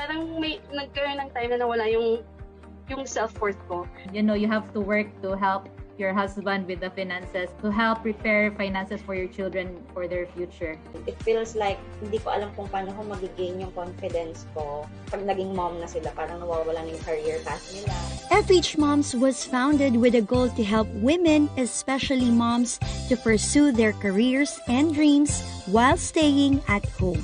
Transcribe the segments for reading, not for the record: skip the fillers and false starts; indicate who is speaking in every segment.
Speaker 1: parang may nagkaroon ng time na nawala yung self-worth ko.
Speaker 2: You know, you have to work to help your husband with the finances, to help prepare finances for your children for their future.
Speaker 3: It feels like hindi ko alam kung paano ko mag-gain yung confidence ko. Pag naging mom na sila, parang nawawala na yung career path nila.
Speaker 4: FHMoms was founded with a goal to help women, especially moms, to pursue their careers and dreams while staying at home.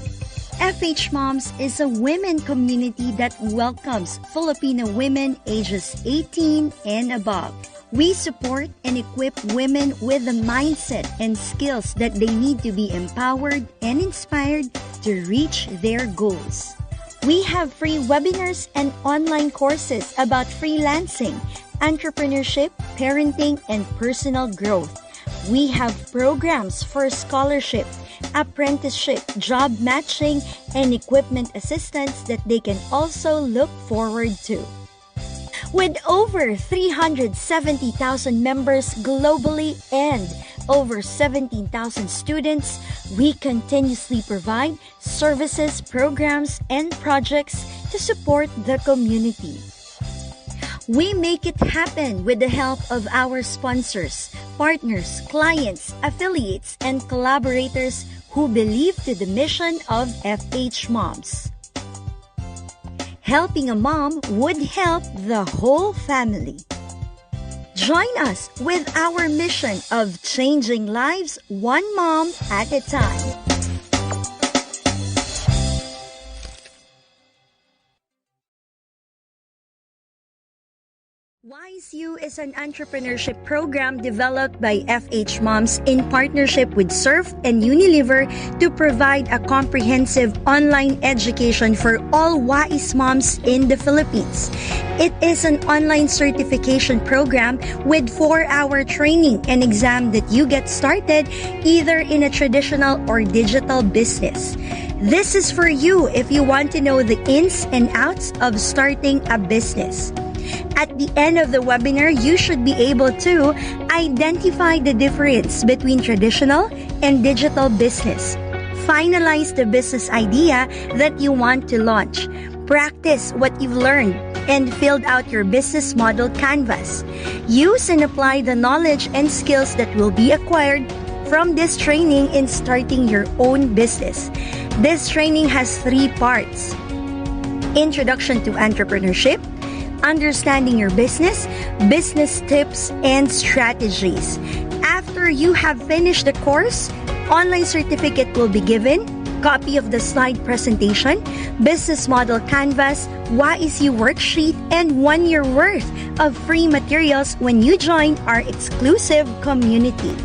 Speaker 4: FHMoms is a women community that welcomes Filipino women ages 18 and above. We support and equip women with the mindset and skills that they need to be empowered and inspired to reach their goals. We have free webinars and online courses about freelancing, entrepreneurship, parenting, and personal growth. We have programs for scholarship, apprenticeship, job matching, and equipment assistance that they can also look forward to. With over 370,000 members globally and over 17,000 students, we continuously provide services, programs, and projects to support the community. We make it happen with the help of our sponsors, partners, clients, affiliates, and collaborators who believe to the mission of FHMoms. Helping a mom would help the whole family. Join us with our mission of changing lives one mom at a time. Wais U is an entrepreneurship program developed by FHMoms in partnership with Surf and Unilever to provide a comprehensive online education for all Wais moms in the Philippines. It is an online certification program with 4-hour training and exam that you get started either in a traditional or digital business. This is for you if you want to know the ins and outs of starting a business. At the end of the webinar, you should be able to identify the difference between traditional and digital business, finalize the business idea that you want to launch, practice what you've learned, and filled out your business model canvas. Use and apply the knowledge and skills that will be acquired from this training in starting your own business. This training has 3 parts: Introduction to Entrepreneurship, Understanding your business, business tips and strategies. After you have finished the course, online certificate will be given, copy of the slide presentation, business model canvas, Wais U worksheet, and 1 year worth of free materials when you join our exclusive community.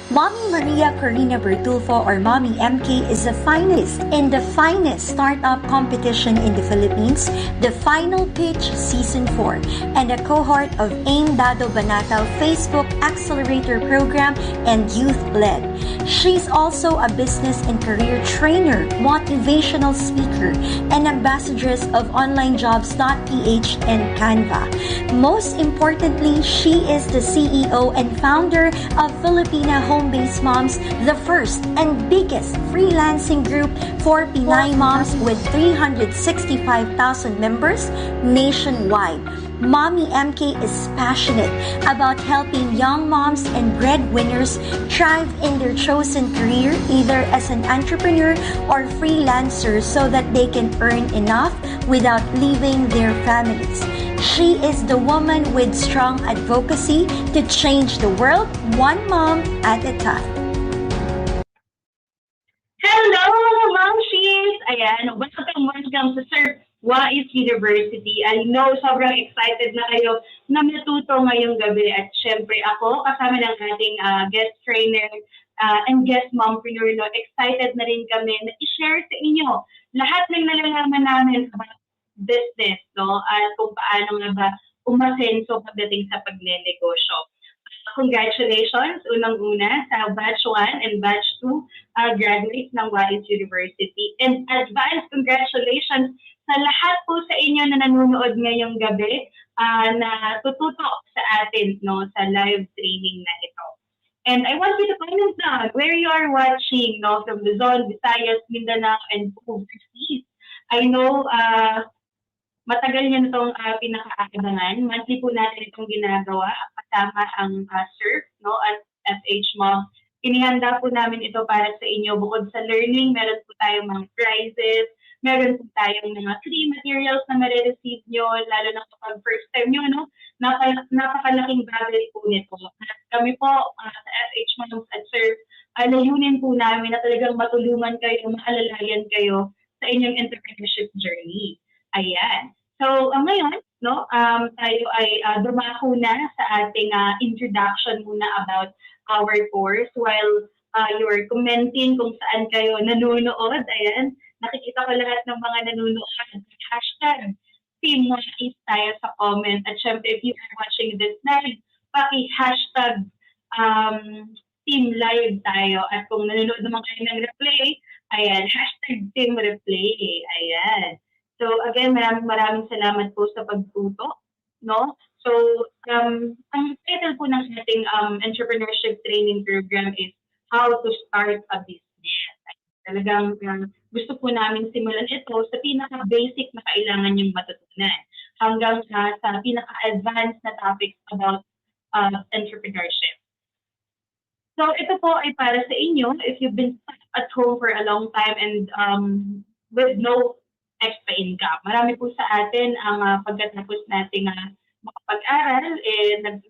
Speaker 4: Mommy Maria Corina Bertulfo, or Mommy MK, is a finalist in the finest startup competition in the Philippines, the Final Pitch Season 4, and a cohort of AIM Dado Banatao Facebook Accelerator Program and Youth-Led. She's also a business and career trainer, motivational speaker, and ambassadress of OnlineJobs.ph and Canva. Most importantly, she is the CEO and founder of Filipina Home-Based Moms, the first and biggest freelancing group for Pinay moms with 365,000 members nationwide. Mommy MK is passionate about helping young moms and breadwinners thrive in their chosen career, either as an entrepreneur or freelancer, so that they can earn enough without leaving their families. She is the woman with strong advocacy to change the world one mom at a time.
Speaker 5: Hello, Momshies! Ayan, welcome to Surf Wais University. I know sobrang excited na kayo na matuto ngayong gabi, at syempre ako kasama ng ating guest trainer and guest mompreneur, no, excited na rin kami na i-share sa inyo lahat ng nalalaman namin about business, no, at kung paano nga ba umasenso pagdating sa pagnenegosyo. Congratulations, unang-una, sa Batch 1 and Batch 2 graduates ng Wais University. And advance congratulations sa lahat po sa inyo na nanonood ngayong gabi na tututo sa atin, no, sa live training na ito. And I want you to comment down where you are watching, no, from Luzon, Visayas, Mindanao, and overseas. I know matagal niyo itong pinaka-aabangan. Monthly po natin itong ginagawa kasama ang Surf, no, at FHMoms. Inihanda po namin ito para sa inyo. Bukod sa learning, meron po tayong mga prizes, meron po tayong mga free materials na marireceive nyo, lalo na kapag first time nyo, no? Napakalaking bagay po nito. At kami po sa FHMoms at Surf, layunin po namin na talagang matulungan kayo, maalalayan kayo sa inyong entrepreneurship journey. Ayan. So, ngayon, no, tayo ay dumako na sa ating introduction muna about our course while you're commenting kung saan kayo nanonood. Ayan, nakikita ko lahat ng mga nanonood. Hashtag Team Wais tayo sa comment. At syempre, if you are watching this live, paki-hashtag Team Live tayo. At kung nanonood naman kayo ng replay, ayan, hashtag Team Replay. Ayan. So again, maraming salamat po sa pagtuto, no? So ang title po ng ating entrepreneurship training program is How to Start a Business. Talagang gusto po namin simulan ito sa pinaka-basic na kailangan yung matutunan hanggang sa pinaka-advanced na topics about entrepreneurship. So ito po ay para sa inyo if you've been stuck at home for a long time and with no extra income. Marami po sa atin ang pagkatapos nating makapag-aral,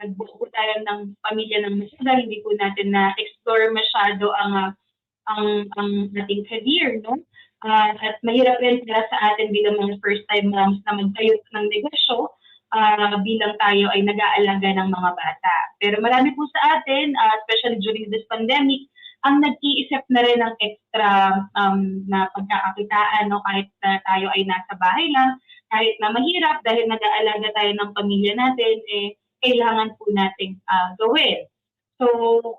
Speaker 5: nagbuo po tayo ng pamilya ng masagal, hindi po natin na-explore masyado ang ating career, no? At mahirap rin para sa atin bilang mga first-time moms na magtayo ng negosyo bilang tayo ay nag-aalaga ng mga bata. Pero marami po sa atin, especially during this pandemic, ang nag-iisip na rin ng extra na pagkakakitaan, no? Kahit na tayo ay nasa bahay lang, kahit na mahirap dahil nag-aalaga tayo ng pamilya natin, kailangan po nating gawin. So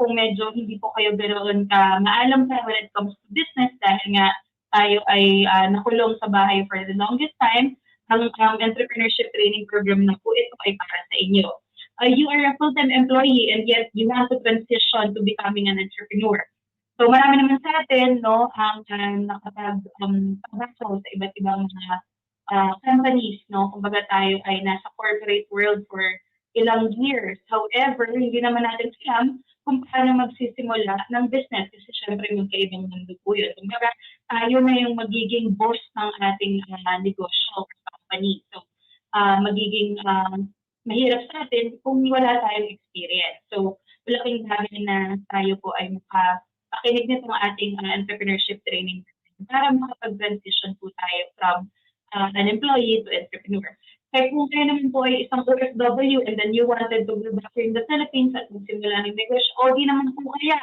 Speaker 5: kung medyo hindi po kayo ganoon ka maalam pa when it comes to business dahil nga tayo ay nakulong sa bahay for the longest time, ang entrepreneurship training program na po ito ay para sa inyo. You are a full-time employee and yet you want to transition to becoming an entrepreneur. So marami naman sa atin, no, ang nakapag-pasok sa iba't ibang mga companies, no, kumbaga tayo ay nasa corporate world for ilang years. However, hindi naman natin alam kung paano magsisimula ng business kasi syempre magkaibang mundo po yun. Kumbaga tayo na yung magiging boss ng ating negosyo or company. So magiging mahirap sa atin kung wala tayong experience. So, malaking bagay na tayo po ay makakinig nitong ating entrepreneurship training para makapag-transition po tayo from an employee to entrepreneur. Kaya kung kayo naman po ay isang OFW and then you wanted to go back in the Philippines at magsimula ng negosyo, o di naman po kaya,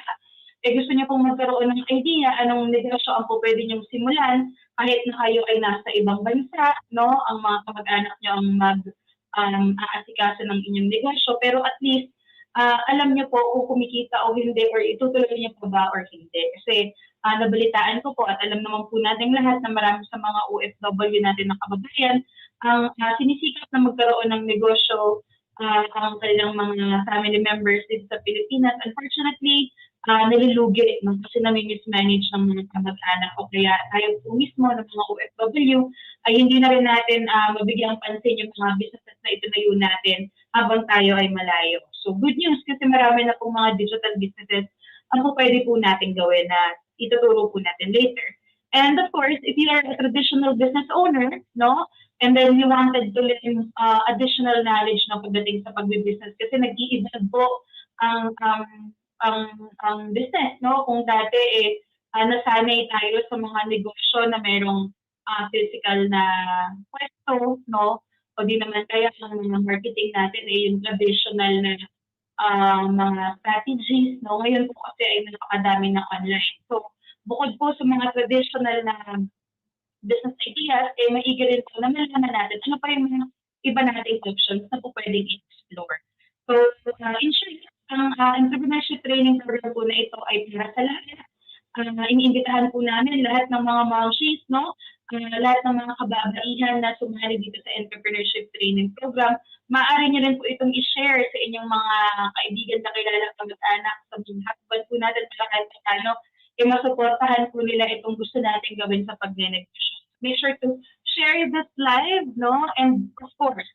Speaker 5: gusto niyo pong magkaroon ng idea anong negosyo ang po pwede niyong simulan kahit na kayo ay nasa ibang bansa, no? Ang mga kamag-anak niyo ang aasikaso ng inyong negosyo, pero at least alam niyo po kung kumikita o hindi or itutuloy niyo pa ba or hindi. Kasi nabalitaan ko po at alam naman po natin lahat na marami sa mga OFW natin na kababayan ang sinisikap na magkaroon ng negosyo ang kanilang mga family members dito sa Pilipinas. Unfortunately, nalulugi no? Kasi nami-mismanage ng mga kamag-anak o kaya tayo po mismo ng mga OFW ay hindi na rin natin mabigyang pansin yung mga businesses na itinayo natin habang tayo ay malayo. So good news kasi marami na pong mga digital businesses ang pwede po natin gawin na ituturo po natin later. And of course, if you are a traditional business owner, no, and then you wanted to learn additional knowledge na pagdating sa pagbibusiness kasi nag-i-evolve po ang business, no? Kung dati nasanay tayo sa mga negosyo na mayroong physical na pwesto, no? O di naman kaya ang mga marketing natin yung traditional na mga strategies, no? Ngayon po kasi ay napakadami na online. So, bukod po sa mga traditional na business ideas, maigi rin po na malaman natin ano pa yung mga iba nating options na po pwedeng i-explore. So, in short, ang entrepreneurship training program po na ito ay para sa lahat. Iniimbitahan po namin lahat ng mga momshies, no? Lahat ng mga kababaihan na sumali dito sa entrepreneurship training program. Maaari niyo rin po itong i-share sa inyong mga kaibigan na kilala kamag-anak sa mga husband po natin para kahit paano, masuportahan po nila itong gusto natin gawin sa pagnenegosyo. make sure to share this live, no? And of course,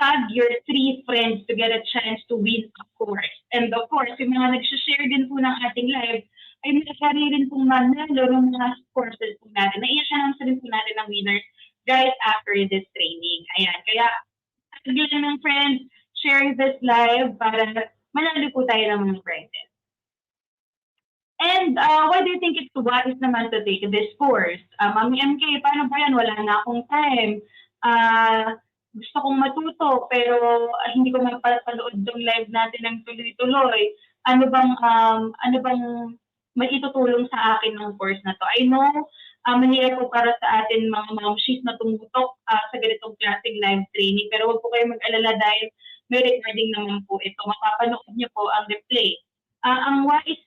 Speaker 5: tag your 3 friends to get a chance to win, of course. And of course, yung mga nag-share din po ng ating live, ay nakakari rin pong manalo ng mga courses po natin. Na-i-announce rin po natin ang winners right after this training. Ayan, kaya tag lang ng friends, share this live para manalo po tayo ng mga prizes. And why do you think it's wise naman to take this course? Mami MK, paano ba yan? Wala na akong time. Gusto kong matuto, pero hindi ko mapapanood yung live natin ng tuloy-tuloy. Ano bang maitutulong sa akin ng course na to? I know, mahirap po para sa atin mga momshies na tumutok sa ganitong klaseng live training, pero huwag po kayo mag-alala dahil may recording naman po ito. Mapapanood niyo po ang replay. Ang Wais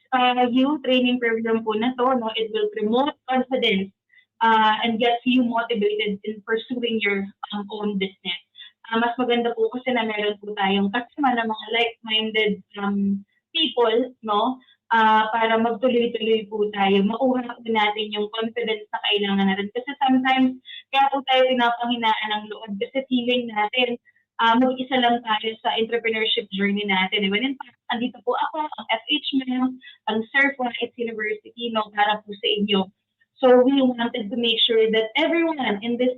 Speaker 5: U training program po na to, no, it will promote confidence and gets you motivated in pursuing your own business. Mas maganda po kasi na meron po tayong kasama ng mga like-minded people, no, para magtuloy-tuloy po tayo. Makuha po natin yung confidence na kailangan natin. Kasi sometimes, kaya po tayo pinapanghinaan ng loob kasi feeling natin mag-isa lang tayo sa entrepreneurship journey natin. When in fact, andito po ako, ang FHMoms, ang Surf and University, no, para po sa inyo. So we wanted to make sure that everyone in this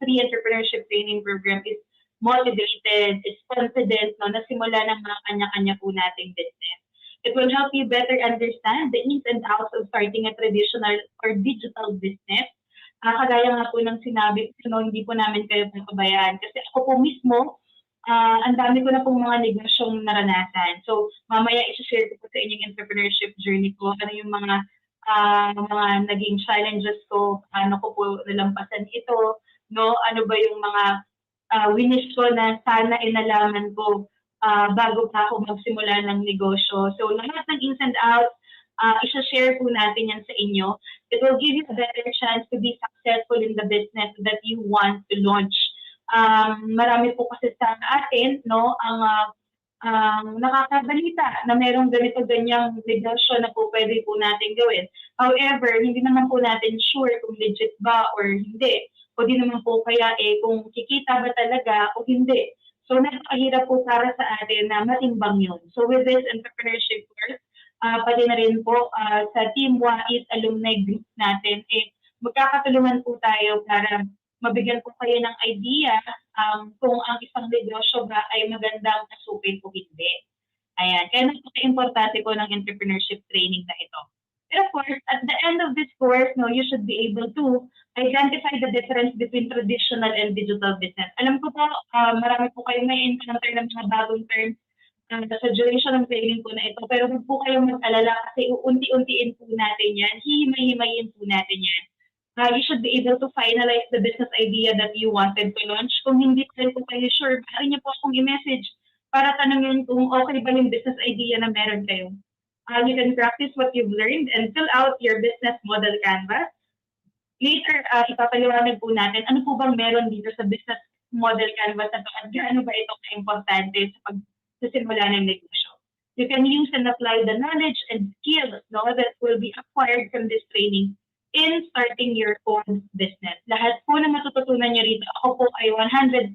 Speaker 5: free entrepreneurship training program is motivated, is confident, no, na simula ng mga kanya-kanya po nating business. It will help you better understand the ins and outs of starting a traditional or digital business. Kagaya nga po ng sinabi ko, no, hindi po namin kayo papabayaan. Kasi ako po mismo, ang dami ko na pong mga negosyong naranasan. So, mamaya i-share ko po sa inyong entrepreneurship journey ko. Ano yung mga naging challenges ko, ano ko po nalampasan ito, no? Ano ba yung mga wish ko na sana inalaman ko bago pa ako magsimula ng negosyo. So, lahat ng ins and outs, isa-share po natin yan sa inyo. It will give you a better chance to be successful in the business that you want to launch. Marami po kasi sa atin, no, ang nakakabalita na merong ganito-ganyang negosyo na po pwede po natin gawin. However, hindi naman po natin sure kung legit ba or hindi. O di naman po kaya kung kikita ba talaga o hindi. So, napakahirap po para sa atin na matimbang yun. So, with this entrepreneurship course, pati na rin po sa Team Wais alumni group natin, magkakatulungan po tayo para mabigyan po kayo ng idea kung ang isang negosyo ba ay magandang pasukin o hindi. Ayan. Kaya napaka-importante po ng entrepreneurship training na ito. But of course, at the end of this course, no, you should be able to identify the difference between traditional and digital business. Alam ko po, marami po kayong may encounter ng mga bagong terms sa duration ng training po na ito. Pero huwag po kayong mag-alala kasi unti-untiin po natin yan. Hihimay-himayin po natin yan. You should be able to finalize the business idea that you wanted to launch. Kung hindi pa rin po kayo sure, baka niyo po akong i-message para tanungin kung okay ba yung business idea na meron kayo. You can practice what you've learned and fill out your business model canvas. Later, ipapaliwanag po natin ano po bang meron dito sa business model canvas na ito at gaano ba ito ka-importante sa simula ng negosyo. You can use and apply the knowledge and skills, no, that will be acquired from this training in starting your own business. Lahat po na matututunan niyo rito, ako po ay 100%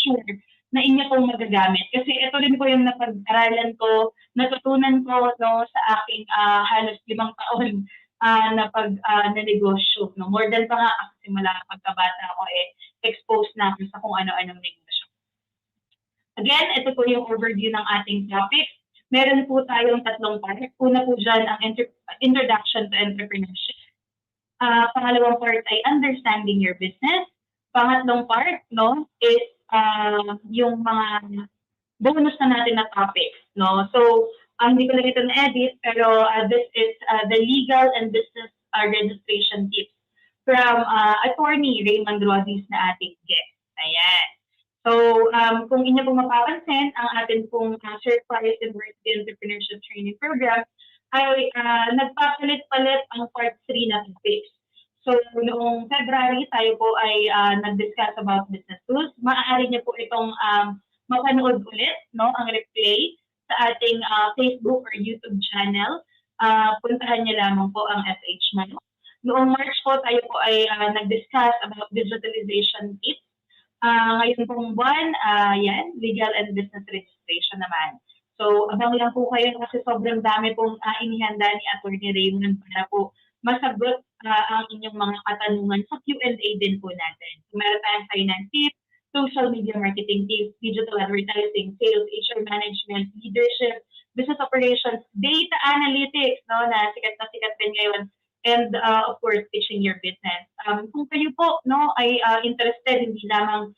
Speaker 5: sure na inyo pong magagamit. Kasi ito rin po yung napag-aralan ko, natutunan ko, no, sa aking halos 5 taon na negosyo. No? More than pa nga kasi simula pagkabata ako, exposed na ako sa kung ano-anong negosyo. Again, ito po yung overview ng ating topic. Meron po tayong 3 part. Una po dyan ang introduction to entrepreneurship. Pangalawang part ay understanding your business. Pangatlong part, no, is yung mga bonus na natin na topics, no. So, hindi ko lang ito na-edit, pero this is the legal and business registration tips from attorney Raymond Rodis na ating guest. Ayan. So, kung inyo pong mapapansin, ang atin pong Certified University Entrepreneurship Training Program ay nagpapalit-palit ang Part 3 na topics. So, noong February, tayo po ay nag-discuss about business tools. Maaari niyo po itong mapanood ulit, no, ang replay sa ating Facebook or YouTube channel. Puntahan niyo lamang po ang FHMoms. Noong March po, tayo po ay nag-discuss about digitalization tips. Ngayon pong buwan, yan, legal and business registration naman. So, abang lang po kayo kasi sobrang dami pong inihanda ni Attorney Raymond para po masagot ang inyong mga katanungan sa Q&A din po natin. So, meron tayong finance tips, social media marketing tips, digital advertising, sales, HR management, leadership, business operations, data analytics, no, na sikat din ngayon, and of course, pitching your business. Kung kayo po no, ay interested, hindi lamang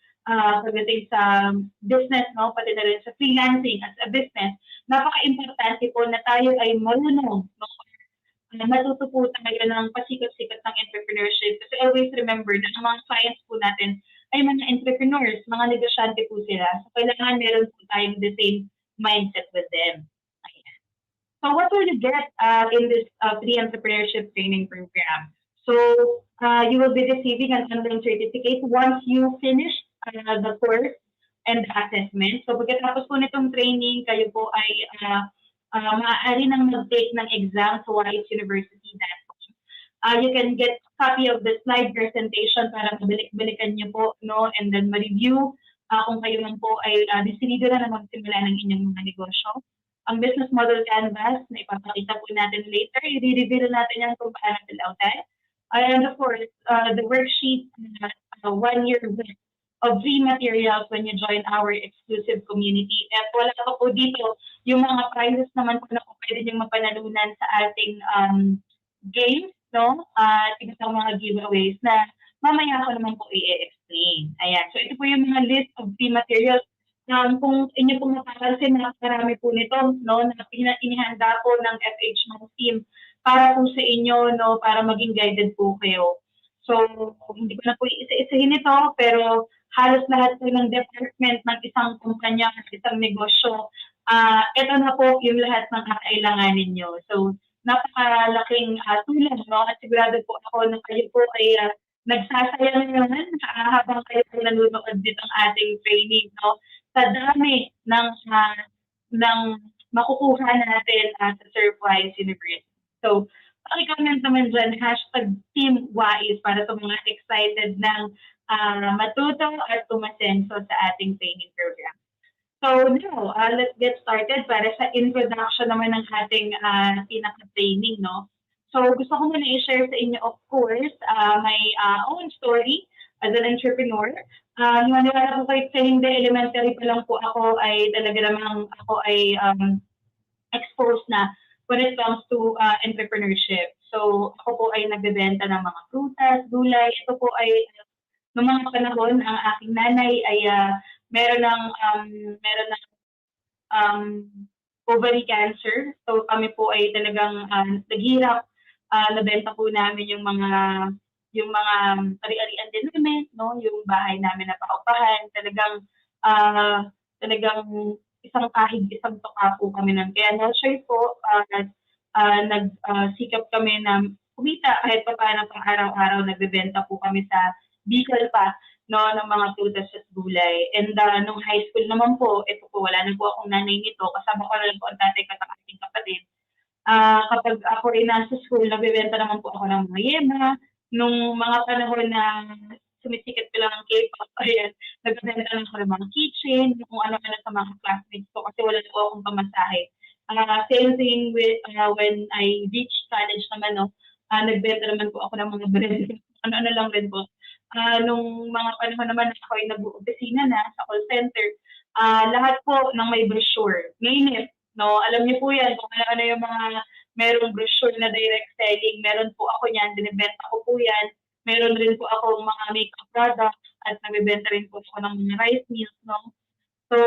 Speaker 5: pagdating sa business, no, pati na rin sa freelancing as a business, napaka-importante po na tayo ay marunong, no, matuto po tayo ng pasikat-sikat ng entrepreneurship. Kasi always remember na ang mga clients po natin ay mga entrepreneurs, mga negosyante po sila. So, kailangan meron po tayong the same mindset with them. Ayan. So, what will you get in this free entrepreneurship training program? So, you will be receiving an online certificate once you finish the course and the assessment. So, pagkatapos po nitong training, kayo po ay maaari nang mag-take ng exam sa Wais University. You can get a copy of the slide presentation para mabalik-balikan niyo po, no? And then ma-review kung kayo man po ay decidido na magsimula ng inyong mga negosyo. Ang business model canvas na ipapakita po natin later, i-reveal natin yan kung paano fill out that. And of course, the worksheet, 1 year of free materials when you join our exclusive community. At wala pa po dito yung mga prizes naman po na po pwede niyong mapanalunan sa ating games, no? Tignan mga giveaways na mamaya ko naman po i-explain. Ayan. So ito po yung mga list of free materials. Kung inyo pong mapapansin, nakarami po nito, no, na inihanda po ng FHMoms team para po sa inyo, no, para maging guided po kayo. So, hindi ko na po isa-isahin ito, pero halos lahat po ng department ng isang kumpanya, isang negosyo, ito na po yung lahat ng kakailanganin nyo. So, napakalaking tulong, no? At sigurado po ako na kayo po ay nagsasayang naman habang kayo po nanonood dito ng ating training, no? Sa dami ng makukuha natin sa Surf Wais University. So, paki-comment naman dyan, #TeamWais para sa mga excited ng matuto at umasenso sa ating training program. So now, let's get started para sa introduction naman ng ating pinaka-training, no? So gusto ko muna i-share sa inyo, of course, my own story as an entrepreneur. Maniwala po kayo sa hindi, elementary pa lang po ako ay talaga namang ako ay exposed na when it comes to entrepreneurship. So ako po ay nagbebenta ng mga prutas, gulay. Ito po ay noong mga panahon, ang aking nanay ay meron ng ovary cancer. So kami po ay talagang naghirap. Nabenta po namin yung mga ari-arian din namin, no? Yung bahay namin na paupahan. Talagang isang kahig, isang tuka po kami nun. Kaya no-share po, nagsikap kami na kumita kahit pa paano pang araw-araw nagbebenta po kami sa Bicol pa, no, ng mga prutas at gulay. And nung high school naman po, ito po, wala na po akong nanay nito, kasama ko na lang po ang tatay ko at aking kapatid. Kapag ako ay nasa school, nagbebenta naman po ako ng mga yema. Nung mga panahon na sumisikat ko lang ang K-pop, ayan, nagbebenta lang ako ng mga kitchen, kung ano-ano sa mga classmates ko kasi wala na po akong pamasahe. Same thing with when I reached college naman, no, nagbenta naman po ako ng mga bread, ano-ano lang rin po. Nung mga panahon naman ako ay nag-opisina na sa call center, lahat po ng may brochure, mainit, no? Alam niyo po yan, kung ano yung mga merong brochure na direct selling, meron po ako yan, binibenta ko po yan. Meron rin po ako mga makeup products at nabibenta rin po ako ng mga rice meals, no? So,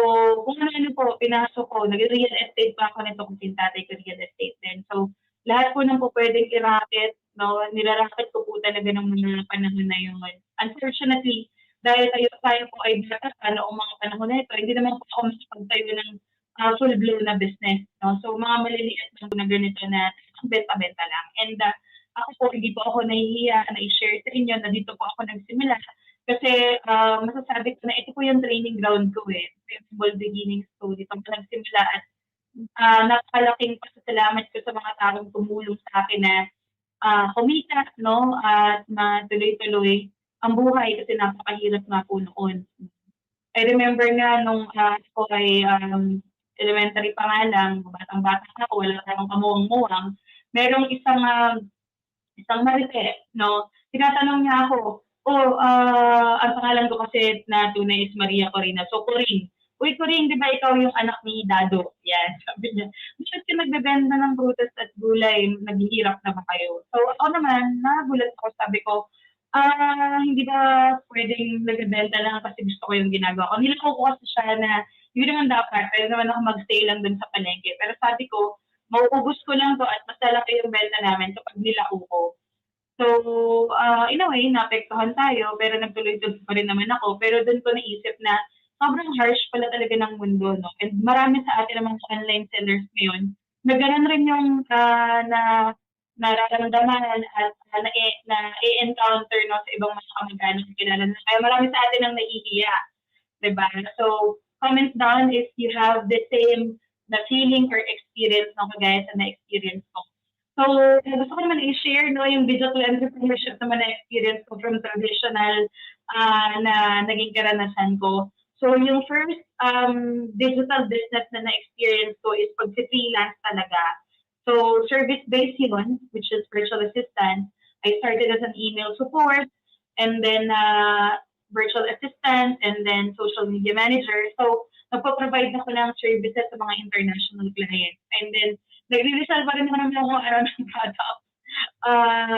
Speaker 5: kung ano po, pinasok ko, nag-real estate pa ako nito kung tatay ko real estate din. So, lahat po nang po pwedeng i-racket, no, nilaraket ko po talaga ng mga panahon na yun. Unfortunately, dahil tayo po ay bata noong mga panahon na ito, hindi naman po ako masipagtayo ng full-blown na business. No? So, mga maliliit na ganito na benta-benta lang. And ako po, hindi po ako nahihiya na i-share sa inyo na dito po ako nagsimula. Kasi masasabi ko na ito po yung training ground ko eh. Yung small beginnings ko. Dito ako nagsimula at napakalaking pasasalamat ko sa mga taong tumulong sa akin na kumita, no? At matuloy-tuloy ang buhay kasi napakahirap nga po noon. I remember nga nung ako ay elementary pa nga lang, batang-bata ako, wala akong kamuwang-muwang. Merong isang marite, no? Tinatanong niya ako, ang pangalan ko kasi na tunay is Maria Corina. So, Corinne. Uy, Corinne, di ba ikaw yung anak ni Dado? Yan, sabi niya. Bakit ka nagbebenta ng prutas at gulay? Naghihirap na ba kayo? So, ako naman, nagulat ako. Sabi ko, hindi ba pwedeng nagbebenta lang kasi gusto ko yung ginagawa ko. Nilako ko kasi siya na, yun naman dapat, pwede naman ako magstay lang dun sa palengke. Pero sabi ko, mauubos ko lang to at mas lalaki yung benta namin kapag nilako ko. So, in a way, naapektuhan tayo, pero nagtuloy-tuloy pa rin naman ako. Pero doon ko naisip na sobrang harsh pala talaga ng mundo, no? And marami sa atin namang online sellers ngayon na ganun rin yung nararamdaman at na-encounter no, sa ibang mga kamag-anak na kilala na. Kaya marami sa atin ang nahihiya, diba? So, comment down if you have the same na feeling or experience na kagaya sa na-experience ko. So, gusto ko naman i-share no, yung digital entrepreneurship naman na experience ko from traditional na naging karanasan ko. So, yung first digital business na na-experience ko is pag-freelance talaga. So, service-based yun, which is virtual assistant. I started as an email support, and then virtual assistant, and then social media manager. So, nagpo-provide ako ng services sa mga international clients. And then, nagre-resell pa rin ako ng mga araw ng product.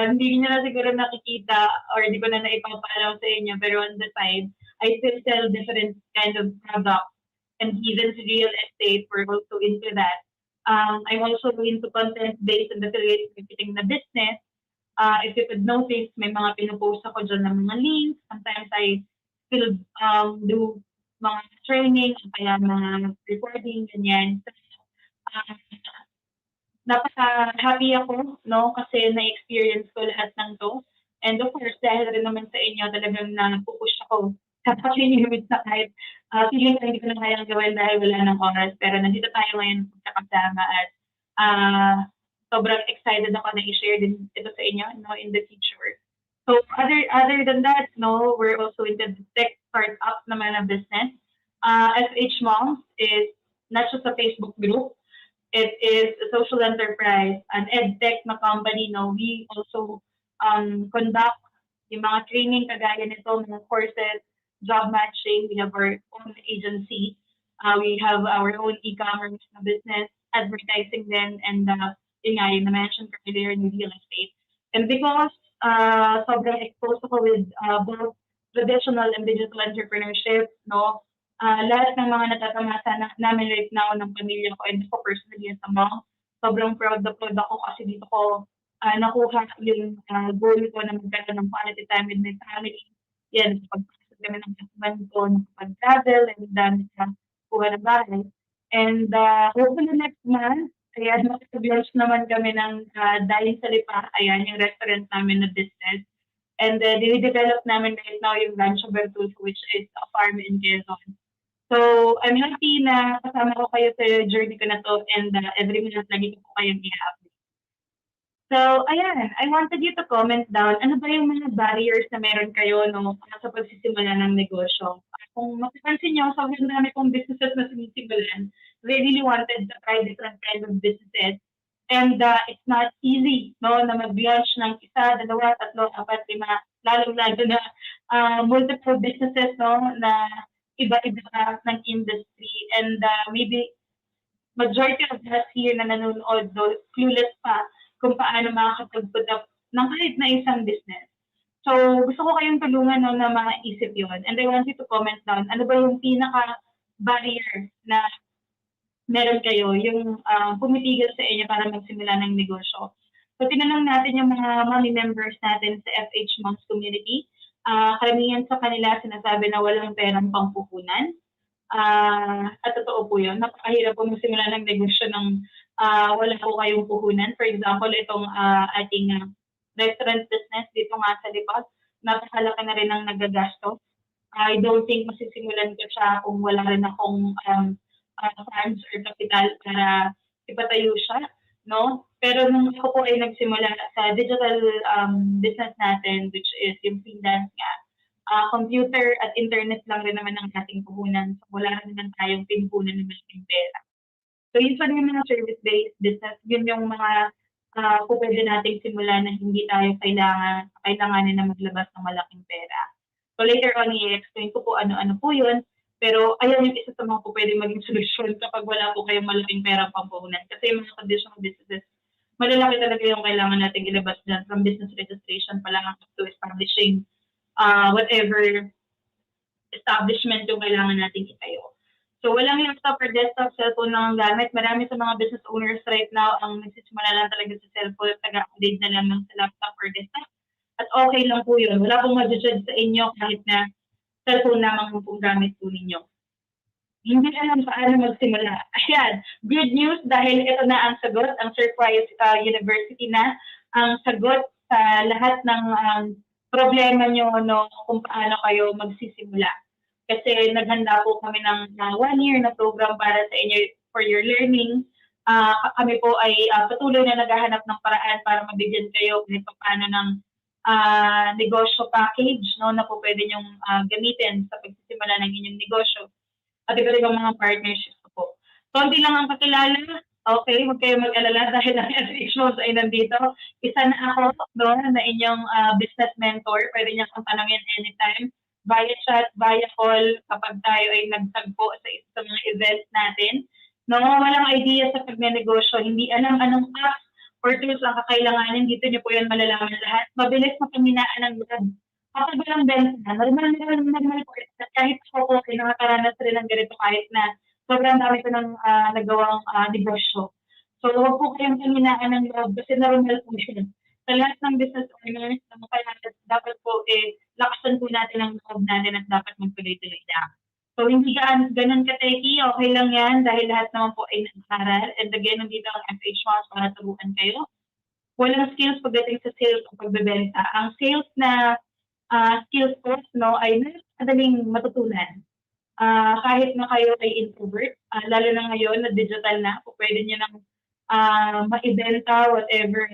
Speaker 5: Hindi nyo na siguro nakikita or hindi ko na naipapalaw sa inyo, pero on the side, I still sell different kind of products. And even real estate, we're also into that. I'm also into content-based and affiliate marketing na business. If you could notice, may mga pinupost ako dyan ng mga links. Sometimes I still do mga training, kaya mga recording, ganyan. Napaka-happy ako, no? Kasi na-experience ko lahat ng to. And of course, dahil rin naman sa inyo, talagang napupush ako. Kapag limit na kahit feeling ko hindi ko na kayang gawin dahil wala ng oras. Pero nandito tayo ngayon pagkakasama at sobrang excited ako na i-share din ito sa inyo no, in the future. So other than that, no, we're also into the tech startup naman na business. FHMoms is not just a Facebook group. It is a social enterprise, an edtech na company. No, we also conduct yung mga training kagaya nito, mga courses, job matching. We have our own agency. We have our own e-commerce na business, advertising din, and yun nga, yung na-mention earlier in real estate. And because sobrang exposed ako with both traditional and digital entrepreneurship, no, lahat ng mga natatamasa namin right now ng pamilya ko and ako personally as a mom, sobrang proud ako kasi dito ko nakuha yung goal ko na magkaroon ng quality time with my family. Yan, pagpasok kami ng husband ko, nakapag-travel, and then kuha na bahay. And hopefully next month, ayan, makapag-launch naman kami ng Daling sa Lipa, ayan, yung restaurant namin na business. And dinidevelop namin right now yung Rancho Bertulfo, which is a farm in Quezon. So, I'm happy na kasama ko kayo sa journey ko na to and every minute lagi ko kayong i-happy. So, ayan, I wanted you to comment down, ano ba yung mga barriers na meron kayo no, sa pagsisimula ng negosyo? Kung mapapansin nyo, sobrang dami kong businesses na sinisimulan. They really wanted to try different kinds of businesses. And it's not easy no, na mag-launch ng isa, dalawa, tatlo, apat, lima, lalo-lalo na multiple businesses no, na iba-iba ng industry. And maybe majority of us here na nanonood, no, clueless pa kung paano makakapag-put up ng kahit na isang business. So, gusto ko kayong tulungan no, na maisip yun. And I want you to comment down, ano ba yung pinaka-barrier na meron kayo, yung pumitigil sa inyo para magsimula ng negosyo. So, tinanong natin yung mga mommy members natin sa FHMoms community. Karamihan sa kanila sinasabi na walang perang pangpuhunan. At totoo po yun. Napakahirap po magsimula ng negosyo ng wala po kayong puhunan. For example, itong ating restaurant business dito nga sa Lipa, napakalaki na rin ang nagagastos. I don't think masisimulan ko siya kung wala rin akong funds or capital para ipatayo siya. no? Pero nung ako po ay nagsimula sa digital business natin, which is yung freelance nga, computer at internet lang rin naman ang ating puhunan. So, wala rin naman tayong pinpunan ng malaking pera. So, usually yung mga service-based business, yun yung mga kung pwede nating simulan na hindi tayo kailanganin na maglabas ng malaking pera. So, later on, i-explain ko po ano-ano po yun. Pero ayun yung isa sa mga po pwede maging solusyon kapag wala po kayong malaking perang pampuhunan. Kasi yung mga traditional businesses, malalaki talaga yung kailangan natin ilabas dyan from business registration pa lang up to establishing whatever establishment yung kailangan natin itayo. So, walang laptop or desktop, cellphone lang ang gamit. Marami sa mga business owners right now ang nagsisimula lang talaga sa cellphone, taga-update na lamang sa laptop or desktop. At okay lang po yun. Wala pong ma-judge sa inyo kahit na cellphone lamang po gamit po ninyo. Hindi alam paano magsimula. Ayan, good news dahil ito na ang sagot, ang Surf University na ang sagot sa lahat ng problema nyo no, kung paano kayo magsisimula. Kasi naghanda po kami ng 1 year na program para sa inyo for your learning. Kami po ay patuloy na naghahanap ng paraan para mabigyan kayo kahit paano ng negosyo package no, na po pwede nyong gamitin sa pagsisimula ng inyong negosyo. At iba ibang mga partnerships po. Konti lang ang kakilala. Okay, huwag kayo mag-alala dahil ang FHMoms ay nandito. Isa na ako no, na inyong business mentor. Pwede niya kang tanongin anytime. Via chat, via call, kapag tayo ay nagtagpo sa isa sa mga events natin. No, walang idea sa pagnenegosyo, hindi alam anong apps or tools ang kakailanganin, dito niyo po yan malalaman lahat. Mabilis mapaminaan ng loob. Kapag walang benta, normal po. Kahit ako po ay nakakaranas rin ng ganito kahit na sobrang dami ko ng nagawang negosyo. So, huwag po kayong paminaan ng loob kasi normal po yun. Sa lahat ng business owners, dapat po lakasan po natin ang loob natin at dapat magtuloy-tuloy lang. So, hindi ganun ka-techy, okay lang yan dahil lahat naman po ay nag-aral. And again, nandito ang FHMoms para turuan kayo. Walang skills pagdating sa sales o pagbebenta. Ang sales na skills po no, ay madaling matutunan. Kahit na kayo ay introvert, lalo na ngayon na digital na, pwede nyo nang maibenta whatever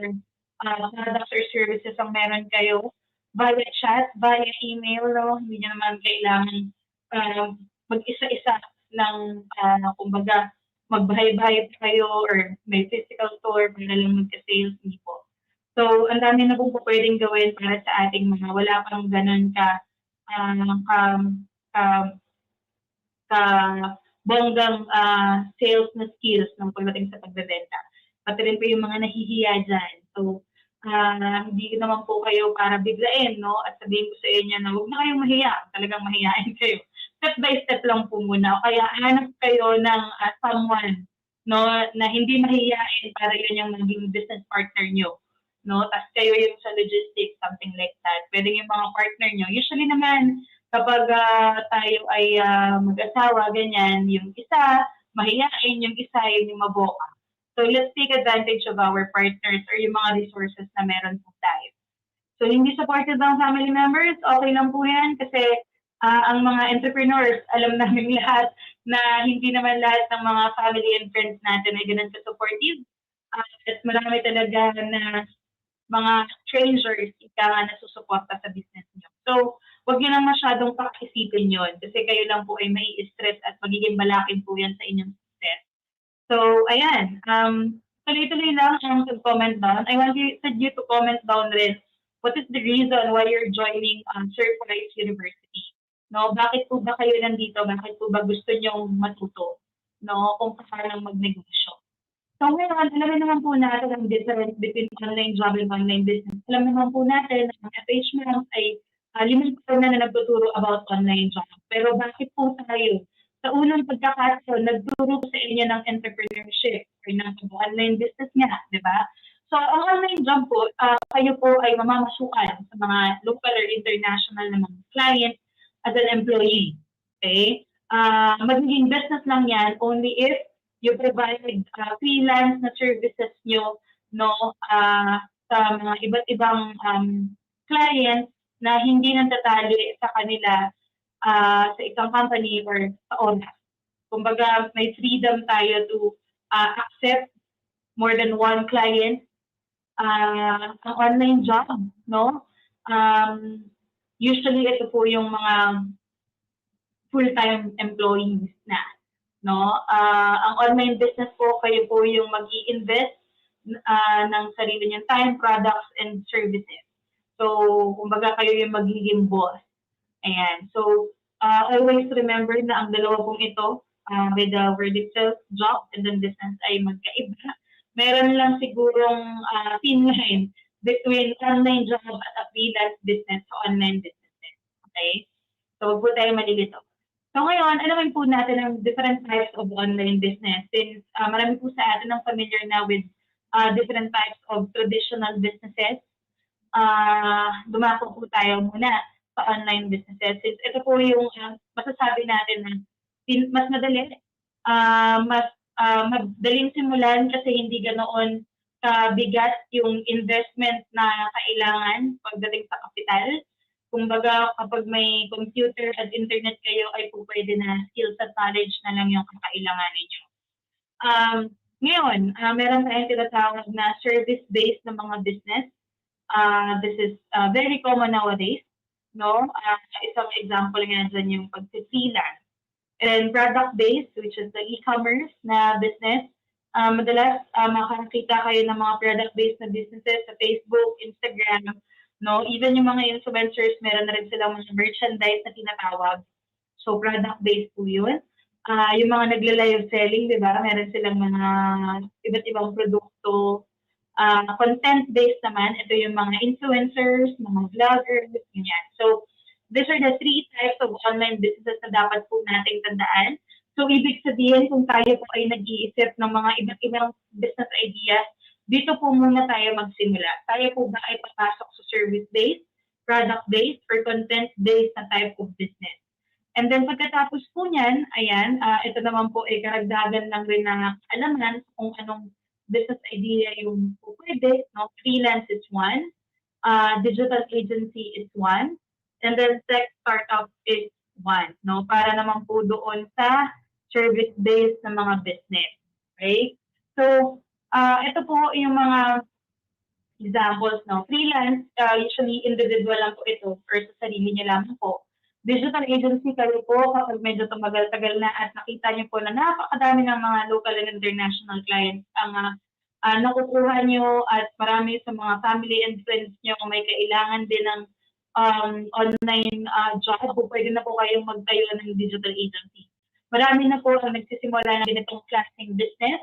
Speaker 5: products or services ang meron kayo via chat, via email, no? Hindi nyo naman kailangan mag-isa-isa ng, kumbaga, magbahay-bahay kayo or may physical store para lang magka-sales, hindi po. So, ang dami na po pwedeng gawin para sa ating mga wala pang ganun bonggang sales na skills ng pagdating sa pagbebenta. Pati rin po yung mga nahihiya dyan. So, hindi naman po kayo para biglain, no? At sabihin ko sa inyo na huwag na kayong mahiya. Talagang mahiyain kayo. Step by step lang po muna. Kaya hanap kayo ng someone, no? Na hindi mahiyain para yun yung maging business partner nyo. No? Tapos kayo yung sa logistics, something like that. Pwede yung mga partner nyo. Usually naman, kapag tayo ay mag-asawa, ganyan, yung isa, mahiyain, yung isa, yung maboka. So, let's take advantage of our partners or yung mga resources na meron po tayo. So, hindi supported ang family members, okay lang po yan kasi ang mga entrepreneurs, alam namin lahat na hindi naman lahat ng mga family and friends natin ay ganun ka-supportive. At marami talaga na mga strangers ika nga nasusuporta sa business nyo. So, huwag nyo lang masyadong pakisipin yun kasi kayo lang po ay may stress at magiging malaking po yan sa inyong success. So, ayan. Tuloy-tuloy lang ang comment down. I want you to comment down rin what is the reason why you're joining Surf and University. No, bakit po ba kayo nandito? Bakit po ba gusto nyong matuto? No, kung paano magnegosyo. So ngayon, alam naman po natin ang difference between online job and online business. Alam naman po natin na ang FHMoms ay 5 taon na nagtuturo about online job. Pero bakit po tayo sa unang pagkakataon nagturo sa inyo ng entrepreneurship or ng online business nga, di ba? So ang online job po, kayo po ay mamamasukan sa mga local or international na mga client as an employee. Okay? Magiging business lang yan only if you provide freelance na services nyo no, sa mga iba't ibang clients na hindi natatali sa kanila sa isang company or sa oras. Kumbaga, may freedom tayo to accept more than one client, ang online job, no? Usually ito po yung mga full-time employees na, no? Ang online business po, kayo po yung mag-i-invest ng sarili niyong time, products, and services. So, kumbaga kayo yung magiging boss. Ayan. So, always remember na ang dalawa pong ito, with the word itself, job and then business ay magkaiba. Meron lang sigurong thin line between online job at a freelance business o online business. Okay? So, huwag po tayo malilito. So, ngayon, alamin po natin ang different types of online business. Since marami po sa atin ang familiar na with different types of traditional businesses, dumako po tayo muna sa online businesses. Since ito po yung masasabi natin na mas madali, mas madaling simulan kasi hindi ganoon kabigat yung investment na kailangan pagdating sa kapital. Kumbaga, kapag may computer at internet kayo, ay po pwede na skills at knowledge na lang yung kakailangan ninyo. Ngayon, meron tayong tinatawag na service-based na mga business. This is very common nowadays. No? Isang example nga dyan yung pag-freelance. And product-based, which is the e-commerce na business. Madalas, makakita kayo ng mga product-based na businesses sa Facebook, Instagram, no? Even yung mga influencers, meron na rin silang mga merchandise na tinatawag. So, product-based po yun. Yung mga nagla-live selling, di ba? Meron silang mga iba't ibang produkto. Content-based naman, ito yung mga influencers, mga vloggers, ganyan. So, these are the three types of online businesses na dapat po nating tandaan. So, ibig sabihin, kung tayo po ay nag-iisip ng mga iba't ibang business ideas, dito po muna tayo magsimula. Tayo po ba ay papasok sa service-based, product-based, or content-based na type of business? And then pagkatapos po niyan, ayan, ito naman po ay karagdagan lang rin na alaman kung anong business idea yung po pwede. No? Freelance is one, digital agency is one, and then tech startup is one. No? Para naman po doon sa service-based na mga business. Okay? So, ito po yung mga examples. No? Freelance, usually individual lang po ito or sa sarili niya lang po. Digital agency kayo po kapag medyo tumagal-tagal na at nakita niyo po na napakadami ng mga local and international clients ang nakukuha niyo at marami sa mga family and friends niyo kung may kailangan din ng online job, pwede na po kayong magtayo ng digital agency. Marami na po ang nagsisimula ng ganitong klaseng business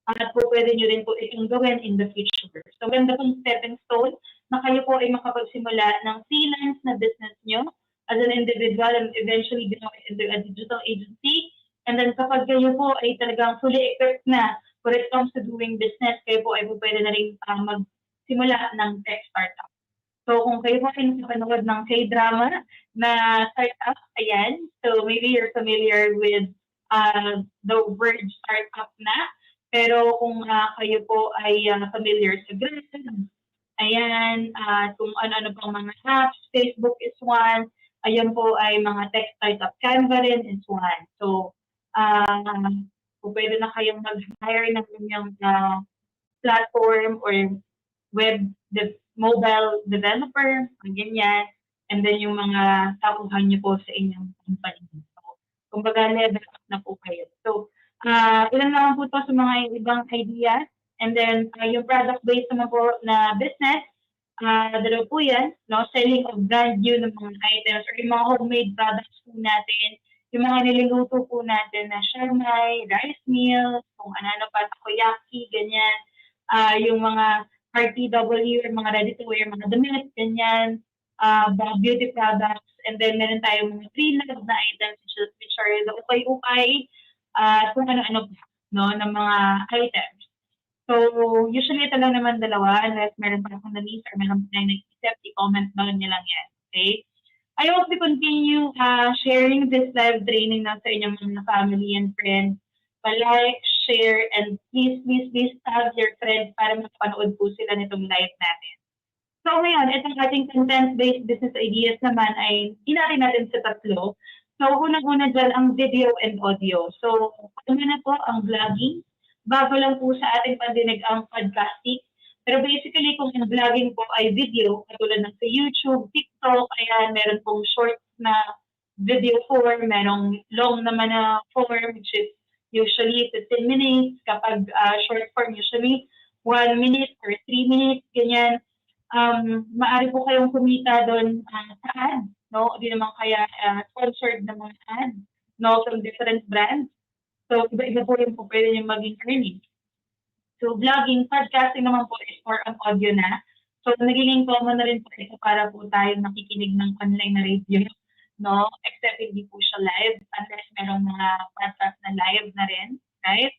Speaker 5: at po pwede niyo rin po itong gawin in the future. So, ganda pong stepping stone na kayo po ay makapagsimula ng freelance na business niyo as an individual and eventually grow into a digital agency. And then kapag kayo po ay talagang fully equipped na when it comes to doing business, kayo po ay po pwede na rin magsimula ng tech startup. So kung kayo po ay nakapanood ng K-drama na startup, ayan, so maybe you're familiar with the word startup na, pero kung kayo po ay familiar sa Grab, ayan, kung ano-ano pang mga apps, Facebook is one, ayan po ay mga tech startup. Canva rin is one. So, kung pwede na kayong mag-hire ng inyong platform or mobile developer, ganyan. And then yung mga tapuhan niyo po sa inyong company. So, kumbaga, level up na po kayo. So, ilan naman po ito sa mga ibang ideas. And then, yung product-based naman po na business, dalawa po yan, no? Selling of brand new ng mga items or yung mga homemade products po natin, yung mga niluluto po natin na siomai, rice meals, kung ano-ano pa, takoyaki, ganyan, yung mga RTW, yung mga ready-to-wear, mga damit, ganyan, beauty products, and then meron tayong mga pre-loved na items which are the ukay-ukay, kung ano-ano pa, no, ng mga items. So, usually ito lang naman dalawa unless meron pa akong na-miss or meron pa tayong nag-accept, i-comment down niya lang yan. Okay? I hope to continue sharing this live training na sa inyong mga family and friends. Pa-like, share, and please tag your friends para makapanood po sila nitong live natin. So ngayon, itong ating content-based business ideas naman ay inari natin sa tatlo. So unang-una dyan ang video and audio. So ano na po ang vlogging, bago lang po sa ating pandinig ang podcasting. Pero basically, kung ang vlogging po ay video, katulad ng sa YouTube, TikTok, ayan, meron pong short na video form, merong long naman na form, which is usually 15 minutes. Kapag short form, usually 1 minute or 3 minutes, ganyan. Maaari po kayong kumita doon sa ad, no? Hindi naman kaya sponsored na mga ad, no? From different brands. So, iba-iba po yung po pwede yung maging earnings. So, vlogging, podcasting naman po is for an audio na. So, nagiging common na rin po ito para po tayo nakikinig ng online na radio, no? Except hindi po siya live, unless merong mga podcast na live na rin, right?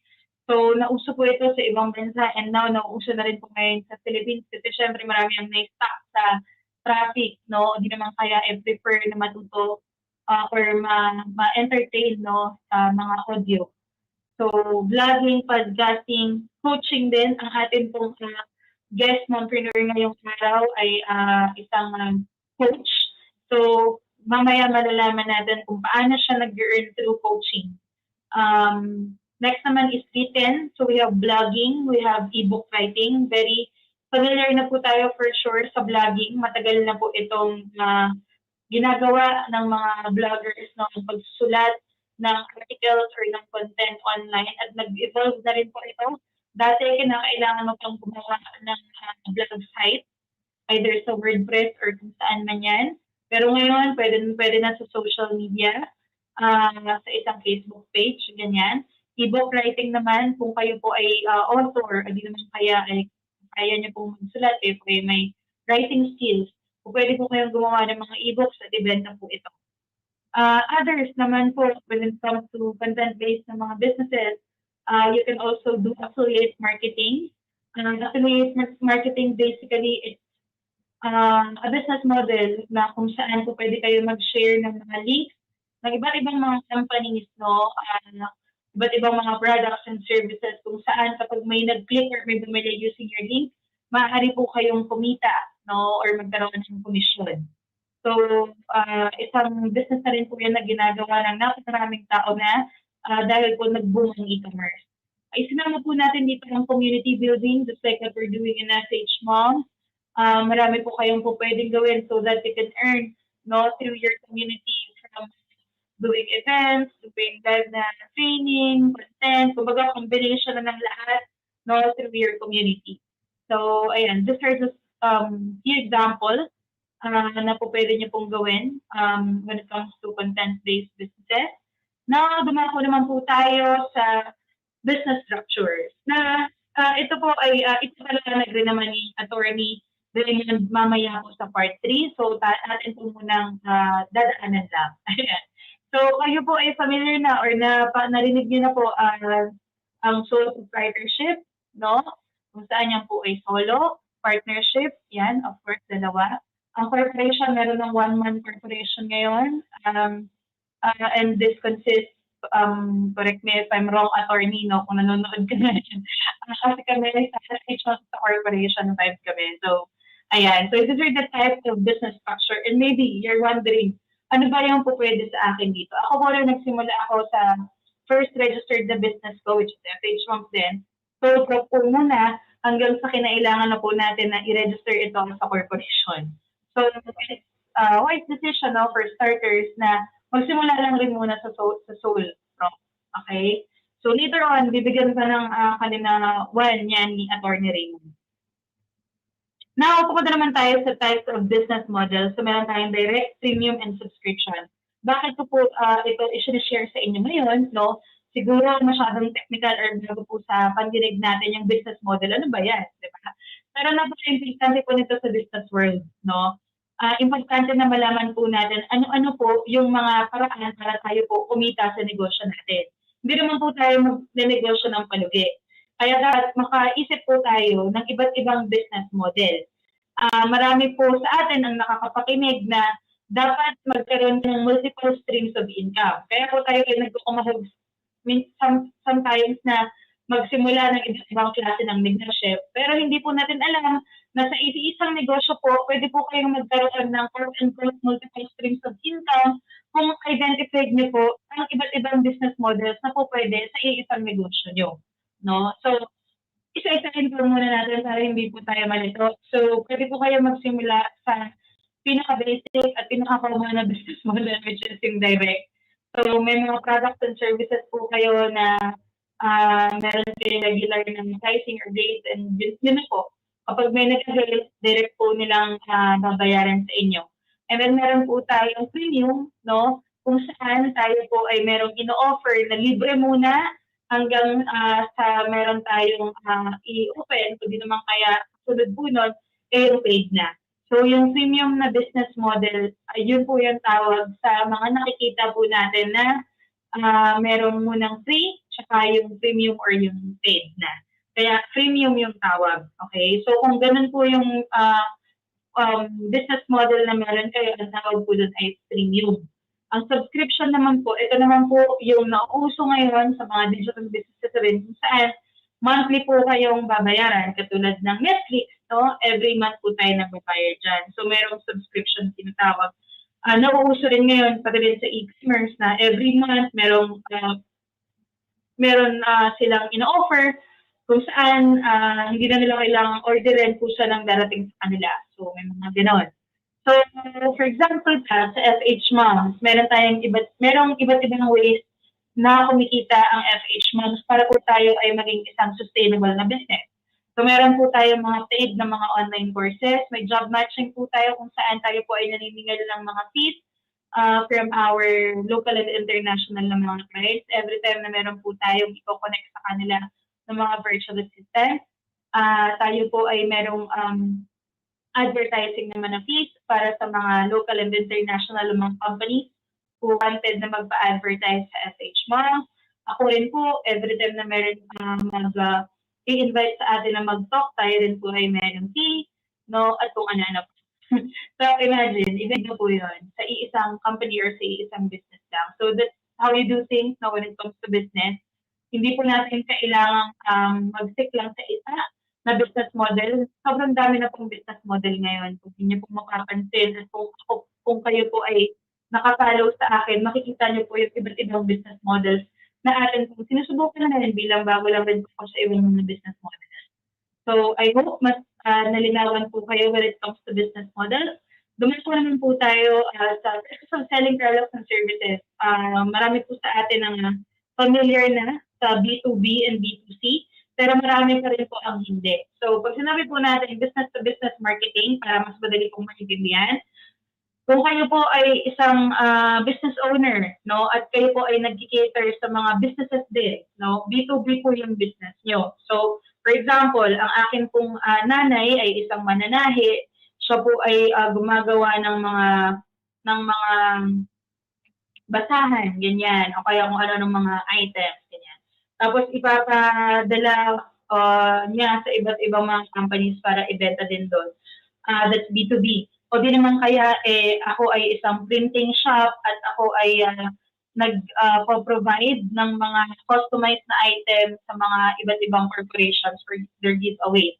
Speaker 5: So, nauso po ito sa ibang bansa and now nauso na rin po ngayon sa Philippines kasi syempre marami ang na-stuck sa traffic, no? Hindi naman kaya prefer na matuto or ma-entertain, no? Sa mga audio. So, vlogging, podcasting, coaching din. Ang atin pong guest mompreneur ngayong araw ay isang coach. So, mamaya malalaman natin kung paano siya nag-earn through coaching. Next naman is written. So, we have blogging, we have ebook writing. Very familiar na po tayo for sure sa blogging. Matagal na po itong ginagawa ng mga vloggers ng pagsusulat ng articles or ng content online at nag-evolve na rin po ito. Dati, kinakailangan mo pang gumawa ng blog site, either sa WordPress or kung saan man yan. Pero ngayon, pwede na sa social media, sa isang Facebook page, ganyan. Ebook writing naman, kung kayo po ay author, hindi naman kaya niyo pong magsulat, kung kayo may writing skills, pwede po kayong gumawa ng mga ebooks at ibenta po ito. Others naman po, when it comes to content-based na mga businesses, you can also do affiliate marketing. Affiliate marketing basically is a business model na kung saan po pwede kayo mag-share ng mga links ng iba't ibang mga companies, no? Iba't ibang mga products and services kung saan kapag may nag-click or may bumili using your link, maaari po kayong kumita, no? Or magkaroon ng komisyon. So, isang business na rin po yan na ginagawa ng napakaraming tao na dahil po nag-boom ang e-commerce. Ay, sinama po natin dito ang community building, just like what we're doing in FHMoms. Marami po kayong po pwedeng gawin so that you can earn, no, through your community from doing events, doing live na training, content, kumbaga combination na ng lahat, no, through your community. So, ayan, these are just few examples na po pwede niyo pong gawin when it comes to content-based businesses. Now, dumako naman po tayo sa business structures. Na ito po ay, ito pala nag-rin naman ni attorney Raymond mamaya po sa part 3. So, atin po munang dadaanan lang. So, kayo po ay familiar na or narinig niyo na po ang sole proprietorship, no? Kung saan yan po ay solo, partnership, yan, of course, dalawa. Ang corporation, meron ng one-man corporation ngayon. And this consists, correct me if I'm wrong, attorney, no, kung nanonood ka na rin. Kasi kami, sa corporation, 5 kami. So, ayan. So, these are the types of business structure. And maybe you're wondering, ano ba yung po pwede sa akin dito? Ako po rin nagsimula ako sa first registered na business ko, which is FHMoms din. So, po muna, hanggang sa kinailangan na po natin na i-register ito sa corporation. So, it's wise decision, no, for starters na magsimula lang rin muna sa sole. Okay? So, later on, bibigyan pa ng kanina one yan ni Attorney Raymond. Now, pupunta naman tayo sa types of business models. So, meron tayong direct, premium, and subscription. Bakit ko po ito i-share sa inyo ngayon, no? Siguro masyadong technical or bago po sa pandinig natin yung business model. Ano ba yan? Diba? Pero napaka-importante po nito sa business world, no? Importante na malaman po natin ano-ano po yung mga paraan para tayo po kumita sa negosyo natin. Hindi naman po tayo mag-negosyo ng palugi. Kaya dapat makaisip po tayo ng iba't ibang business model. Marami po sa atin ang nakakapakinig na dapat magkaroon ng multiple streams of income. Kaya po tayo ay nagkukumahog sometimes na magsimula ng ibang klase ng negosyo. Pero hindi po natin alam na sa isang negosyo po, pwede po kayong magkaroon ng quote-unquote multiple streams of income kung identify niyo po ang iba't ibang business models na po pwede sa isang negosyo nyo. no? So, isa-isahin po muna natin para hindi po tayo malito. So, pwede po kayo magsimula sa pinaka-basic at pinaka-common na business model, which is yung direct. So, may mga products and services po kayo na meron kayo regular ng pricing or rate, and yun na po. Kapag may nag-avail, direct po nilang babayaran sa inyo. And then meron po tayong premium, no? Kung saan tayo po ay merong ino-offer na libre muna hanggang sa meron tayong i-open, kung di naman kaya sunod po nun, yung paid na. So yung premium na business model, yun po yung tawag sa mga nakikita po natin na merong munang free, tsaka yung premium or yung paid na. Kaya premium yung tawag. Okay? So kung ganun po yung business model na meron kayo, ang tawag po doon ay premium. Ang subscription naman po, ito naman po yung nauuso ngayon sa mga digital businesses rin, kung saan monthly po kayong babayaran, katulad ng Netflix, no? Every month po tayo nagbabayar dyan. So merong subscription tinatawag. Nauuso rin ngayon, pati rin sa e-commerce na every month meron silang ino-offer kung saan hindi na nila kailangang orderin kung siya lang darating sa kanila. So may mga ganon. So, for example, sa FHMoms, merong iba't ibang ways na kumikita ang FHMoms para po tayo ay maging isang sustainable na business. So, meron po tayo mga paid na mga online courses. May job matching po tayo kung saan tayo po ay naniningil ng mga fees from our local and international na mga clients. Every time na meron po tayong i-connect sa kanila ng mga virtual assistants, tayo po ay merong advertising naman na fees para sa mga local and international mga companies who wanted na magpa-advertise sa FHMoms. Ako rin po, every time na meron i-invite sa atin na mag-talk, tayo rin po ay meron fee, no? At kung ano-ano po. So imagine, even po yun, sa iisang company or sa iisang business lang. So that's how you do things now when it comes to business. Hindi po natin kailangang mag-stick lang sa isa na business model. Sobrang dami na pong business model ngayon. Kung hindi niyo po makapansin at kung kayo po ay nakapollow sa akin, makikita niyo po yung iba't ibang business models na atin po sinusubukan na rin bilang bago lang rin po sa ibang mga business models. So I hope mas nalinawan po kayo when it comes to business models. Dumas po naman po tayo sa selling products and services. Marami po sa atin ang familiar na sa B2B and B2C. Pero marami pa rin po ang hindi. So, pag sinabi po natin business-to-business marketing, para mas madali pong maintindihan, kung kayo po ay isang business owner, no, at kayo po ay nag-cater sa mga businesses din, no, B2B po yung business nyo. So, for example, ang akin pong nanay ay isang mananahi. Siya po ay gumagawa ng mga basahan, ganyan, o kaya kung ano ng mga items, ganyan. Tapos ipapadala niya sa iba't ibang mga companies para ibenta din doon. That's B2B. O di naman kaya ako ay isang printing shop at ako ay nag-provide ng mga customized na items sa mga iba't ibang corporations for their giveaways.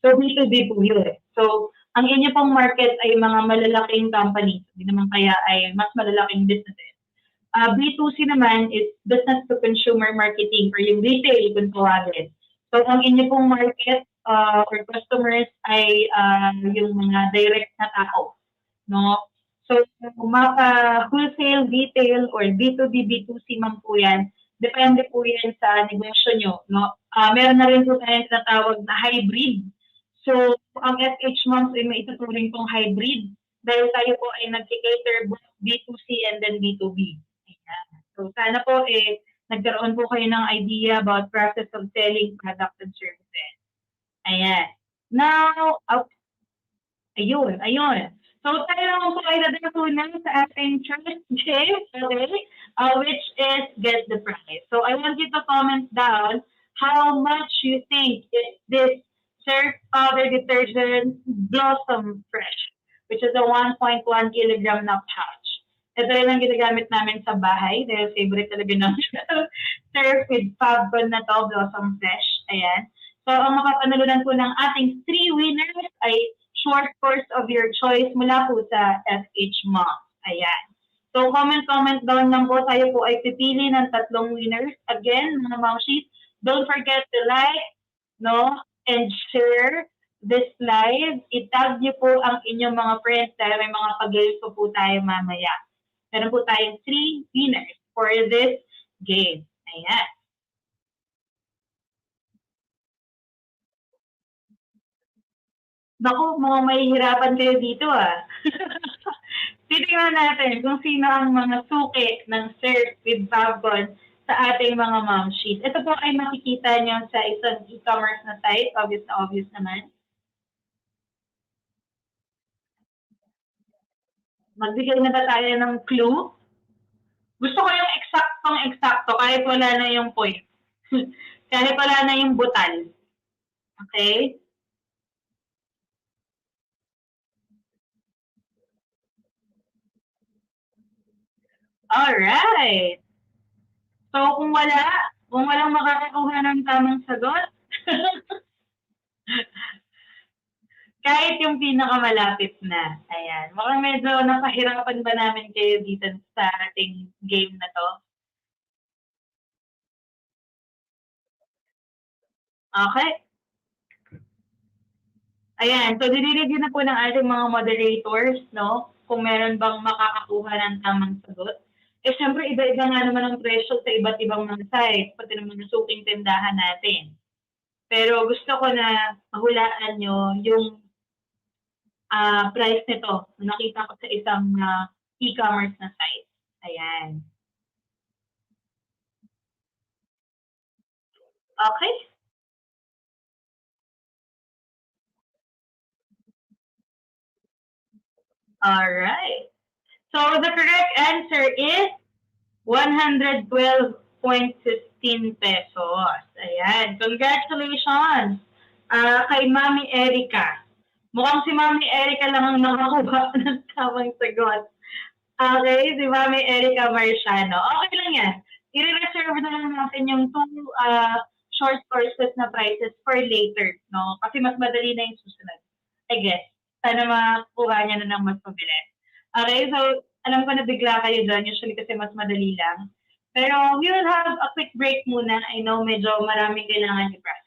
Speaker 5: So B2B po yun. So ang inyo pong market ay mga malalaking companies. Di naman kaya ay mas malalaking businesses. B2C naman is business to consumer marketing or yung retail kung tawagin. So, ang inyo pong market or customers ay yung mga direct na tao. No? So, maka-wholesale, retail, or B2B, B2C man po yan, depende po yan sa negosyo nyo. No? Meron na rin po tayong tinatawag na hybrid. So, ang FHMoms ay may ituturing pong hybrid dahil tayo po ay nag-cater both B2C and then B2B. So, sana po nagkaroon po kayo ng idea about process of selling products and services. Ayan. Now, ayun. So, tayo naman po ay dadagpunan sa ating first game, okay? Which is Get the Prize. So, I want you to comment down how much you think this Surf powder detergent Blossom Fresh, which is a 1.1 kilogram na pouch. Ito rin ang ginagamit namin sa bahay dahil favorite talaga ng Surf with Fabcon na to, Blossom Fresh. Ayan. So, ang mapapanalunan po ng ating 3 winners ay short course of your choice mula po sa FHMoms. Ayan. So, comment down lang po. Tayo po ay pipili ng 3 winners. Again, mga mamshies, Don't forget to like, no, and share this live. I-tag niyo po ang inyong mga friends dahil may mga pag-games po tayo mamaya. Meron po tayong 3 winners for this game. Ayan. Naku, mukhang mahihirapan kayo dito Titingnan natin kung sino ang mga suki ng Surf with Babon sa ating mga mom sheets. Ito po ay makikita nyo sa isang e-commerce na site. Obvious na obvious naman. Magbigay na ba tayo ng clue? Gusto ko yung eksaktong-eksakto kahit wala na yung point. Kahit wala na yung butal. Okay? Alright. So, kung walang makakakuha ng tamang sagot, kahit yung pinakamalapit na. Ayan. Mukhang medyo napahirapan ba namin kayo dito sa ating game na to? Okay. Ayan. So, dinireview na po ng ating mga moderators, no? Kung meron bang makakakuha ng tamang sagot. Eh, syempre, iba-iba nga naman ang presyo sa iba't ibang mga sites, pati naman yung suking tindahan natin. Pero gusto ko na mahulaan nyo yung price nito. Nakita ko sa isang e-commerce na site. Ayan. Okay? Alright. So the correct answer is 112.15 pesos. Ayan. Congratulations kay Mami Erica. Mukhang si Mami Erica lang ang nakakuha ng tamang sagot. Okay, si Mami Erica Marciano. Okay lang yan. I-reserve na lang natin yung 2 short courses na prices for later, no? Kasi mas madali na yung susunod. I guess. Sana makuha niya na ng mas mabilis. Okay, so alam ko na bigla kayo dyan. Usually kasi mas madali lang. Pero we will have a quick break muna. I know medyo maraming kailangan i-process.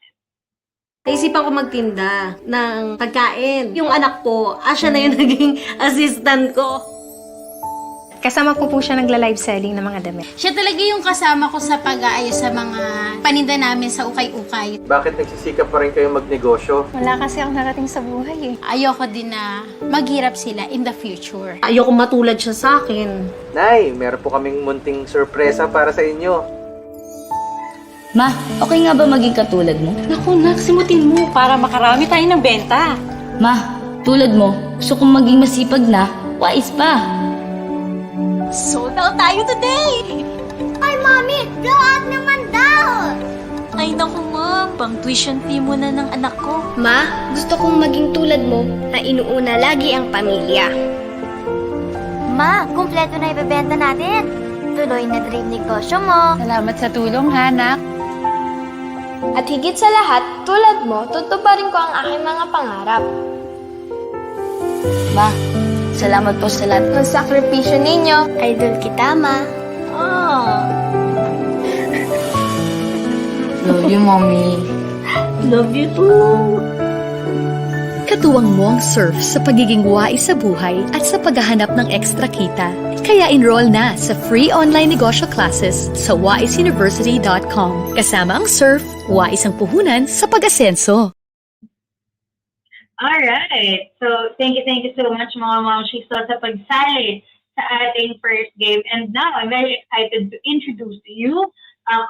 Speaker 6: Naisipan ko magtinda ng pagkain. Yung anak ko, siya na yung naging assistant ko.
Speaker 7: Kasama ko po siya nagla-live selling ng mga damit.
Speaker 8: Siya talaga yung kasama ko sa pag-aayos sa mga paninda namin sa ukay-ukay.
Speaker 9: Bakit nagsisikap pa rin kayo magnegosyo?
Speaker 7: Wala kasi akong narating sa buhay
Speaker 8: Ayoko din na maghirap sila in the future.
Speaker 6: Ayoko matulad siya sa akin.
Speaker 9: Nay, meron po kaming munting sorpresa para sa inyo.
Speaker 10: Ma, okay nga ba maging katulad mo?
Speaker 6: Naku, nak, simutin mo para makarami tayo ng benta.
Speaker 10: Ma, tulad mo, gusto kong maging masipag na, wais pa.
Speaker 8: Sold out tayo today!
Speaker 11: Ay, Mami! Blow out naman daw!
Speaker 8: Ay naku ma, pang tuition fee muna ng anak ko.
Speaker 11: Ma, gusto kong maging tulad mo na inuuna lagi ang pamilya. Ma, kumpleto na ibebenta natin. Tuloy na dream negosyo mo.
Speaker 8: Salamat sa tulong, Hanak.
Speaker 11: At higit sa lahat, tulad mo, tutuparin ko ang aking mga pangarap.
Speaker 10: Ma, salamat po sa lahat.
Speaker 11: Ang sakripisyo ninyo, idol kita, Ma.
Speaker 10: Love you, Mommy.
Speaker 6: Love you too.
Speaker 12: Katuwang mo ang surf sa pagiging wais sa buhay at sa paghahanap ng ekstra kita. Kaya enroll na sa free online negosyo classes sa waisuniversity.com. Kasama ang surf, wais ang puhunan sa pag-asenso.
Speaker 5: Alright. So, thank you so much mga Momshies sa pagsali sa ating first game. And now, I'm very excited to introduce to you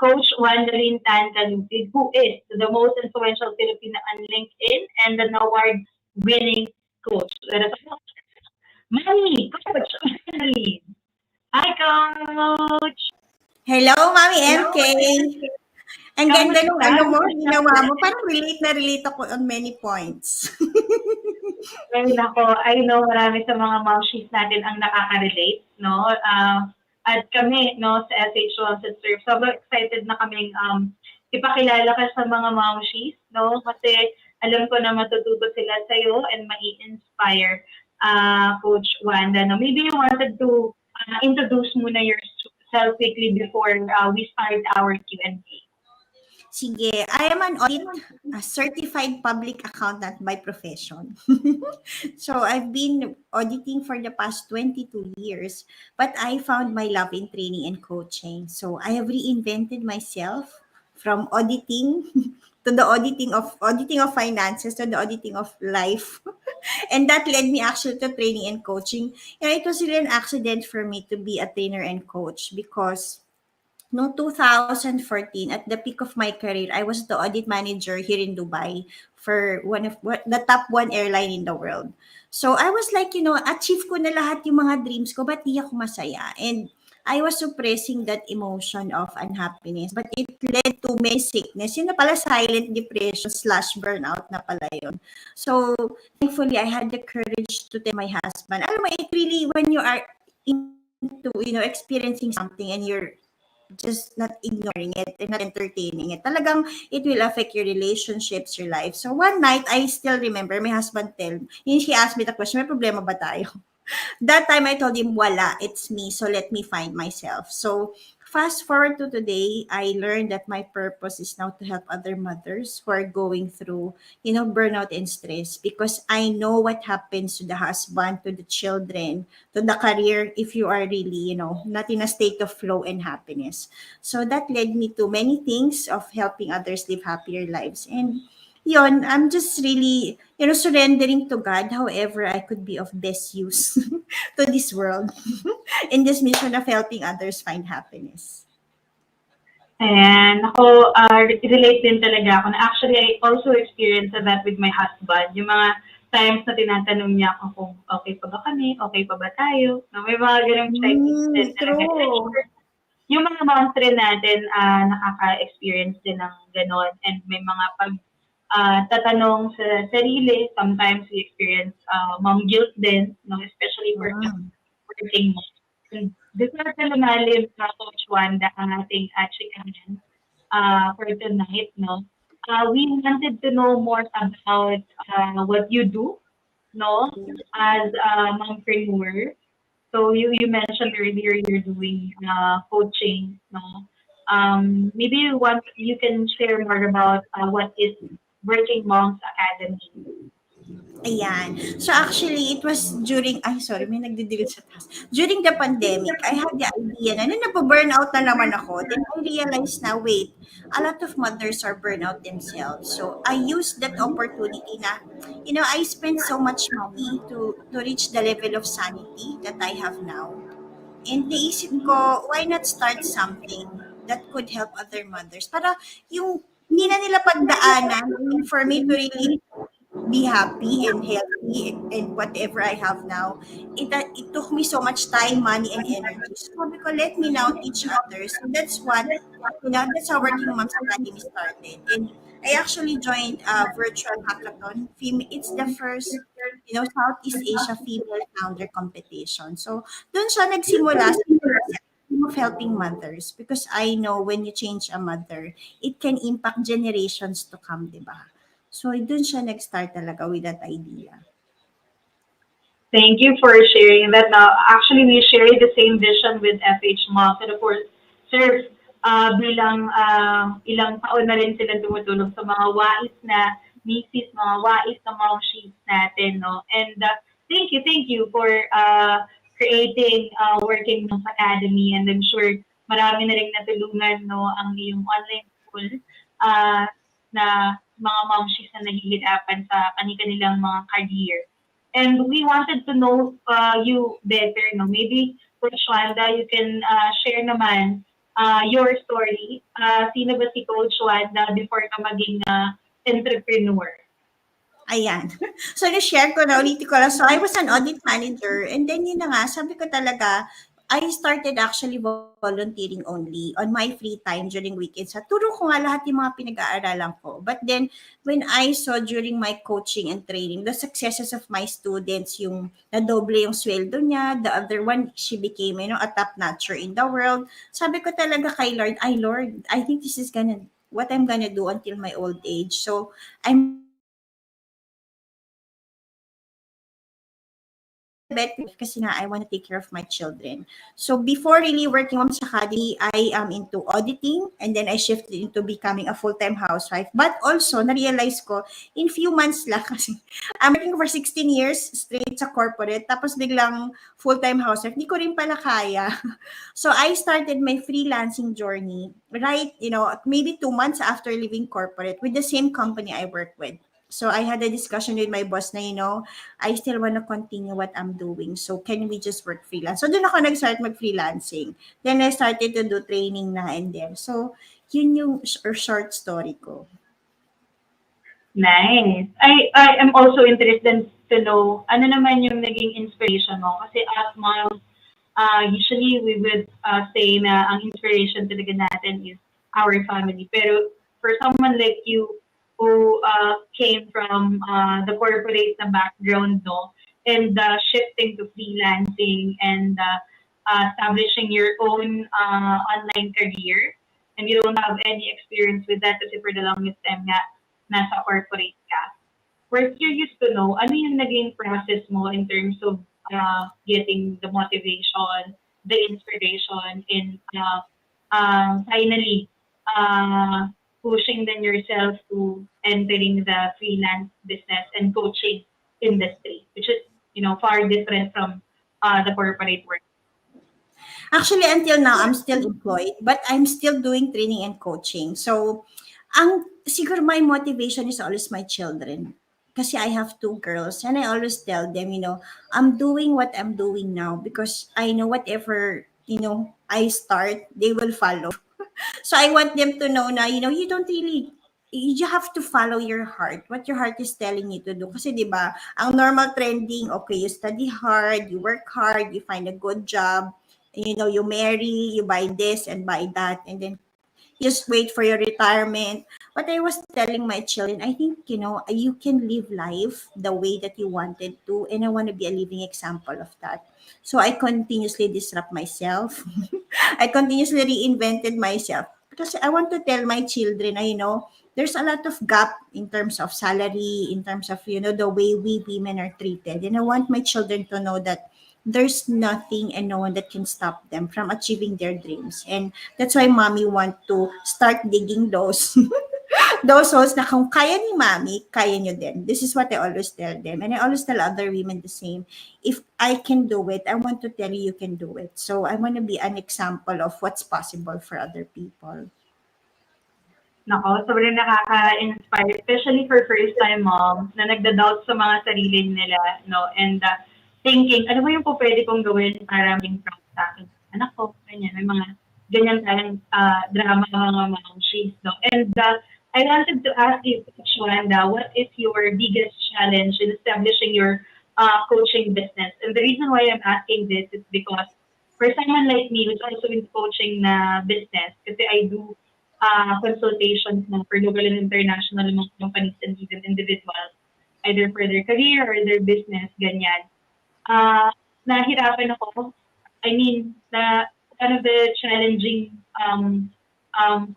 Speaker 5: Coach Wanderin Tantalupid, who is the most influential Filipino on LinkedIn and an award-winning coach. Let us Mami, Coach Wanderin. Hi, Coach!
Speaker 13: Hello, Mami MK! Ang ganda nung ginawa mo. Parang relate ako on many points.
Speaker 5: Ay, nako, I know marami sa mga momshies natin ang nakaka-relate, no? At kami, no, sa FHMoms at Surf, sobrang excited na kaming ipakilala ka sa mga momshies, no? Kasi alam ko na matututo sila sa'yo and mai-inspire Coach Wanda. No? Maybe you wanted to introduce muna yourself quickly before we start our Q&A.
Speaker 13: Sige, I am an audit a certified public accountant by profession. So I've been auditing for the past 22 years, but I found my love in training and coaching. So I have reinvented myself from auditing to the auditing of finances to the auditing of life. And that led me actually to training and coaching. It was really an accident for me to be a trainer and coach because noong 2014, at the peak of my career, I was the audit manager here in Dubai for the top one airline in the world. So I was like, achieve ko na lahat yung mga dreams ko, but di ako masaya. And I was suppressing that emotion of unhappiness, but it led to many sickness. Yun na pala, silent depression / burnout na pala yun. So thankfully, I had the courage to tell my husband. Alam mo, it really, when you are into, experiencing something and you're just not ignoring it and not entertaining it. Talagang it will affect your relationships, your life. So one night, I still remember my husband he asked me the question, may problema ba tayo? That time I told him, wala, it's me. So let me find myself. So fast forward to today, I learned that my purpose is now to help other mothers who are going through, burnout and stress because I know what happens to the husband, to the children, to the career if you are really, not in a state of flow and happiness. So that led me to many things of helping others live happier lives. And I'm just really, surrendering to God however I could be of best use to this world in this mission of helping others find happiness.
Speaker 5: And ako, relate din talaga ako. Na actually, I also experienced that with my husband. Yung mga times na tinatanong niya ako kung okay pa ba kami, okay pa ba tayo. No, may mga ganong check-ins din talaga.
Speaker 13: True.
Speaker 5: Yung mga moms rin natin, nakaka-experience din ng ganon. And may mga tatanong sa sarili. Sometimes we experience mom guilt din, no? Especially for working moms. Before ka lumalim sa Coach Wanda ang ating chikahan for tonight, no? We wanted to know more about what you do, no? As a mompreneur. So you mentioned earlier you're doing coaching, no? Maybe you can share more about what is Working Moms Academy.
Speaker 13: Ayan. So actually, it was may nagdidilig sa taas. During the pandemic, I had the idea na napaburnout na naman ako. Then I realized na, wait, a lot of mothers are burnout themselves. So I used that opportunity na, I spent so much money to reach the level of sanity that I have now. And naisip ko, why not start something that could help other mothers? Para yung hindi na nila pagdaanan, for me to really be happy and healthy and whatever I have now, it took me so much time, money, and energy. So sabi ko, let me now teach others. So that's how Working Moms Academy started. And I actually joined a virtual hackathon. It's the first, Southeast Asia female founder competition. So doon siya nagsimula sa of helping mothers because I know when you change a mother, it can impact generations to come, di ba? So, dun siya nag-start talaga with that idea.
Speaker 5: Thank you for sharing that. Now, actually, we share the same vision with FHMoms. And of course, Sir, bilang ilang taon na rin sila tumutulong sa mga wais na misis, mga wais na momshies natin, no? And thank you for creating Working Moms Academy. And I'm sure marami na rin natulungan, no, ang iyong online school na mga momshies na nahihirapan sa kanilang mga career. And we wanted to know you better, no? Maybe, Coach Wanda, you can share naman your story. Sino ba si Coach Wanda before ka maging entrepreneur?
Speaker 13: Ayan. So, na-share ko na, ulitin ko lang. So, I was an audit manager. And then, yun na nga, sabi ko talaga, I started actually volunteering only on my free time during weekends. Turo ko nga lahat yung mga pinag-aaralan ko. But then, when I saw during my coaching and training, the successes of my students, yung nadoble yung sweldo niya, the other one, she became, a top notcher in the world. Sabi ko talaga kay Lord, Lord, I think this is what I'm gonna do until my old age. So, I'm better kasi nga I want to take care of my children. So before really working Moms Academy, I am into auditing and then I shifted into becoming a full-time housewife. But also, na-realize ko, in few months lang kasi I'm working for 16 years straight sa corporate tapos biglang full-time housewife. Hindi ko rin pala kaya. So I started my freelancing journey, right, maybe 2 months after leaving corporate with the same company I work with. So I had a discussion with my boss na, I still want to continue what I'm doing. So can we just work freelance? So doon ako nag-start mag-freelancing. Then I started to do training na and there. So yun yung short story ko.
Speaker 5: Nice. I am also interested to know ano naman yung naging inspiration mo. Kasi as moms, usually we would say na ang inspiration talaga natin is our family. Pero for someone like you, who came from the corporate na background, no, and shifting to freelancing and establishing your own online career, and you don't have any experience with that kasi for the longest time nga nasa corporate ka. We're curious to know, ano yung naging process mo in terms of getting the motivation, the inspiration, and finally, pushing then yourself to entering the freelance business and coaching industry, which is, far different from the corporate work.
Speaker 13: Actually, until now, I'm still employed, but I'm still doing training and coaching. So, siguro my motivation is always my children. Kasi I have 2 girls and I always tell them, I'm doing what I'm doing now because I know whatever, I start, they will follow. So I want them to know na, you don't really, you have to follow your heart, what your heart is telling you to do. Kasi di ba, ang normal trending, okay, you study hard, you work hard, you find a good job, you marry, you buy this and buy that, and then just wait for your retirement. What I was telling my children, I think, you can live life the way that you wanted to, and I want to be a living example of that. So I continuously disrupt myself. I continuously reinvented myself because I want to tell my children, there's a lot of gap in terms of salary, in terms of, the way we women are treated. And I want my children to know that there's nothing and no one that can stop them from achieving their dreams. And that's why mommy want to start digging those those holes na kung kaya ni mommy, kaya nyo din. This is what I always tell them. And I always tell other women the same. If I can do it, I want to tell you can do it. So I want to be an example of what's possible for other people.
Speaker 5: Nako, sobrang nakaka-inspire, especially for first-time moms na nagda-doubt sa mga sarili nila, and thinking, ano ba yung pwede kong gawin para maging proud sa akin? Anak ko, ganyan. May mga ganyan tayong drama mga momshies, no? And I wanted to ask you, Shwanda, what is your biggest challenge in establishing your coaching business? And the reason why I'm asking this is because for someone like me who's also in coaching na business, kasi I do consultations na for local and international mga companies and even individuals, either for their career or their business, ganyan. Nahirapan ako. I mean, one of the challenging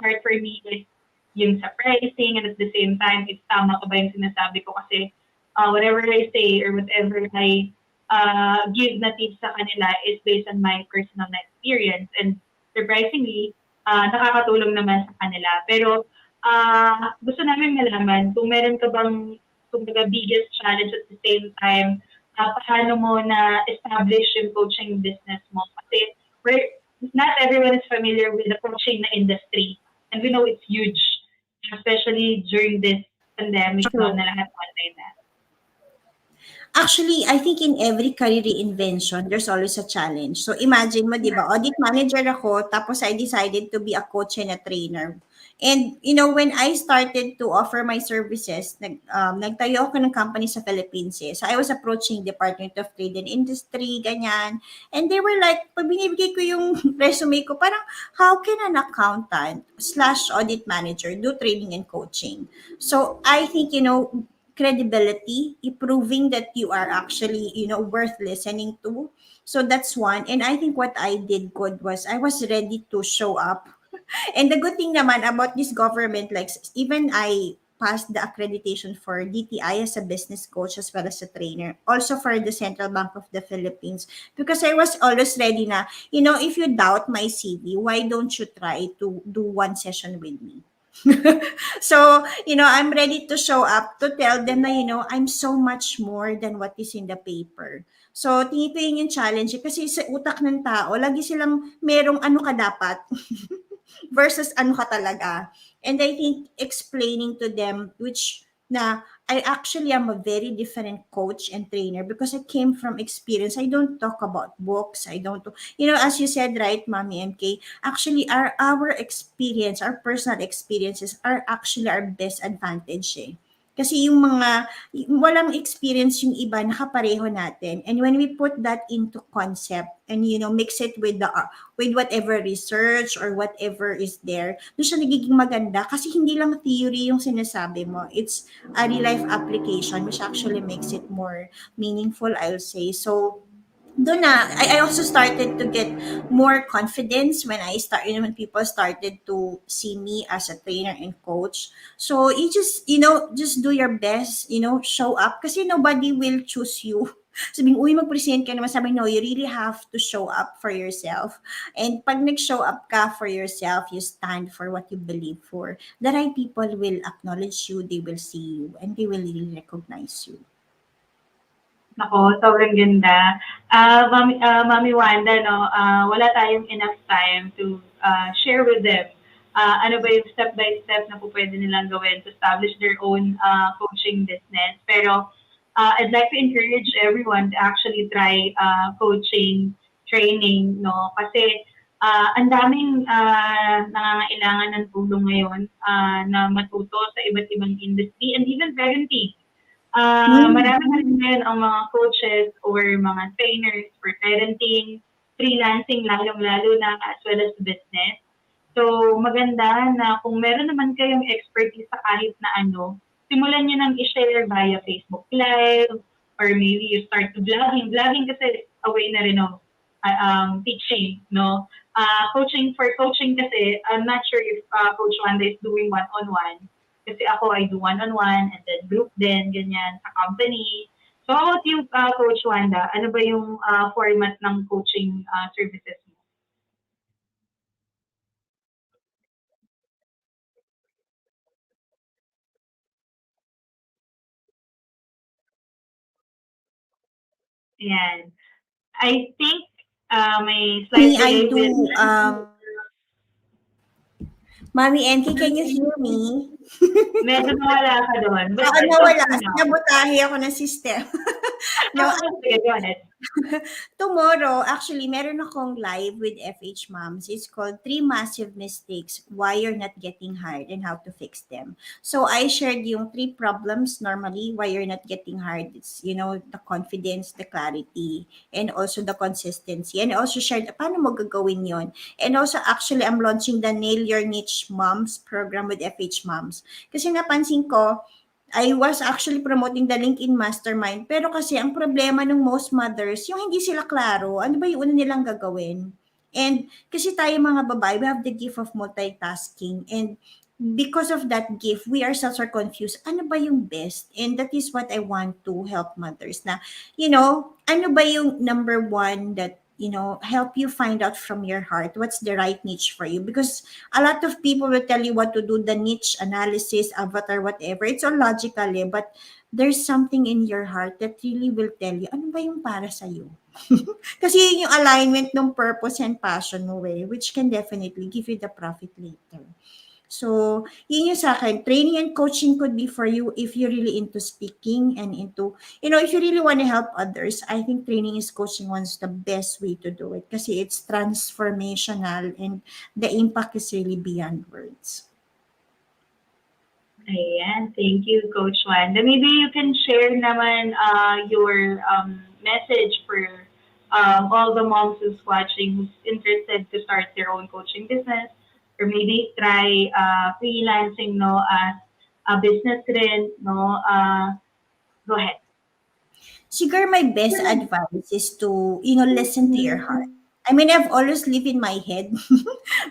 Speaker 5: part for me is yung sa pricing, and at the same time, it's tama ko ba yung sinasabi ko kasi whatever I say or whatever I give na tips sa kanila is based on my personal experience, and surprisingly, nakakatulong naman sa kanila. Pero gusto namin malaman kung meron ka bang biggest challenge at the same time, paano mo na-establish yung coaching business mo? Kasi not everyone is familiar with the coaching na industry. And we know it's huge, especially during this pandemic, na lahat online na.
Speaker 13: Actually, I think in every career reinvention, there's always a challenge. So imagine mo, di ba, audit manager ako, tapos I decided to be a coach and a trainer. And, when I started to offer my services, nagtayo ako ng company sa Philippines. So I was approaching Department of Trade and Industry, ganyan. And they were like, pag binibigay ko yung resume ko, parang, how can an accountant / audit manager do training and coaching? So I think, credibility, proving that you are actually, worth listening to. So that's one. And I think what I did good was I was ready to show up. And the good thing naman about this government, like even I passed the accreditation for DTI as a business coach as well as a trainer. Also for the Central Bank of the Philippines. Because I was always ready na, if you doubt my CV, why don't you try to do one session with me? So, I'm ready to show up to tell them na, I'm so much more than what is in the paper. So, tingin ko yun yung challenge. Kasi sa utak ng tao, lagi silang merong ano ka dapat versus ano ka talaga. And I think explaining to them which na I actually am a very different coach and trainer because I came from experience. I don't talk about books. I don't, as you said, right, Mommy MK, actually our experience, our personal experiences are actually our best advantage eh. Kasi yung mga walang experience yung iba nakapareho natin. And when we put that into concept and mix it with with whatever research or whatever is there, doon siya nagiging maganda kasi hindi lang theory yung sinasabi mo. It's a real life application which actually makes it more meaningful, I'll say. So doon na, I also started to get more confidence when when people started to see me as a trainer and coach. So you just do your best, show up kasi nobody will choose you. Sabing, uy, mag-present ka naman. Sabi, no, you really have to show up for yourself. And pag nag-show up ka for yourself, you stand for what you believe for. The right people will acknowledge you, they will see you, and they will really recognize you.
Speaker 5: Nako, sobrang ganda. Mami Wanda, no, wala tayong enough time to share with them. Ano ba yung step-by-step na po pwede nilang gawin to establish their own coaching business. Pero I'd like to encourage everyone to actually try coaching, training, no? Kasi ang daming nangangailangan ng tulong ngayon na matuto sa iba't ibang industry and even parenting. Marami na rin ngayon ang mga coaches or mga trainers for parenting, freelancing, lalong-lalo na as well as business. So, maganda na kung meron naman kayong expertise sa kahit na ano, simulan nyo nang i-share via Facebook Live or maybe you start to vlogging. Vlogging kasi a way na rin of teaching, no? Coaching kasi, I'm not sure if Coach Wanda is doing one-on-one. Kasi ako, I do one-on-one and then group din, ganyan, sa company. So, how about you, Coach Wanda? Ano ba yung format ng coaching services mo? Ayan. I think may slight delay with...
Speaker 13: Mommy MK, can you hear me?
Speaker 5: Medyo nawala ka doon.
Speaker 13: Nawala. Nabutahe ako ng system. No,
Speaker 5: sige, go ahead.
Speaker 13: Tomorrow, actually, meron akong live with FHMoms. It's called 3 Massive Mistakes, Why You're Not Getting Hired and How to Fix Them. So, I shared yung 3 problems normally why you're not getting hired. It's, the confidence, the clarity, and also the consistency. And I also shared, paano mo gagawin yon? And also, actually, I'm launching the Nail Your Niche Moms program with FHMoms. Kasi napansin ko, I was actually promoting the LinkedIn Mastermind. Pero kasi ang problema ng most mothers, yung hindi sila klaro, ano ba yung una nilang gagawin? And kasi tayo mga babae, we have the gift of multitasking. And because of that gift, we ourselves are confused. Ano ba yung best? And that is what I want to help mothers na, ano ba yung number one that help you find out from your heart what's the right niche for you, because a lot of people will tell you what to do, the niche analysis, avatar, whatever. It's all logical but there's something in your heart that really will tell you ano ba yung para sa iyo. Kasi yun yung alignment ng purpose and passion mo which can definitely give you the profit later. So, yun yung sa akin. Training and coaching could be for you if you're really into speaking and into, if you really want to help others. I think training and coaching one's the best way to do it kasi it's transformational and the impact is really beyond words.
Speaker 5: Ayan, thank you, Coach Wanda. Maybe you can share naman your message for all the moms who's watching who's interested to start their own coaching business. Or maybe try freelancing, no, as a business rin, no? Go ahead.
Speaker 13: Siguro my best advice is to, listen to your heart. I mean, I've always lived in my head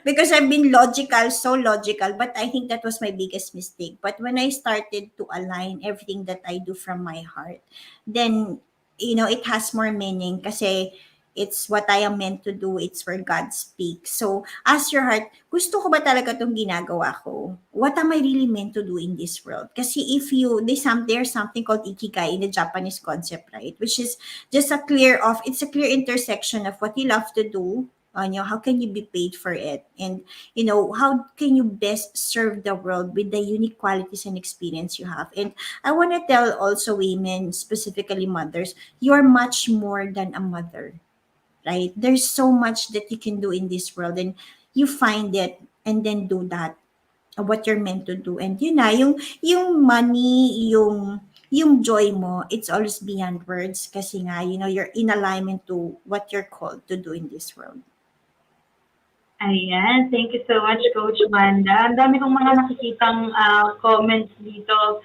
Speaker 13: because I've been logical, so logical, but I think that was my biggest mistake. But when I started to align everything that I do from my heart, then, it has more meaning kasi it's what I am meant to do. It's where God speaks. So, ask your heart, gusto ko ba talaga itong ginagawa ko? What am I really meant to do in this world? Kasi there's something called ikigai in the Japanese concept, right? Which is just it's a clear intersection of what you love to do. How can you be paid for it? And, how can you best serve the world with the unique qualities and experience you have? And I want to tell also women, specifically mothers, you're much more than a mother, right? There's so much that you can do in this world, and you find it and then do that, what you're meant to do. And yun na, yung money, yung joy mo, it's always beyond words kasi nga, you're in alignment to what you're called to do in this world.
Speaker 5: Ayan, thank you so much, Coach Wanda. Ang dami kong mga nakikitang comments dito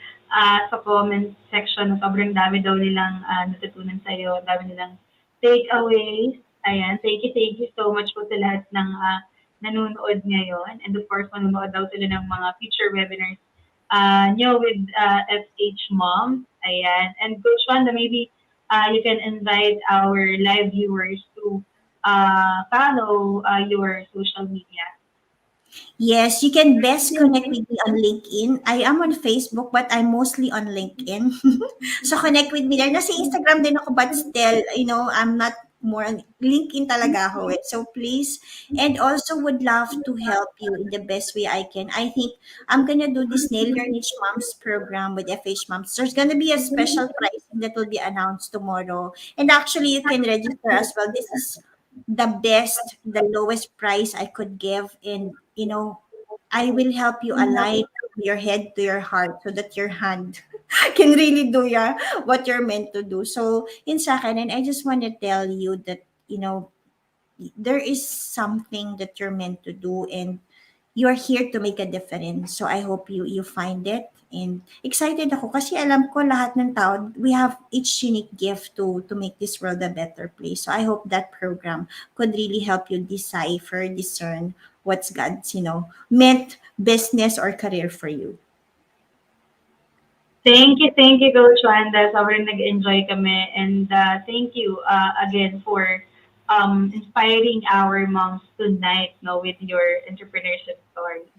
Speaker 5: sa comment section. Sobrang dami daw nilang natutunan sa'yo. Ang dami nilang takeaways. Ayan, thank you so much po sa lahat ng nanonood ngayon. And of course, manonood daw sila ng mga future webinars nyo with FHMoms. Ayan. And Coach Wanda, maybe you can invite our live viewers to follow your social media.
Speaker 13: Yes, you can best connect with me on LinkedIn. I am on Facebook, but I'm mostly on LinkedIn. So connect with me there. Nasa Instagram din ako, but still, I'm not more on LinkedIn talaga ako. So please, and also would love to help you in the best way I can. I think I'm gonna do this Nail Your Niche Moms program with FHMoms. There's gonna be a special pricing that will be announced tomorrow. And actually, you can register as well. This is the lowest price I could give. And, I will help you align your head to your heart so that your hand can really do what you're meant to do. So, in sa akin, and I just want to tell you that, there is something that you're meant to do, and you're here to make a difference. So I hope you find it. And excited ako kasi alam ko lahat ng tao, we have each unique gift to make this world a better place. So I hope that program could really help you discern what's God's, meant business or career for you.
Speaker 5: Thank you, Coach Wanda. Sobrang nag-enjoy kami. And thank you again for inspiring our moms tonight with your entrepreneurship story.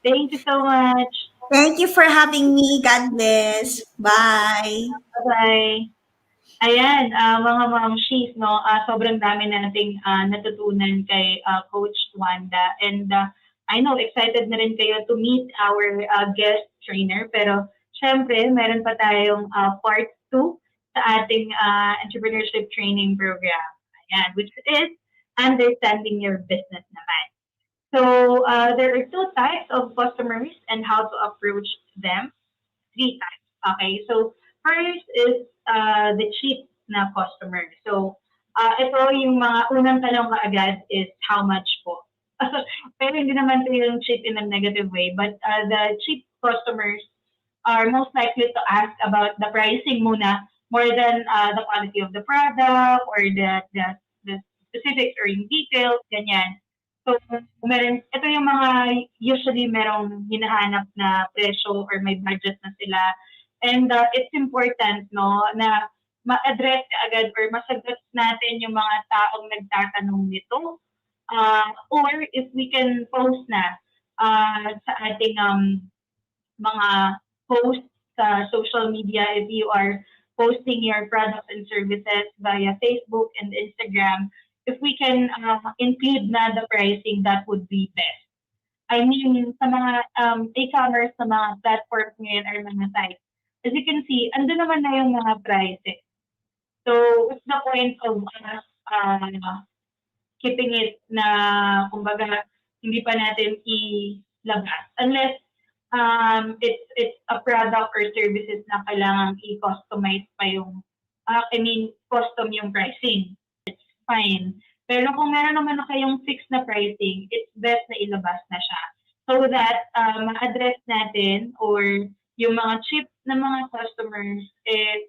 Speaker 5: Thank you so much.
Speaker 13: Thank you for having me. God bless. Bye.
Speaker 5: Bye-bye. Ayan, mga momshies, sobrang dami nating natutunan kay Coach Wanda. And I know, excited na rin kayo to meet our guest trainer. Pero, syempre, meron pa tayong part 2 sa ating entrepreneurship training program. Ayan, which is understanding your business naman. So, there are 2 types of customers and how to approach them. 3 types. Okay, so first is the cheap na customer. So, ito yung mga unang tanong kaagad is how much po? Pero hindi naman ito yung cheap in a negative way, but the cheap customers are most likely to ask about the pricing muna more than the quality of the product or the specifics or yung details, ganyan. So, ito yung mga usually merong hinahanap na presyo or may budget na sila. And it's important, na ma-address agad or masagot natin yung mga taong nagtatanong nito. Or if we can post na sa ating mga posts sa social media, if you are posting your products and services via Facebook and Instagram, if we can include na the pricing, that would be best. I mean, sa mga e-commerce, sa mga platforms ngayon or mga sites, as you can see, ando naman na yung mga prices. So, what's the point of keeping it na, kumbaga, hindi pa natin ilabas? Unless it's a product or services na kailangan i-customize pa yung, custom yung pricing. It's fine. Pero kung meron naman na kayong fixed na pricing, it's best na ilabas na siya. So that ma-address natin or yung mga cheap na mga customers is,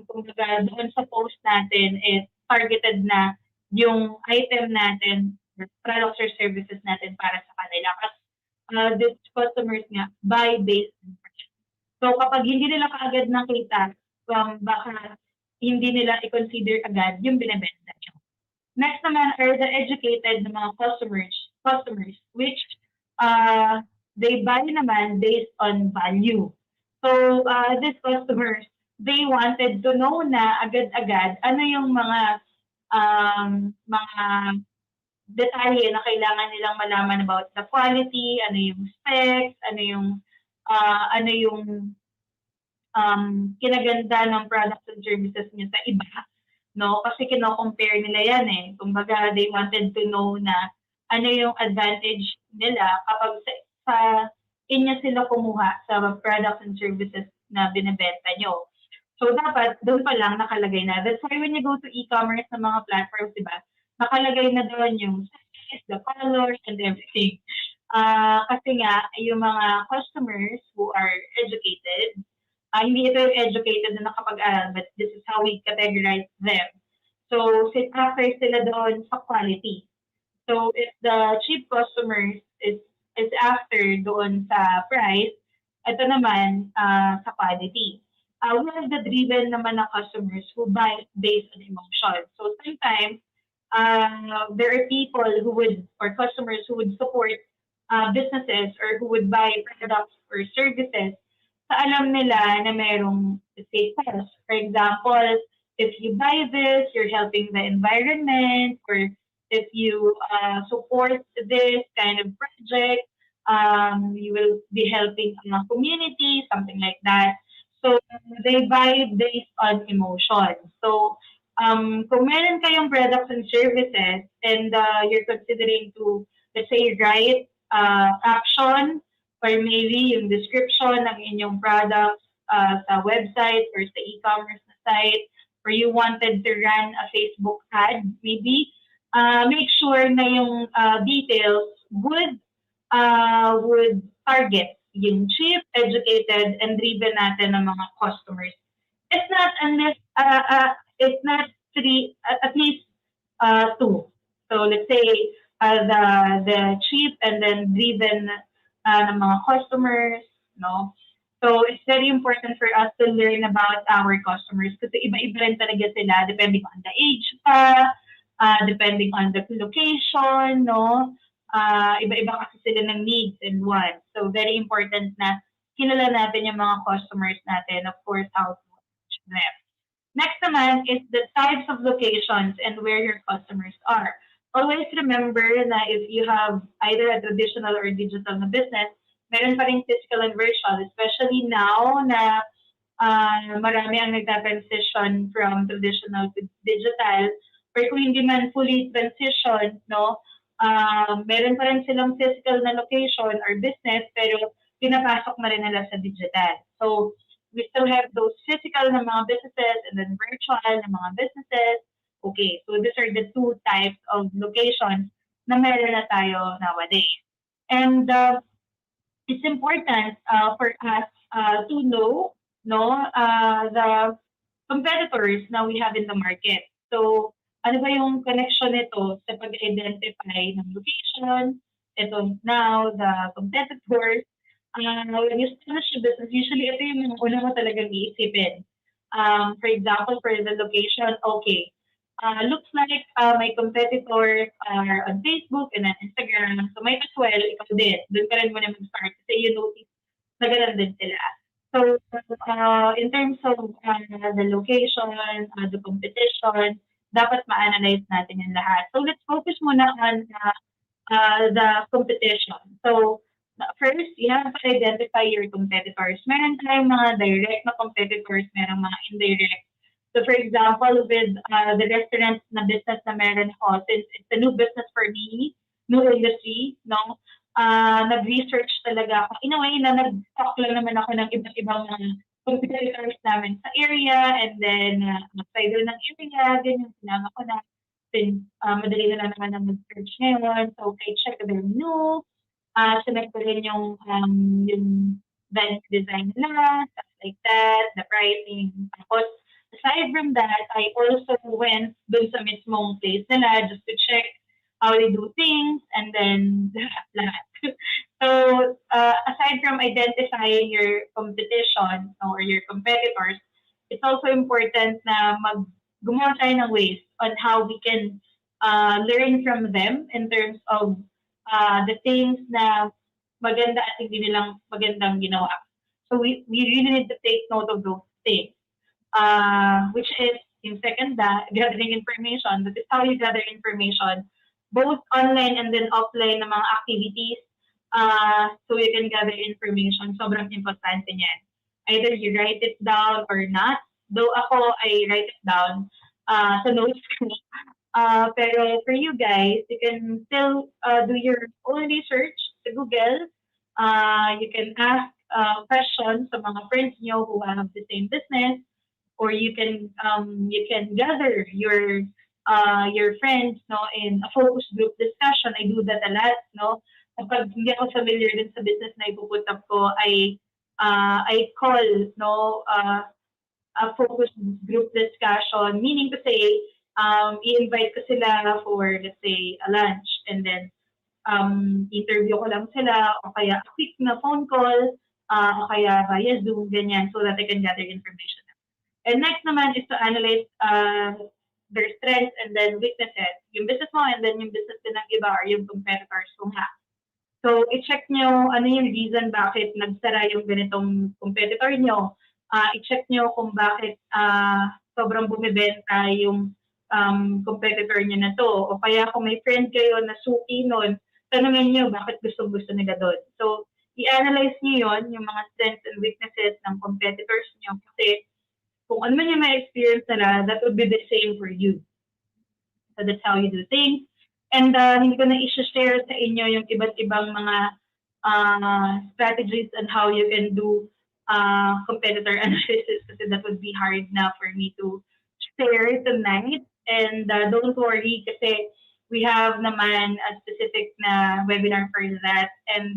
Speaker 5: kumbaga, doon sa post natin is targeted na yung item natin, products or services natin para sa kanila. Kasi these customers nga buy based on purchase. So kapag hindi nila kaagad nakita, baka hindi nila i-consider agad yung binibenta nyo. Next naman are the educated na mga customers which they buy naman based on value. So these customers, they wanted to know na agad-agad ano yung mga detalye na kailangan nilang malaman about the quality, ano yung specs, ano yung kinaganda ng products and services niya sa iba, no? Kasi kino-compare nila yan eh. Kumbaga, they wanted to know na ano yung advantage nila kapag sa inyo sila kumuha sa products and services na binibenta nyo. So, dapat, doon pa lang nakalagay na. That's why when you go to e-commerce na mga platforms, diba, nakalagay na doon yung size, the colors, and everything. Kasi nga, yung mga customers who are educated, hindi ito yung educated na nakapag-aral, but this is how we categorize them. So, sit after sila doon sa quality. So, if the cheap customers is after doon sa price, ito naman sa quality. We have the driven naman na customers who buy based on emotion. So, sometimes, there are people or customers who would support businesses or who would buy products or services sa alam nila na merong say cost. For example, if you buy this, you're helping the environment, or if you support this kind of project, you will be helping a community, something like that. So, they buy based on emotion. So, kung meron kayong products and services and you're considering to, let's say, write caption or maybe yung description ng inyong products sa website or sa e-commerce na site, or you wanted to run a Facebook ad, maybe, make sure na yung details would target yung cheap, educated, and driven natin ng mga customers. It's not unless, it's not three, at least two. So let's say the cheap and then driven ng mga customers, no? So it's very important for us to learn about our customers kasi iba-iba rin talaga sila depending on the age depending on the location, no? Iba-iba kasi sila ng needs and wants. So very important na kilala natin yung mga customers natin, of course, how to reach them. Next naman is the types of locations and where your customers are. Always remember na if you have either a traditional or digital na business, meron pa rin physical and virtual, especially now na marami ang nagta-transition from traditional to digital, or kung hindi man fully transition, no, meron pa rin silang physical na location or business, pero pinapasok na rin nila sa digital. So, we still have those physical na mga businesses and then virtual na mga businesses. Okay, so these are the two types of locations na meron na tayo nowadays. And it's important for us to know, no, the competitors na we have in the market. So, ano ba yung connection nito sa pag-identify ng location? Ito now, the competitors. When you establish a business, usually ito yung mga una mo talagang iisipin. For example, for the location, okay, looks like my competitors are on Facebook and on Instagram. So might as well, ikaw din. Doon ka rin muna mag-start kasi you notice na ganun din sila. So in terms of the location, the competition, dapat ma-analyze natin yung lahat. So let's focus muna on the competition. So first, you have to identify your competitors. Meron tayong mga direct na competitors, meron mga indirect. So for example, with the restaurant na business na meron ako, since it's a new business for me, new industry, no? Nag-research talaga ako. In a way na nag-talk lang naman ako ng iba't ibang mga competitors namin sa area, and then outside ng area, ganyan, sinama ko na. Since madali na lang naman ang mag-search ngayon, so okay, check their menu, select ko rin yung venue design nila, stuff like that, the pricing. Tapos, aside from that, I also went dun sa mismong place nila just to check how they do things, and then lahat. So, aside from identifying your competition or your competitors, it's also important na gumawa tayo ng ways on how we can learn from them in terms of the things na maganda at hindi nilang magandang ginawa. So we really need to take note of those things, which is yung second, gathering information. That is how you gather information, both online and then offline na mga activities, so you can gather information. Sobrang importante niyan. Either you write it down or not. Though ako, I write it down sa notes ko. Pero for you guys, you can still do your own research sa Google. You can ask questions sa mga friends nyo who have the same business, or you can gather your friends, no, in a focus group discussion. I do that a lot, no. Kapag hindi ako familiar din sa business na ipuput up ko, I call, no, a focus group discussion, meaning to say, i-invite ko sila for, let's say, a lunch, and then interview ko lang sila, o kaya a quick na phone call, o kaya via Zoom, ganyan, so that I can gather information. And next naman is to analyze their strengths and then weaknesses. Yung business mo and then yung business din ng iba or yung competitors mo nga. So, i-check nyo ano yung reason bakit nagsara yung ganitong competitor nyo. I-check nyo kung bakit sobrang bumibenta yung competitor nyo na to. O kaya kung may friend kayo na suki nun, tanungin nyo bakit gusto nila doon. So, i-analyze nyo yun, yung mga strengths and weaknesses ng competitors nyo. Kasi kung ano man yung may experience nila, that would be the same for you. So that's how you do things. And hindi ko na i-share sa inyo yung iba't ibang mga strategies and how you can do competitor analysis, kasi that would be hard na for me to share tonight. And don't worry, kasi we have naman a specific na webinar for that, and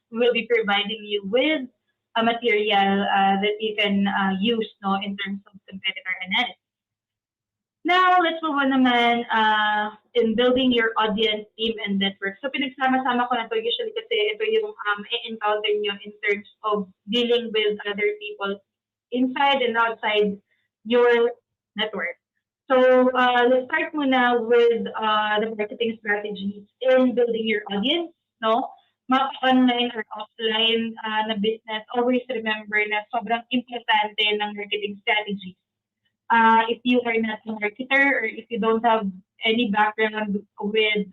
Speaker 5: we will be providing you with a material that you can use, no, in terms of competitor analysis. Now, let's move on naman in building your audience, team, and network. So, pinagsama-sama ko na to usually kasi ito yung encounter nyo in terms of dealing with other people inside and outside your network. So, let's start muna with the marketing strategies in building your audience, no? Online or offline na business, always remember na sobrang importante ng marketing strategies. If you are not a marketer or if you don't have any background with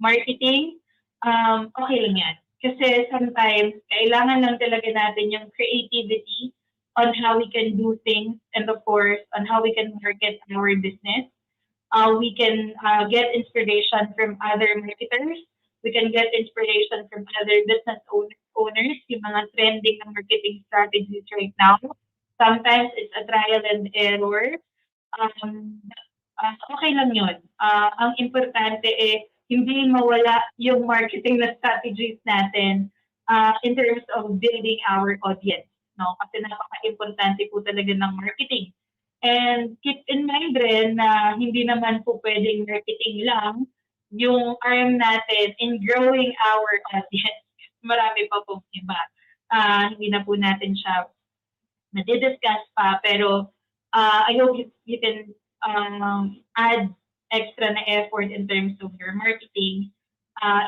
Speaker 5: marketing, okay lang yan. Kasi sometimes, kailangan lang talaga natin yung creativity on how we can do things, and of course, on how we can market our business. We can get inspiration from other marketers. We can get inspiration from other business owners, yung mga trending na marketing strategies right now. Sometimes it's a trial and error. Okay lang yun. Ang importante hindi mawala yung marketing na strategies natin in terms of building our audience. No? Kasi napaka-importante po talaga ng marketing. And keep in mind rin na hindi naman po pwedeng marketing lang yung arm natin in growing our audience. Marami pa pong iba. Hindi na po natin siya nadidiscuss pa, pero I hope you can add extra na effort in terms of your marketing.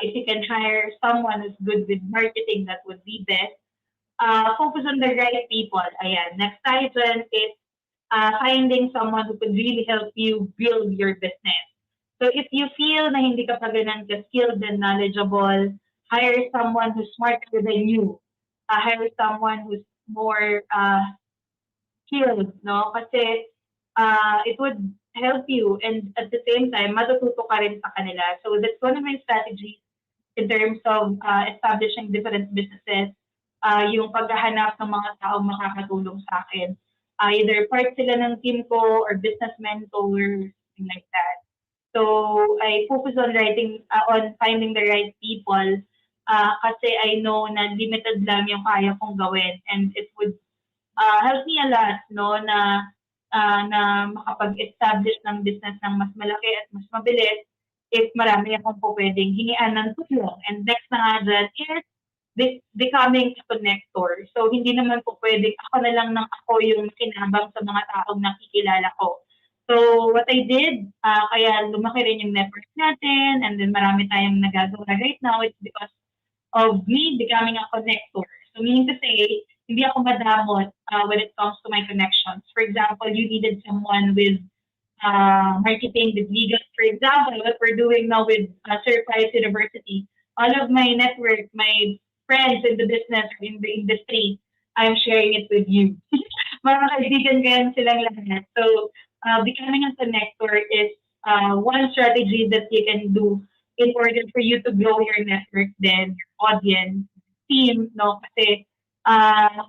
Speaker 5: If you can hire someone who's good with marketing, that would be best. Focus on the right people. Ayan. Next tayo dyan is finding someone who could really help you build your business. So if you feel na hindi ka pa ganun ka-skilled and knowledgeable, hire someone who's smarter than you. Hire someone who's more skilled, no? Kasi it would help you, and at the same time, matututo ka rin sa kanila. So that's one of my strategies in terms of establishing different businesses, yung paghahanap ng mga taong makakatulong sa akin. Either part sila ng team ko or business mentors, something like that. So I focus on finding the right people kasi I know na limited lang yung kaya kong gawin, and it would help me a lot, no, na na makapag-establish ng business ng mas malaki at mas mabilis if marami akong po pwedeng hingian ng tulong. And next na nga dyan is becoming a connector. So, hindi naman po pwedeng ako na lang ng ako yung kinabang sa mga taong nakikilala ko. So, what I did, kaya lumaki rin yung network natin, and then marami tayong nagagawa right now, it's because of me becoming a connector. So, meaning to say, hindi ako madamot when it comes to my connections. For example, you needed someone with marketing, with legal. For example, what we're doing now with Surf and University, all of my network, my friends in the business, in the industry, I'm sharing it with you. Mga kaibigan ko yan silang lahat. So, becoming a connector is one strategy that you can do in order for you to grow your network then, your audience, team, no? Kasi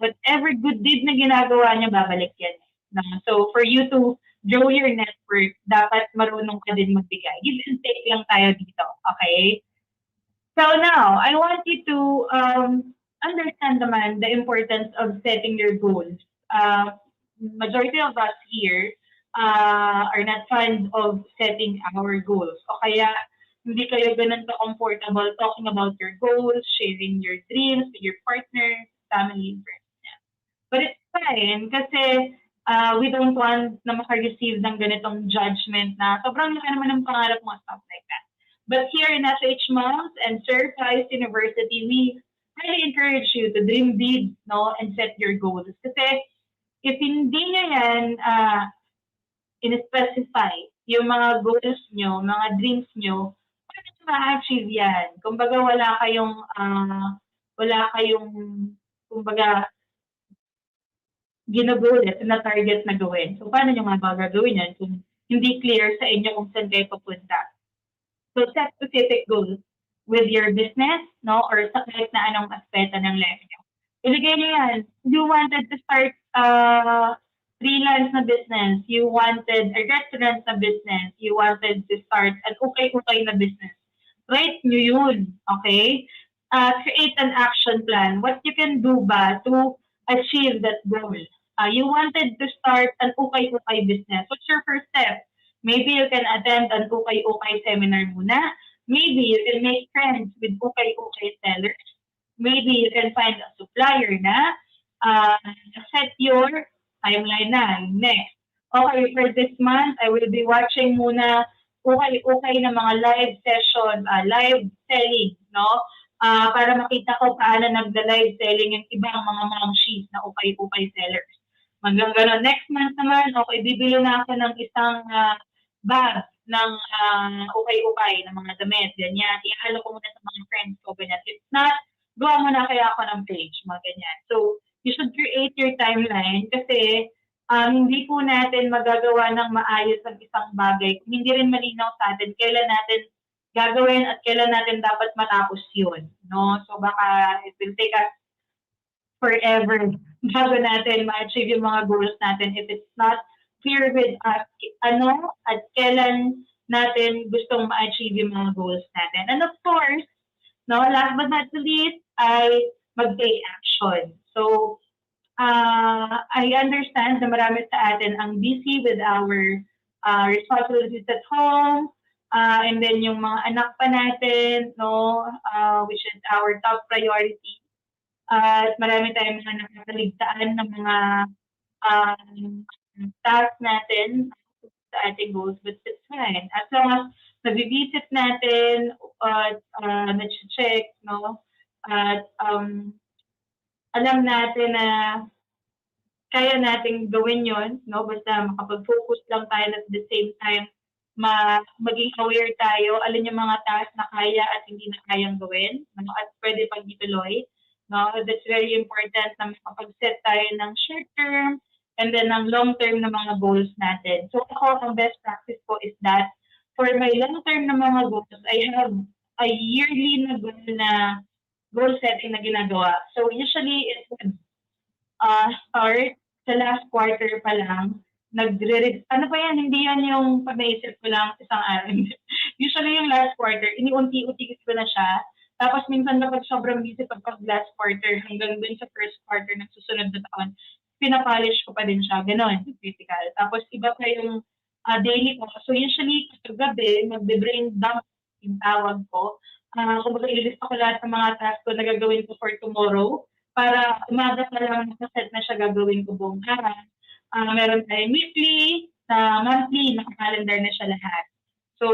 Speaker 5: whatever good deed na ginagawa niya, babalik yan. No? So, for you to grow your network, dapat marunong ka din magbigay. Give and take lang tayo dito, okay? So now, I want you to understand naman the importance of setting your goals. Majority of us here are not fans of setting our goals. O kaya, hindi kayo ganun ka-comfortable talking about your goals, sharing your dreams with your partner, family, friends. But it's fine kasi we don't want na maka-receive ng ganitong judgment na sobrang laki naman ng pangarap mo, stuff like that. But here in FHMoms and Surf and University, we highly encourage you to dream big, no, and set your goals. Kasi if hindi nyo yan in-specify yung mga goals nyo, mga dreams nyo, paano nyo ma-achieve yan? Kumbaga wala kayong kumbaga ginagawin na target na gawin. So paano nyo nga ba gagawin yan kung hindi clear sa inyo kung saan kayo papunta? So, set specific goals with your business, no? Or sa kahit na anong aspeto ng life nyo. Ilagay nyo yan. You wanted to start freelance na business. You wanted a restaurant na business. You wanted to start an okay na business. Write nyo yun, okay? Create an action plan. What you can do ba to achieve that goal? You wanted to start an okay business. What's your first step? Maybe you can attend an okay seminar muna. Maybe you can make friends with okay sellers. Maybe you can find a supplier na. Set your timeline na. Next. Okay, for this month, I will be watching muna okay na mga live session, live selling, no? Para makita ko paano nagda-live selling yung ibang mga momshies na okay sellers. Hanggang gano'n. Next month naman, okay, bibili na ako ng isang bag ng okay ng mga damit, ganyan. Ihalo ko muna sa mga friends ko, ganyan. If not, gawa mo na kaya ako ng page, mga ganyan. So, you should create your timeline kasi hindi po natin magagawa ng maayos ang isang bagay kung hindi rin malinaw sa atin kailan natin gagawin at kailan natin dapat matapos yun, no? So, baka it will take us forever bago natin ma-achieve yung mga goals natin if it's not clear with us ano at kailan natin gustong ma-achieve yung mga goals natin. And of course, no, last but not least, ay mag-take action. So, I understand na marami sa atin ang busy with our responsibilities at home, and then yung mga anak pa natin, no, which is our top priority. At marami tayong mga nakakaligtaan ng mga task natin sa ating goals, but it's fine. As long as nabibisit natin, na-check, no, at alam natin na kaya nating gawin yon, no, basta makapag-focus lang tayo at the same time maging aware tayo, alin yung mga task na kaya at hindi na kayang gawin, no, at pwede pang ituloy. No, that's very important na makapag-set tayo ng short-term and then ng long-term na mga goals natin. So ako, ang best practice ko is that for my long-term na mga goals, I have a yearly na goal setting na ginagawa. So usually, it would start sa last quarter pa lang. Ano pa yan? Hindi yan yung pag-naisip ko lang isang araw. Usually yung last quarter, iniunti-unti ko na siya. Tapos minsan kapag sobrang busy pag last quarter hanggang dun sa first quarter ng susunod na taon, pinapolish ko pa din siya, gano'n, critical. Tapos iba pa yung daily ko. So usually, sa gabi, magbe-brain dump yung tawag ko. Kumbaga, ililista ko lahat ng mga task ko na gagawin ko for tomorrow para umaga pa lang nakaset na siya gagawin ko buong araw. Meron tayong weekly, sa monthly, naka-calendar na siya lahat. So,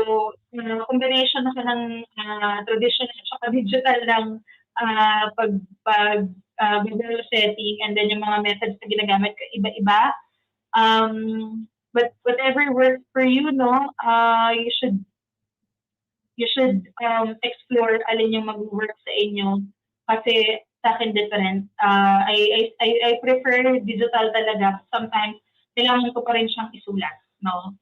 Speaker 5: combination na ng traditional at digital ng Google setting and then yung mga methods na ginagamit ko iba-iba. But whatever works for you, no, you should explore alin yung mag-work sa inyo kasi sa akin different. I prefer digital talaga. Sometimes kailangan ko pa rin siyang isulat, no?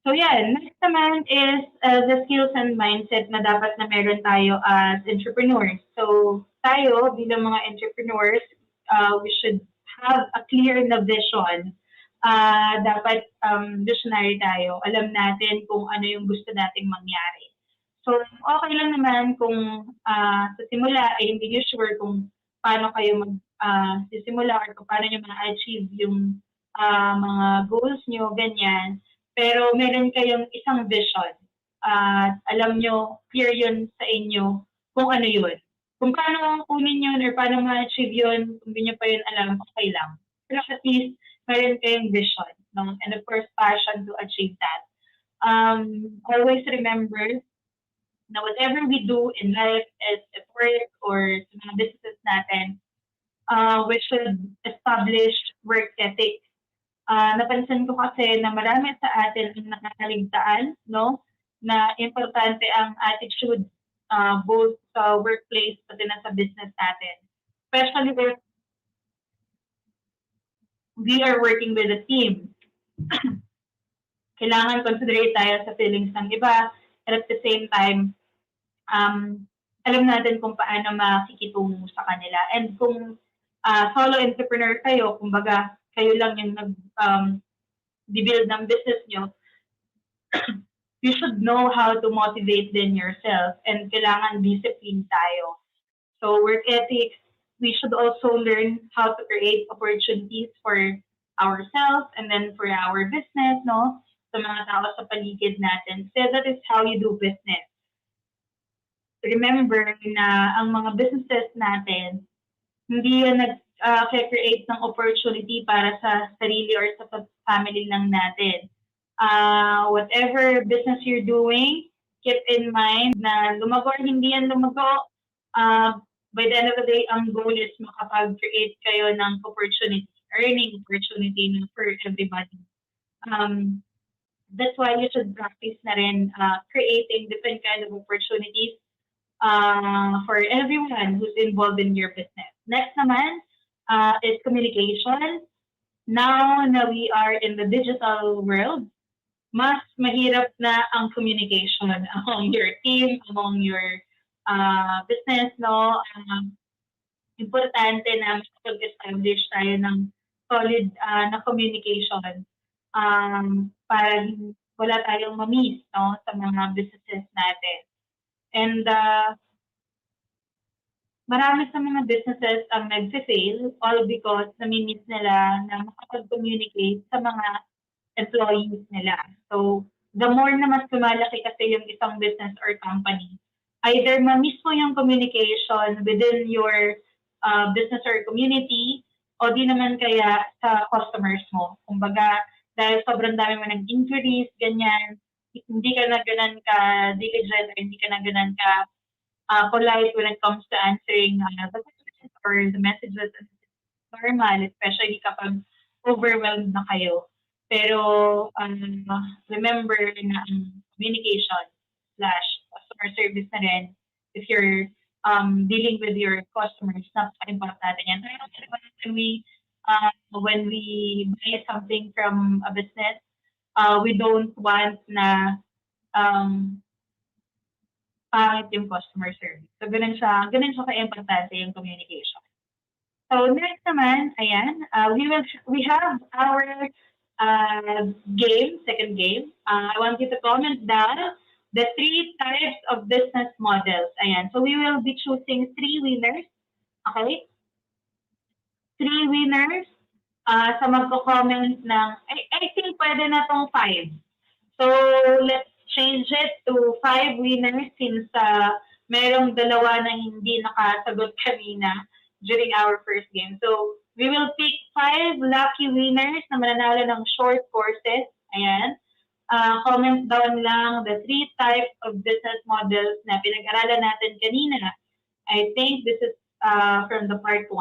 Speaker 5: So yan, next naman is the skills and mindset na dapat na meron tayo as entrepreneurs. So tayo bilang mga entrepreneurs, we should have a clear na vision. Dapat visionary tayo. Alam natin kung ano yung gusto nating mangyari. So okay lang naman kung sa simula ay hindi nyo sure kung paano kayo sisimula or kung paano nyo ma-achieve yung mga goals nyo, ganyan. Pero meron kayong isang vision. Alam nyo, clear yun sa inyo kung ano yun. Kung paano kunin yun or paano ma-achieve yun, kung hindi nyo pa yun alam, okay lang. Pero at least, meron kayong vision. No? And of course, passion to achieve that. Always remember na whatever we do in life, at work or sa mga businesses natin, we should establish work ethic. Napansin ko kasi na marami sa atin ang nakakaligtaan, no? Na importante ang attitude both sa workplace pati na sa business natin. Especially if we are working with a team. Kailangan considerate tayo sa feelings ng iba and at the same time, alam natin kung paano makikitungo sa kanila. And kung solo entrepreneur kayo, kumbaga, kayo lang yung nag-build ng business nyo, you should know how to motivate then yourself and kailangan discipline tayo. So work ethics, we should also learn how to create opportunities for ourselves and then for our business, no? Sa mga tao sa paligid natin. So that is how you do business. Remember na ang mga businesses natin, hindi yan nag-create ng opportunity para sa sarili or sa family lang natin. Whatever business you're doing, keep in mind na lumago or hindi yan lumago, by the end of the day, ang goal is makapag-create kayo ng opportunity, earning opportunity for everybody. That's why you should practice na rin creating different kind of opportunities for everyone who's involved in your business. Next naman is communication. Now na we are in the digital world, mas mahirap na ang communication among your team, among your business, no? Importante na mag-establish tayo ng solid na communication para wala tayong ma-miss, no, sa mga businesses natin. And marami sa mga businesses ang nag-fail all because nami-miss nila na makapag-communicate sa mga employees nila. So, the more na mas lumalaki kasi yung isang business or company, either ma-miss mo yung communication within your business or community o di naman kaya sa customers mo. Kumbaga, dahil sobrang dami mo ng inquiries, ganyan, hindi ka na ganun ka diligent or hindi ka na ganun ka polite when it comes to answering the questions or the messages. Normal, especially kapag overwhelmed na kayo. Pero remember na ang communication / customer service na rin if you're dealing with your customers, napaka-importante yan. When we buy something from a business, we don't want na pangit yung customer service. So, ganun siya ka-importante yung communication. So, next naman, ayan, we have our second game. I want you to comment down the 3 types of business models. Ayan, so we will be choosing 3 winners. Okay? 3 winners sa magko-comment ng, I think pwede na tong 5. So, let's change it to 5 winners since merong dalawa na hindi nakasagot kanina during our first game. So, we will pick 5 lucky winners na mananalo ng short courses. Ayan. Comment down lang the 3 types of business models na pinag-aralan natin kanina. I think this is from the part 1.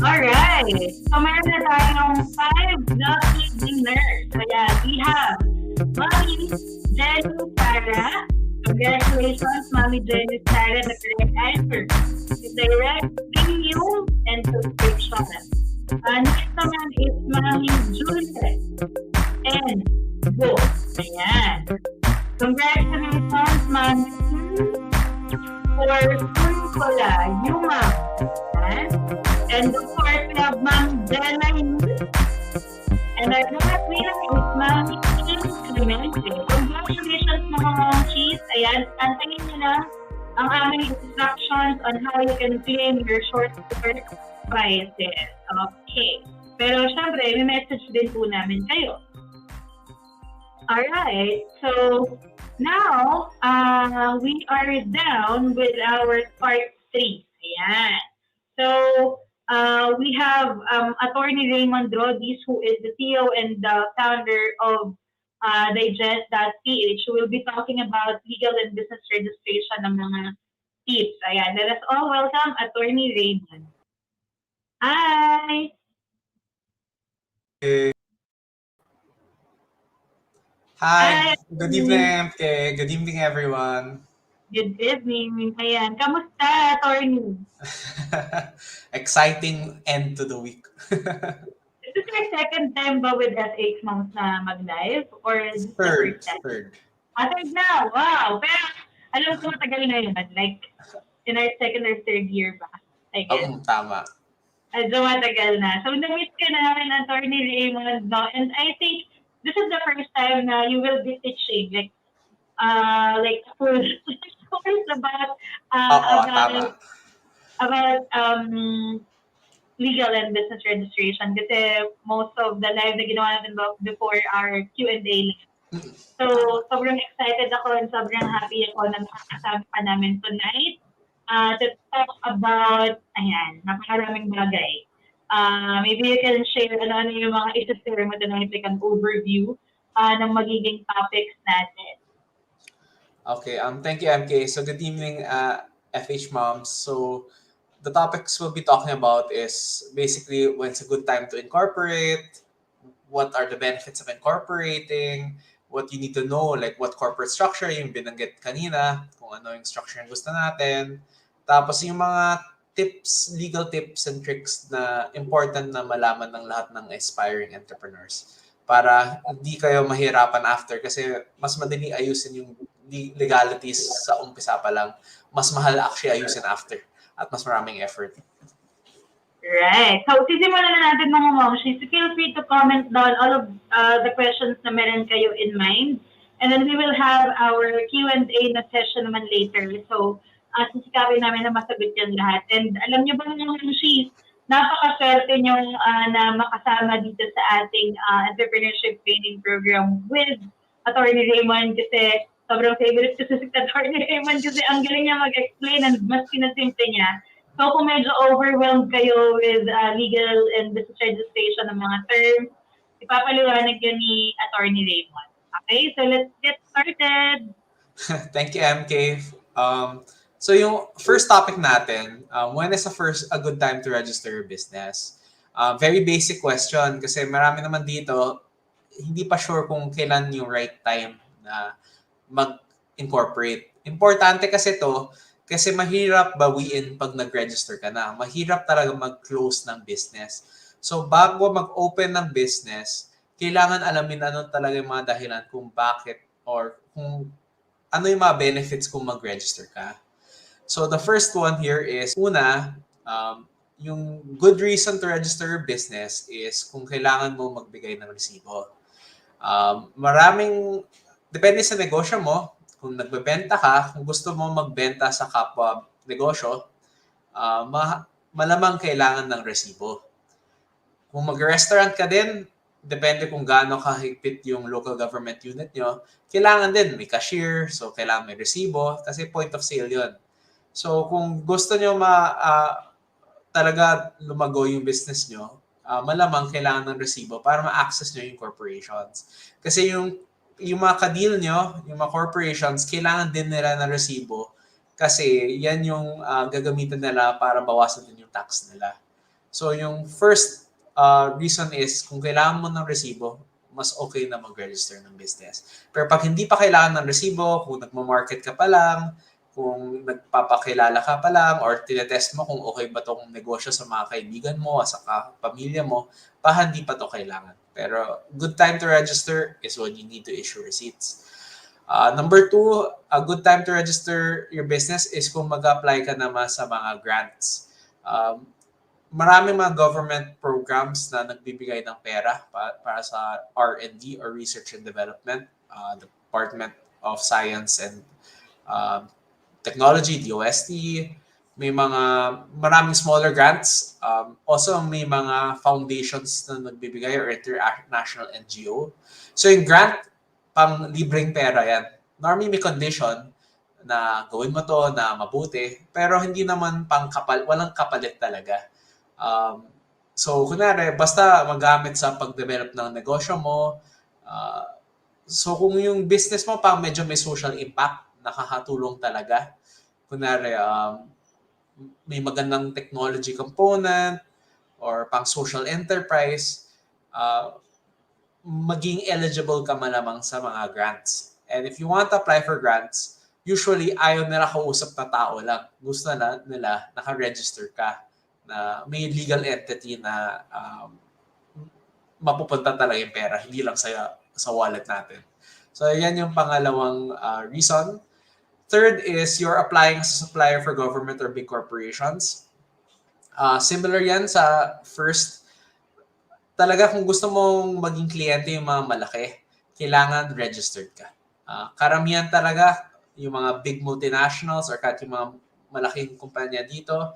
Speaker 5: Alright. So, meron na tayong 5 lucky winners. Ayan, we have Mommy Jenny Sarah. Congratulations, Mommy Jenny Sarah, the correct answer. Direct premium and subscription. Next naman is Mommy Juliet and Go. Ayan. Congratulations, Mommy, for Surkola, Yuma. And of course, we have Ma'am Jenna. And our last winner is Ma'am Clemente. Congratulations, mga cheese. Ayan, antayin nyo na ang aming instructions on how you can claim your short course prizes. Okay. Pero syempre, may message din po namin kayo. Alright, so now we are down with our part 3. Ayan. So, we have Attorney Raymond Rodis, who is the CEO and the founder of Digest.ph, who will be talking about legal and business registration ng mga tips. Ayan, let us all welcome Attorney Raymond. Hi!
Speaker 14: Hi! Good evening, MK. Good evening, everyone.
Speaker 5: Good evening. Ayan, kamusta, Attorney?
Speaker 14: Exciting end to the week.
Speaker 5: Is this your second time ba with FHMoms na mag-live? Or is this
Speaker 14: Third.
Speaker 5: the first time? Third na! Wow! Pero alam ko matagal na yun. Like, in our second or third year ba? I guess.
Speaker 14: Tama.
Speaker 5: Medyo matagal na. So, na-meet ka namin, Attorney Raymond, no? And I think this is the first time na you will be teaching, like full course about legal and business registration kasi most of the live na ginawa natin before our Q&A. So, sobrang excited ako and sobrang happy ako na nakakasama ka namin tonight to talk about, napakaraming bagay. Maybe you can share ano yung mga isi-share mo tonight, like an overview ng magiging topics natin.
Speaker 14: Okay, thank you, MK. So good evening, FHMoms. So the topics we'll be talking about is basically when's a good time to incorporate, what are the benefits of incorporating, what you need to know, like what corporate structure yung binanggit kanina, kung ano yung structure yung gusto natin. Tapos yung mga tips, legal tips and tricks na important na malaman ng lahat ng aspiring entrepreneurs para hindi kayo mahirapan after kasi mas madali ayusin yung legalities sa umpisa pa lang. Mas mahal actually ayusin after at mas maraming effort.
Speaker 5: Right. So, sisimulan na natin mga moms. Feel free to comment down all of the questions na meron kayo in mind. And then we will have our Q&A na session naman later. So, sisikapin namin na masagot yan lahat. And alam niyo ba mga she's napaka-swerte nyo na makasama dito sa ating entrepreneurship training program with Attorney Raymond kasi sobrang favorite ko si Attorney Raymond kasi ang galing niya mag-explain and mas sinasimple niya. So kung medyo overwhelmed kayo with legal and business registration ng mga terms, ipapaliwanag yun ni Attorney Raymond. Okay, so let's get started.
Speaker 14: Thank you, MK. So yung first topic natin, when is a good time to register your business? Very basic question kasi marami naman dito hindi pa sure kung kailan yung right time na mag-incorporate. Importante kasi to Kasi mahirap bawiin pag nag-register ka na. Mahirap talaga mag-close ng business. So bago mag-open ng business, kailangan alamin ano talaga yung mga dahilan kung bakit or kung ano yung mga benefits kung mag-register ka. So the first one here is, una, yung good reason to register your business is kung kailangan mo magbigay ng resibo. Depende sa negosyo mo, kung nagbebenta ka, kung gusto mo magbenta sa kapwa negosyo, malamang kailangan ng resibo. Kung mag-restaurant ka din, depende kung gaano kahigpit yung local government unit nyo, kailangan din may cashier, so kailangan may resibo, kasi point of sale yun. So kung gusto nyo talaga lumago yung business nyo, malamang kailangan ng resibo para ma-access nyo yung corporations. Kasi yung mga ka-deal nyo, yung mga corporations, kailangan din nila ng resibo kasi yan yung gagamitin nila para bawasan din yung tax nila. So yung first reason is kung kailangan mo ng resibo, mas okay na mag-register ng business. Pero pag hindi pa kailangan ng resibo, kung nagma-market ka pa lang, kung nagpapakilala ka pa lang, or tinetest mo kung okay ba tong negosyo sa mga kaibigan mo, sa pamilya mo, hindi pa to kailangan. Pero good time to register is when you need to issue receipts. Number 2, a good time to register your business is kung mag-apply ka naman sa mga grants. Maraming mga government programs na nagbibigay ng pera para sa R&D or Research and Development, Department of Science and Technology, DOST. Maraming smaller grants. Also, may mga foundations na nagbibigay or international NGO. So yung grant, pang libreng pera yan. Normally may condition na gawin mo to na mabuti, pero hindi naman walang kapalit talaga. So, kunwari, basta magamit sa pag-develop ng negosyo mo. So, kung yung business mo medyo may social impact, nakakatulong talaga. Kunwari, may magandang technology component or pang social enterprise, maging eligible ka malamang sa mga grants. And if you want to apply for grants, usually ayaw nila kausap na tao lang. Gusto nila naka-register ka na may legal entity na mapupunta talaga yung pera, hindi lang sa wallet natin. So, yan yung pangalawang reason. Third is you're applying as a supplier for government or big corporations. Similar yan sa first. Talaga kung gusto mong maging kliyente yung mga malaki, kailangan registered ka. Karamihan talaga yung mga big multinationals or kahit yung mga malaking kumpanya dito,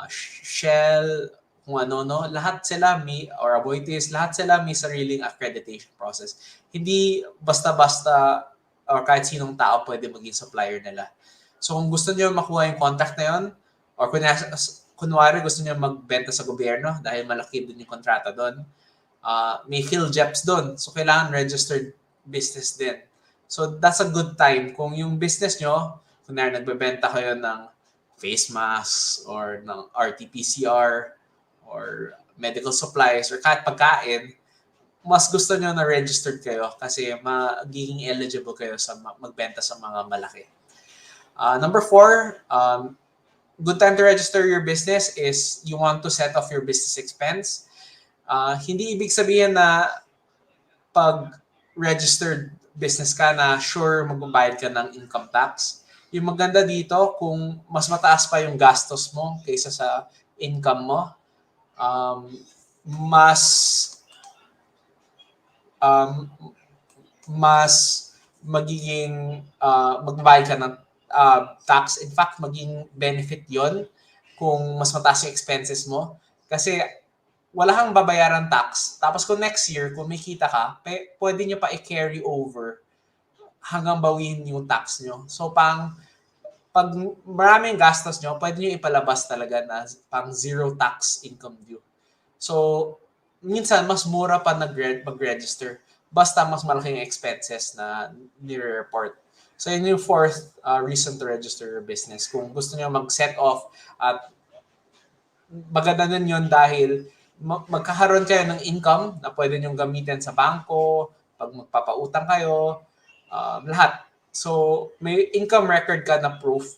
Speaker 14: Shell, kung ano, lahat sila or Aboitiz, lahat sila may sariling accreditation process. Hindi basta-basta or kahit sinong tao pwede maging supplier nila. So kung gusto niyo makuha yung contact na yun, or kunwari gusto niyo magbenta sa gobyerno dahil malaki din yung kontrata doon, may PhilJeps doon. So kailangan registered business din. So that's a good time. Kung yung business nyo, kunwari nagbebenta kayo ng face masks or ng RT-PCR or medical supplies or kahit pagkain, mas gusto nyo na registered kayo kasi magiging eligible kayo sa magbenta sa mga malaki. Number 4, good time to register your business is you want to set off your business expense. Hindi ibig sabihin na pag registered business ka na sure magbabayad ka ng income tax. Yung maganda dito, kung mas mataas pa yung gastos mo kaysa sa income mo, mas magiging magbabayad ka ng tax. In fact, maging benefit yon kung mas mataas yung expenses mo. Kasi wala kang babayaran tax. Tapos kung next year, kung may kita ka, pwede nyo pa i-carry over hanggang bawiin yung tax nyo. So pag maraming gastos nyo, pwede nyo ipalabas talaga na pang zero tax income due. So minsan, mas mura pa mag-register. Basta mas malaking expenses na nire-report. So yun yung fourth reason to register your business. Kung gusto nyo mag-set off at maganda din yun dahil magkakaroon kayo ng income na pwede nyo gamitin sa bangko, pag magpapautang kayo, lahat. So may income record ka na proof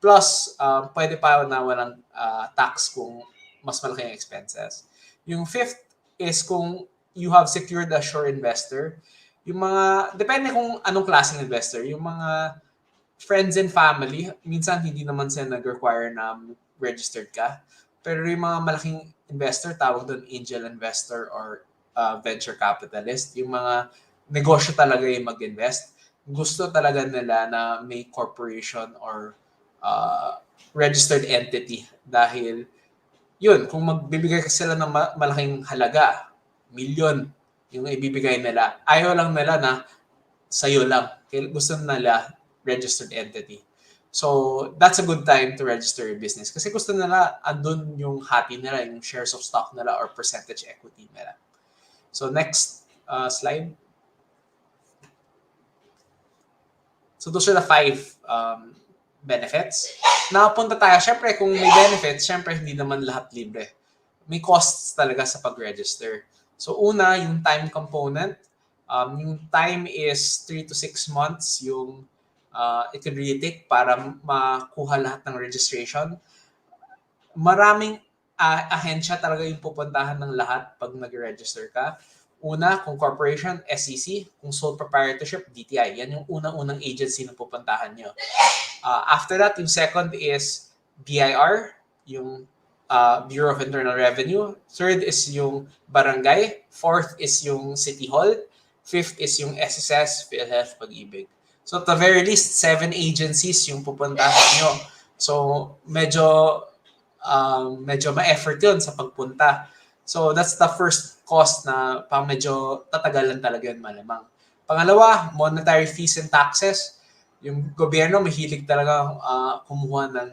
Speaker 14: Plus, pwede pa na walang tax kung mas malaki yung expenses. Yung fifth is kung you have secured a sure investor. Yung mga, depende kung anong klaseng investor. Yung mga friends and family, minsan hindi naman sila nag-require na registered ka. Pero yung mga malaking investor, tawag doon angel investor or venture capitalist. Yung mga negosyo talaga yung mag-invest. Gusto talaga nila na may corporation or registered entity. Dahil yun, kung magbibigay ka sila ng malaking halaga, milyon yung ibibigay nila, ayaw lang nila na sa'yo lang. Gusto nila registered entity. So, that's a good time to register your business. Kasi gusto nila, andun yung hati nila, yung shares of stock nila or percentage equity nila. So, next slide. So, those are the 5 benefits. Nakapunta tayo, syempre kung may benefits, syempre hindi naman lahat libre. May costs talaga sa pag-register. So una, yung time component. Yung time is 3 to 6 months yung it could really take para makuha lahat ng registration. Maraming ahensya talaga yung pupuntahan ng lahat pag nag-register ka. Una, kung corporation, SEC. Kung sole proprietorship, DTI. Yan yung unang-unang agency na pupuntahan nyo. After that, yung second is BIR, yung Bureau of Internal Revenue. Third is yung barangay. Fourth is yung City Hall. Fifth is yung SSS, PhilHealth, Pag-ibig. So at the very least, 7 agencies yung pupuntahan nyo. So medyo ma-effort yun sa pagpunta. So that's the first cost na pang medyo tatagalan talaga yun malamang. Pangalawa, monetary fees and taxes. Yung gobyerno mahilig talaga kumuha ng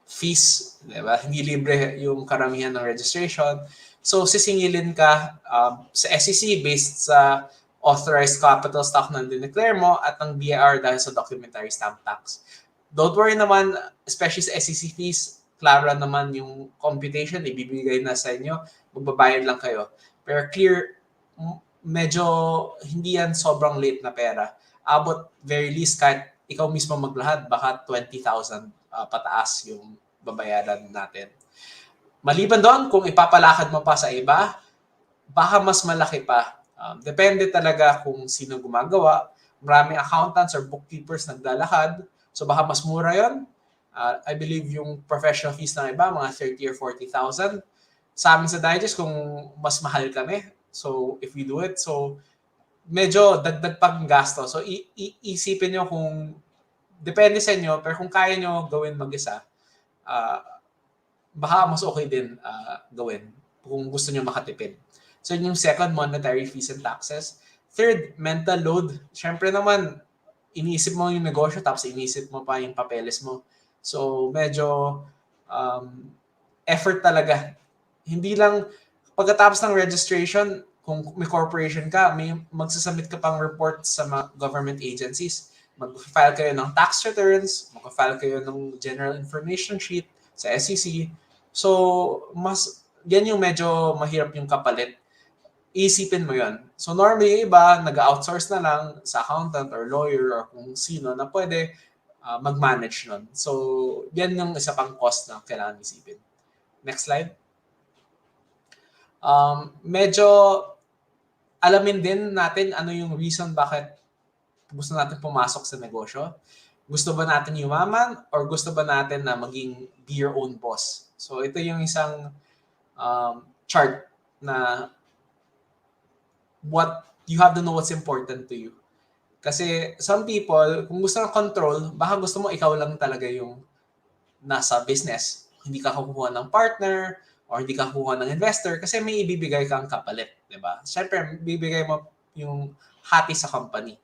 Speaker 14: fees, diba? Hindi libre yung karamihan ng registration. So sisingilin ka sa SEC based sa authorized capital stock na dineclare mo at ang BIR dahil sa documentary stamp tax. Don't worry naman, especially sa SEC fees, klaro naman yung computation, ibibigay na sa inyo, magbabayad lang kayo. Pero clear, medyo hindi yan sobrang late na pera. Abot very least kahit ikaw mismo maglahad, baka 20,000 pataas yung babayaran natin. Maliban doon, kung ipapalakad mo pa sa iba, baka mas malaki pa. Depende talaga kung sino gumagawa. Maraming accountants or bookkeepers naglalakad. So baka mas mura yon. I believe yung professional fees ng iba, mga 30 or 40,000. Sa amin sa Digest, kung mas mahal kami. So if we do it, so medyo dagdag pang gasto. So isipin nyo kung, depende sa inyo, pero kung kaya nyo gawin mag-isa, baka mas okay din gawin kung gusto nyo makatipid. So yung second, monetary fees and taxes. Third, mental load. Siyempre naman, iniisip mo yung negosyo tapos iniisip mo pa yung papeles mo. So medyo effort talaga. Hindi lang, pagkatapos ng registration, kung may corporation ka, may magsasubmit ka pang report sa mga government agencies. Mag-file kayo ng tax returns, mag-file kayo ng general information sheet sa SEC. So, yan yung medyo mahirap yung kapalit. Isipin mo yon. So, normally, iba, nag-outsource na lang sa accountant or lawyer or kung sino na pwede mag-manage nun. So, yan yung isa pang cost na kailangan isipin. Next slide. Medyo alamin din natin ano yung reason bakit gusto natin pumasok sa negosyo. Gusto ba natin yumaman or gusto ba natin na maging be your own boss? So ito yung isang chart na what you have to know what's important to you. Kasi some people, kung gusto ng control, baka gusto mo ikaw lang talaga yung nasa business. Hindi ka kukuha ng partner or hindi ka kukuha ng investor kasi may ibibigay kang kapalit, di ba? Siyempre, bibigay mo yung hati sa company.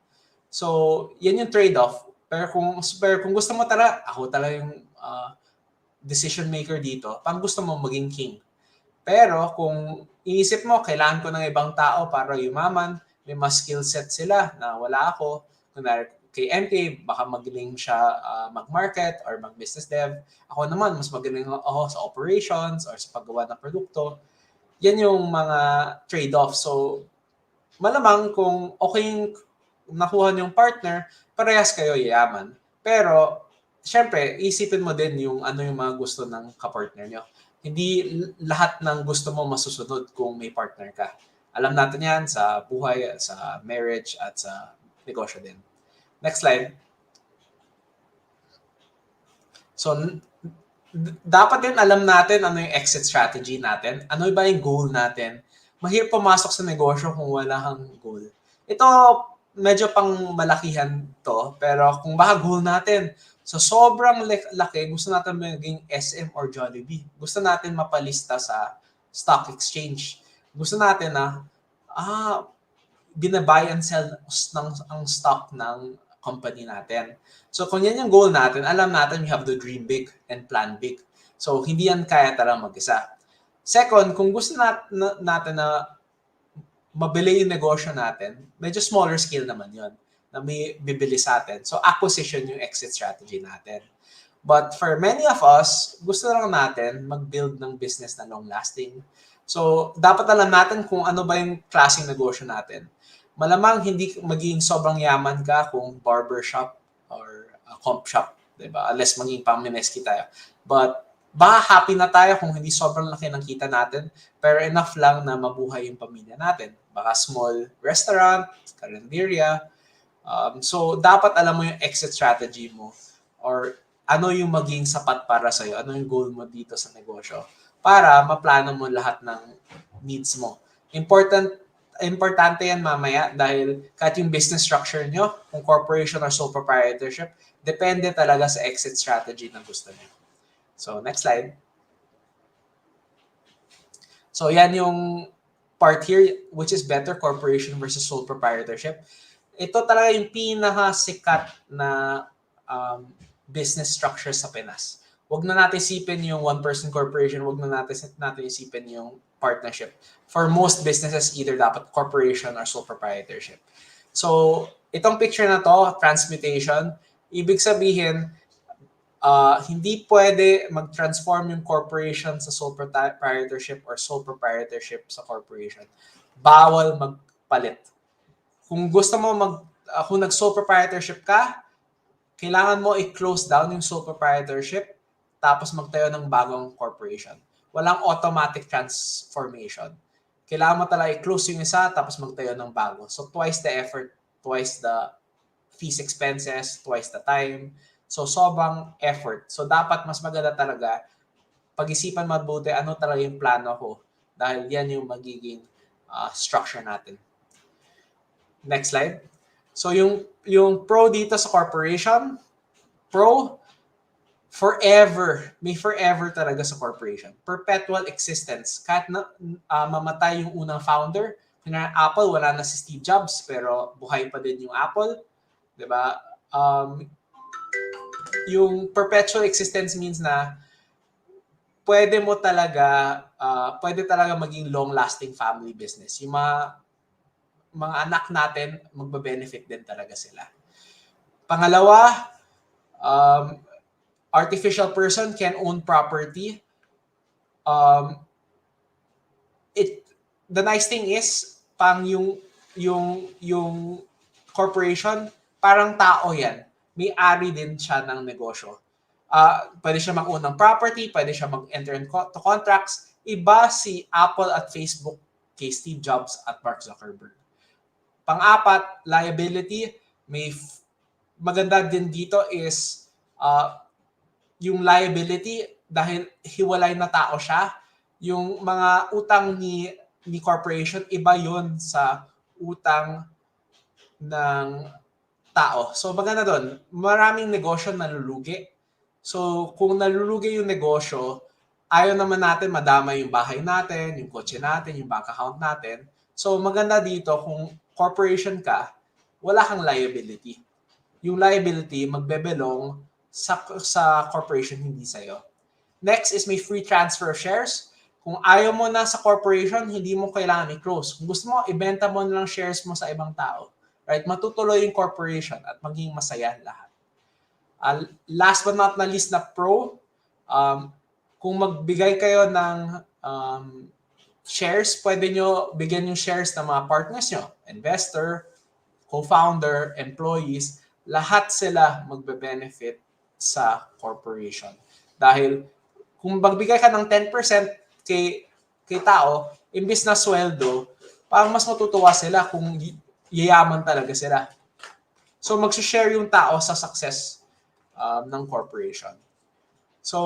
Speaker 14: So, yan yung trade-off. Pero kung gusto mo talaga, ako talaga yung decision maker dito, pag gusto mo maging king. Pero kung iisip mo, kailangan ko ng ibang tao para yumaman, may mas skill set sila na wala ako. Kunwari, kay MK, baka magaling siya mag-market or mag-business dev. Ako naman, mas magaling ako sa operations or sa paggawa ng produkto. Yan yung mga trade-off. So, malamang kung okay yung nakuha niyong partner, parehas kayo yayaman. Pero syempre, isipin mo din yung ano yung mga gusto ng kapartner nyo. Hindi lahat ng gusto mo masusunod kung may partner ka. Alam natin yan sa buhay, sa marriage, at sa negosyo din. Next slide. So, dapat din alam natin ano yung exit strategy natin. Ano ba yung goal natin? Mahirap pumasok sa negosyo kung wala kang goal. Ito, medyo pang malakihan to, pero kung baka goal natin, so sobrang laki, gusto natin maging SM or Jollibee. Gusto natin mapalista sa stock exchange. Gusto natin na, binabuy and sell ang stock ng company natin. So kung yan yung goal natin, alam natin we have to dream big and plan big. So hindi yan kaya talagang mag-isa. Second, kung gusto natin na mabili yung negosyo natin, medyo smaller scale naman yon na may bibili sa atin. So acquisition yung exit strategy natin. But for many of us, gusto lang natin mag-build ng business na long-lasting. So dapat alam natin kung ano ba yung klaseng negosyo natin. Malamang hindi magiging sobrang yaman ka kung barbershop or comp shop, diba? Unless maging pang-mineski tayo. But baka happy na tayo kung hindi sobrang laki ng kita natin, pero enough lang na mabuhay yung pamilya natin. Baka small restaurant, karinderya. So dapat alam mo yung exit strategy mo or ano yung maging sapat para sa'yo, ano yung goal mo dito sa negosyo para maplano mo lahat ng needs mo. Importante yan mamaya dahil kahit yung business structure nyo, kung corporation or sole proprietorship, depende talaga sa exit strategy na gusto nyo. So, next slide. So, yan yung part here, which is better corporation versus sole proprietorship. Ito talaga yung pinakasikat na business structure sa Pinas. Huwag na natin isipin yung one-person corporation, huwag na natin isipin yung partnership. For most businesses, either dapat corporation or sole proprietorship. So, itong picture na to, transmutation, ibig sabihin, hindi pwede mag-transform yung corporation sa sole proprietorship or sole proprietorship sa corporation. Bawal magpalit. Kung gusto mo kung nag-sole proprietorship ka, kailangan mo i-close down yung sole proprietorship tapos magtayo ng bagong corporation. Walang automatic transformation. Kailangan mo talaga i-close yung isa tapos magtayo ng bago. So twice the effort, twice the fees expenses, twice the time. So sobrang effort. So dapat mas maganda talaga pag-isipan mabuti ano talaga yung plano ko dahil yan yung magiging structure natin. Next slide. So yung pro dito sa corporation, pro, forever, may forever talaga sa corporation. Perpetual existence. Kahit na mamatay yung unang founder, kanya Apple, wala na si Steve Jobs, pero buhay pa din yung Apple. Diba? Yung perpetual existence means na pwede talaga maging long-lasting family business. Yung mga anak natin, magbe-benefit din talaga sila. Pangalawa, artificial person can own property. The nice thing is, yung corporation, parang tao yan. May-ari din siya ng negosyo. Pwede siya mag-own ng property, pwede siya mag-enter into contracts. Iba si Apple at Facebook kay Steve Jobs at Mark Zuckerberg. Pang-apat, liability. Maganda din dito is yung liability dahil hiwalay na tao siya. Yung mga utang ni corporation, iba yon sa utang ng tao. So maganda doon, maraming negosyo nalulugi. So kung nalulugi yung negosyo, ayaw naman natin madama yung bahay natin, yung kotse natin, yung bank account natin. So maganda dito kung corporation ka, wala kang liability. Yung liability magbebelong sa corporation, hindi sa'yo. Next is may free transfer of shares. Kung ayaw mo na sa corporation, hindi mo kailangan i-close. Kung gusto mo, ibenta mo na lang shares mo sa ibang tao. Right? Matutuloy yung corporation at maging masaya lahat. Last but not least na pro, kung magbigay kayo ng shares, pwede nyo bigyan yung shares ng mga partners nyo, investor, co-founder, employees, lahat sila magbe-benefit sa corporation. Dahil kung magbigay ka ng 10% kay tao, imbis na sweldo, parang mas matutuwa sila kung yayaman talaga sila. So mag-share yung tao sa success ng corporation. So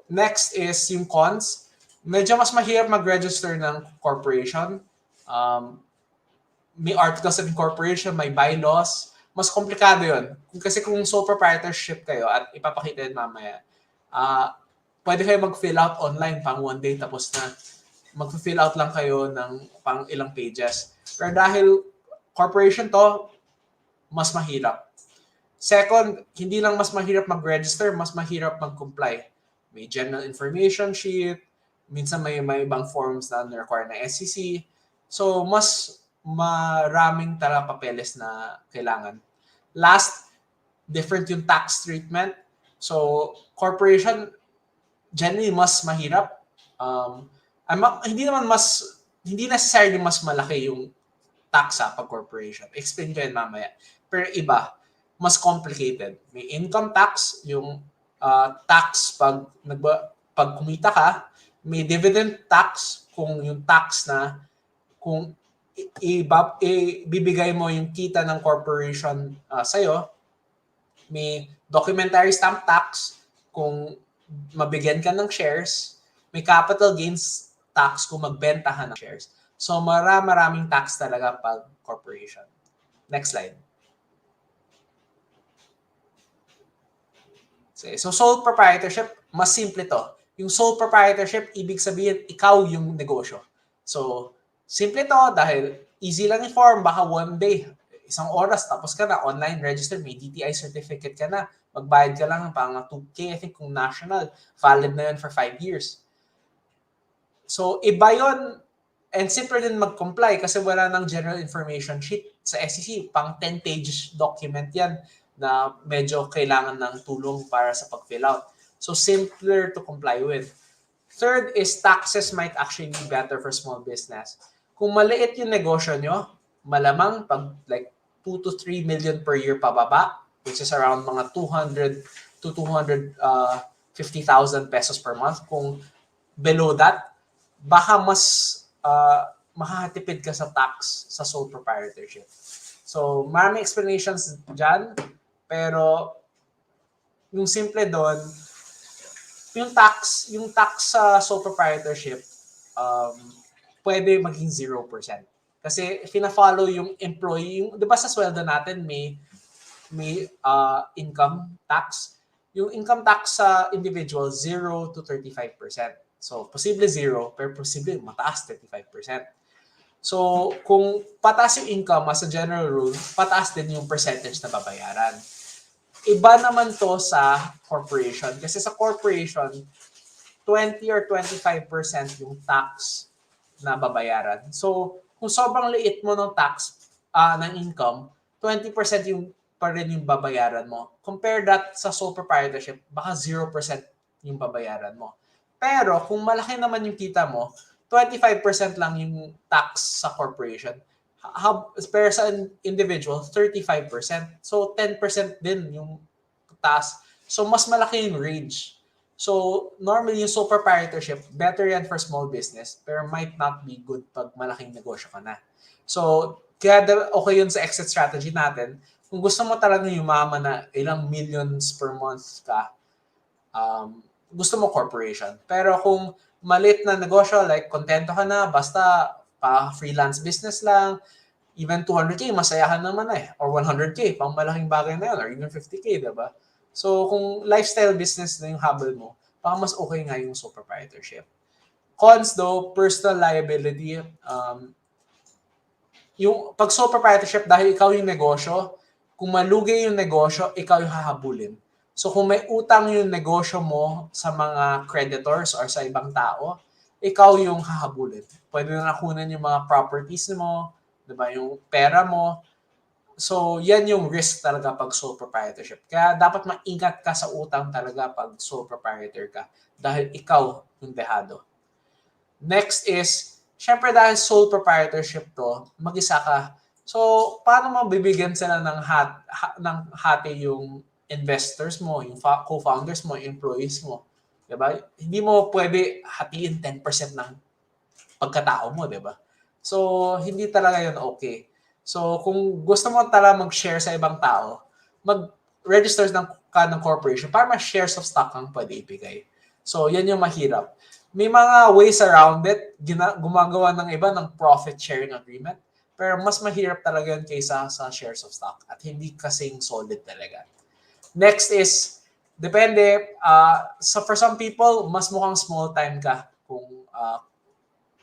Speaker 14: next is yung cons. Medyo mas mahirap mag-register ng corporation. May articles of incorporation, may bylaws. Mas komplikado yun. Kasi kung sole proprietorship kayo at ipapakita yun mamaya, pwede kayo mag-fill out online pang one day tapos na. Mag-fill out lang kayo ng pang ilang pages. Pero dahil corporation to, mas mahirap. Second, hindi lang mas mahirap mag-register, mas mahirap mag-comply. May general information sheet, minsan may ibang forms na require ng SEC. So, mas maraming talaga papeles na kailangan. Last, different yung tax treatment. So, corporation, generally mas mahirap. Hindi necessarily mas malaki yung tax pag corporation. Explain ko yun mamaya. Pero iba, mas complicated. May income tax, yung tax pag kumita ka. May dividend tax, kung yung tax na kung ibibigay mo yung kita ng corporation sa'yo. May documentary stamp tax, kung mabigyan ka ng shares. May capital gains tax kung magbenta ka ng shares. So maraming tax talaga pag corporation. Next slide. So sole proprietorship, mas simple to. Yung sole proprietorship, ibig sabihin, ikaw yung negosyo. So, simple to dahil easy lang yung form. Baka one day, isang oras, tapos ka na, online register, may DTI certificate ka na. Magbayad ka lang ng pang 2K, I think kung national, valid na yun for 5 years. So, iba yun, and simple din mag-comply kasi wala ng general information sheet sa SEC. Pang 10-page document yan na medyo kailangan ng tulong para sa pag-fill out. So, simpler to comply with. Third is taxes might actually be better for small business. Kung maliit yung negosyo nyo, malamang pag like 2 to 3 million per year pababa, which is around mga 200 to 250,000 pesos per month. Kung below that, baka mas makakatipid ka sa tax sa sole proprietorship. So, maraming explanations dyan, pero yung simple doon, yung tax sa sole proprietorship, pwede maging 0%. Kasi fina-follow yung employee, di ba sa sweldo natin may income tax? Yung income tax sa individual, 0 to 35%. So, posible 0, pero posible mataas, 35%. So, kung pataas yung income as a general rule, pataas din yung percentage na babayaran. Iba naman to sa corporation. Kasi sa corporation, 20 or 25% yung tax na babayaran. So, kung sobrang liit mo ng tax ng income, 20% yung pa rin yung babayaran mo. Compare that sa sole proprietorship, baka 0% yung babayaran mo. Pero kung malaki naman yung kita mo, 25% lang yung tax sa corporation. Pero sa individual, 35%. So 10% din yung tax. So mas malaki yung range. So normally yung sole proprietorship, better yan for small business, pero might not be good pag malaking negosyo ka na. So kaya okay yun sa exit strategy natin. Kung gusto mo talaga yumaman na ilang millions per month ka, gusto mo corporation. Pero kung malit na negosyo, like kontento ka na, basta freelance business lang, even 200K, masaya ka naman eh. Or 100K, pang malaking bagay na yun. Or even 50K, diba? So kung lifestyle business na yung habol mo, baka mas okay nga yung sole proprietorship. Cons though, personal liability. Yung pag sole proprietorship, dahil ikaw yung negosyo, kung malugi yung negosyo, ikaw yung hahabulin. So kung may utang yung negosyo mo sa mga creditors or sa ibang tao, ikaw yung hahabulin. Pwede na nakunan yung mga properties mo, diba, yung pera mo. So yan yung risk talaga pag sole proprietorship. Kaya dapat maingat ka sa utang talaga pag sole proprietor ka dahil ikaw yung dehado. Next is, syempre dahil sole proprietorship to, mag-isa ka. So paano mo bibigyan sila ng hati yung investors mo, yung co-founders mo, yung employees mo. Diba? Hindi mo pwede hatiin 10% ng pagkatao mo, diba? So, hindi talaga yun okay. So, kung gusto mo talaga mag-share sa ibang tao, mag-register ka ng corporation para mas shares of stock kang pwede ibigay. So, yan yung mahirap. May mga ways around it. Gumagawa ng iba ng profit sharing agreement. Pero mas mahirap talaga yun kaysa sa shares of stock at hindi kasing solid talaga. Next is, depende. So for some people, mas mukhang small time ka kung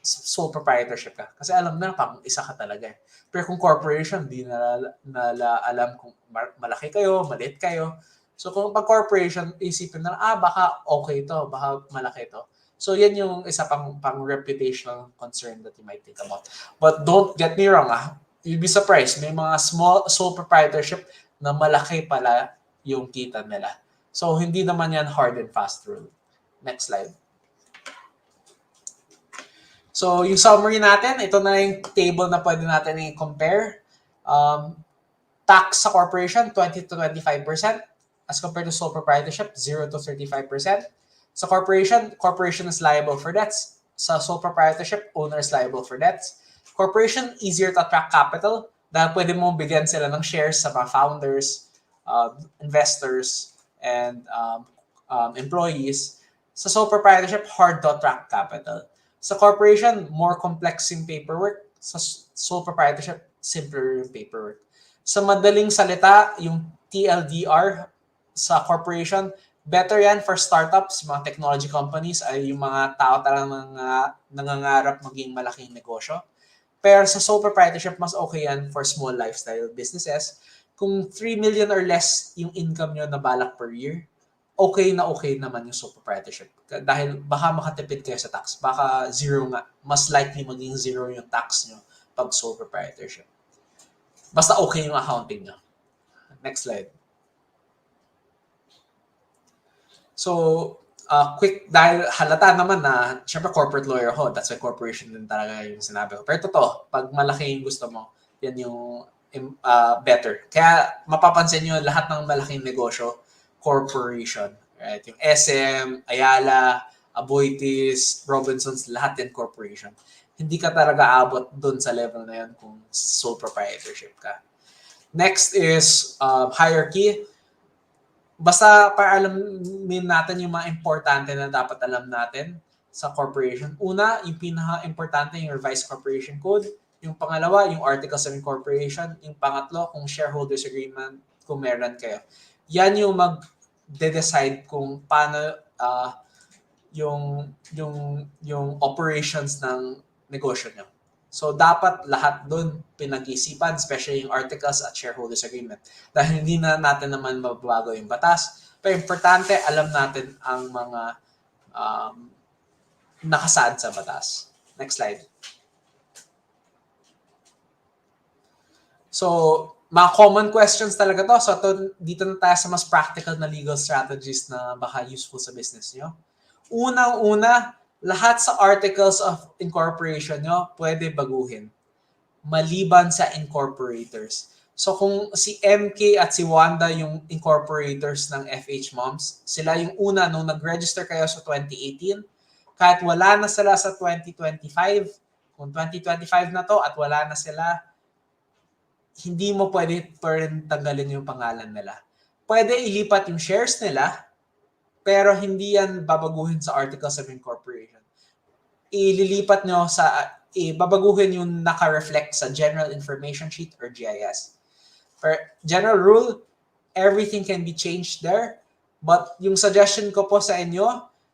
Speaker 14: sole proprietorship ka. Kasi alam na pang isa ka talaga. Pero kung corporation, di na alam kung malaki kayo, maliit kayo. So kung pag corporation, isipin na, baka okay to, baka malaki to. So yan yung isa pang reputational concern that you might think about. But don't get me wrong, you'll be surprised. May mga small sole proprietorship na malaki pala yung kita nila. So hindi naman yan hard and fast rule. Next slide. So yung summary natin, ito na yung table na pwede natin i-compare. Tax sa corporation, 20 to 25%. As compared to sole proprietorship, 0 to 35%. Sa corporation is liable for debts. Sa sole proprietorship, owner is liable for debts. Corporation, easier to attract capital dahil pwede mong bigyan sila ng shares sa mga founders, investors, and employees. Sa sole proprietorship, hard to attract capital. Sa corporation, more complex yung paperwork. Sa sole proprietorship, simpler yung paperwork. Sa madaling salita, yung TLDR sa corporation, better yan for startups, mga technology companies, ay yung mga tao talagang nangangarap maging malaking negosyo. Pero sa sole proprietorship, mas okay yan for small lifestyle businesses. Kung 3 million or less yung income nyo na balak per year, okay naman yung sole proprietorship. Dahil baka makatipid kayo sa tax. Baka zero nga. Mas likely maging zero yung tax nyo pag sole proprietorship. Basta okay yung accounting nyo. Next slide. So, quick, dahil halata naman na, syempre corporate lawyer ako, that's why corporation din talaga yung sinabi ko. Pero totoo, pag malaki yung gusto mo, yan yung better. Kaya mapapansin nyo lahat ng malaking negosyo, corporation. Right? Yung SM, Ayala, Aboitiz, Robinsons, lahat din corporation. Hindi ka talaga abot dun sa level na yun kung sole proprietorship ka. Next is hierarchy. Basta para alamin natin yung mga importante na dapat alam natin sa corporation. Una, yung pinaka-importante yung revised corporation code. Yung pangalawa, yung articles of incorporation. Yung pangatlo, kung shareholders agreement, kung meron kayo. Yan yung mag-decide kung paano yung operations ng negosyo nyo. So, dapat lahat doon pinag-isipan, especially yung articles at shareholders agreement. Dahil hindi na natin naman mababago yung batas. Pero importante, alam natin ang mga nakasaad sa batas. Next slide. So, mga common questions talaga to. So, dito na tayo sa mas practical na legal strategies na baka useful sa business nyo. Unang-una, lahat sa articles of incorporation nyo pwede baguhin. Maliban sa incorporators. So kung si MK at si Wanda yung incorporators ng FHMoms, sila yung una nung nag-register kayo sa 2018, kahit wala na sila sa 2025, kung 2025 na to at wala na sila, hindi mo pwede tanggalin yung pangalan nila. Pwede ilipat yung shares nila, pero hindi yan babaguhin sa articles of incorporation. Ililipat nyo babaguhin yung naka-reflect sa General Information Sheet or GIS. For general rule, everything can be changed there. But yung suggestion ko po sa inyo,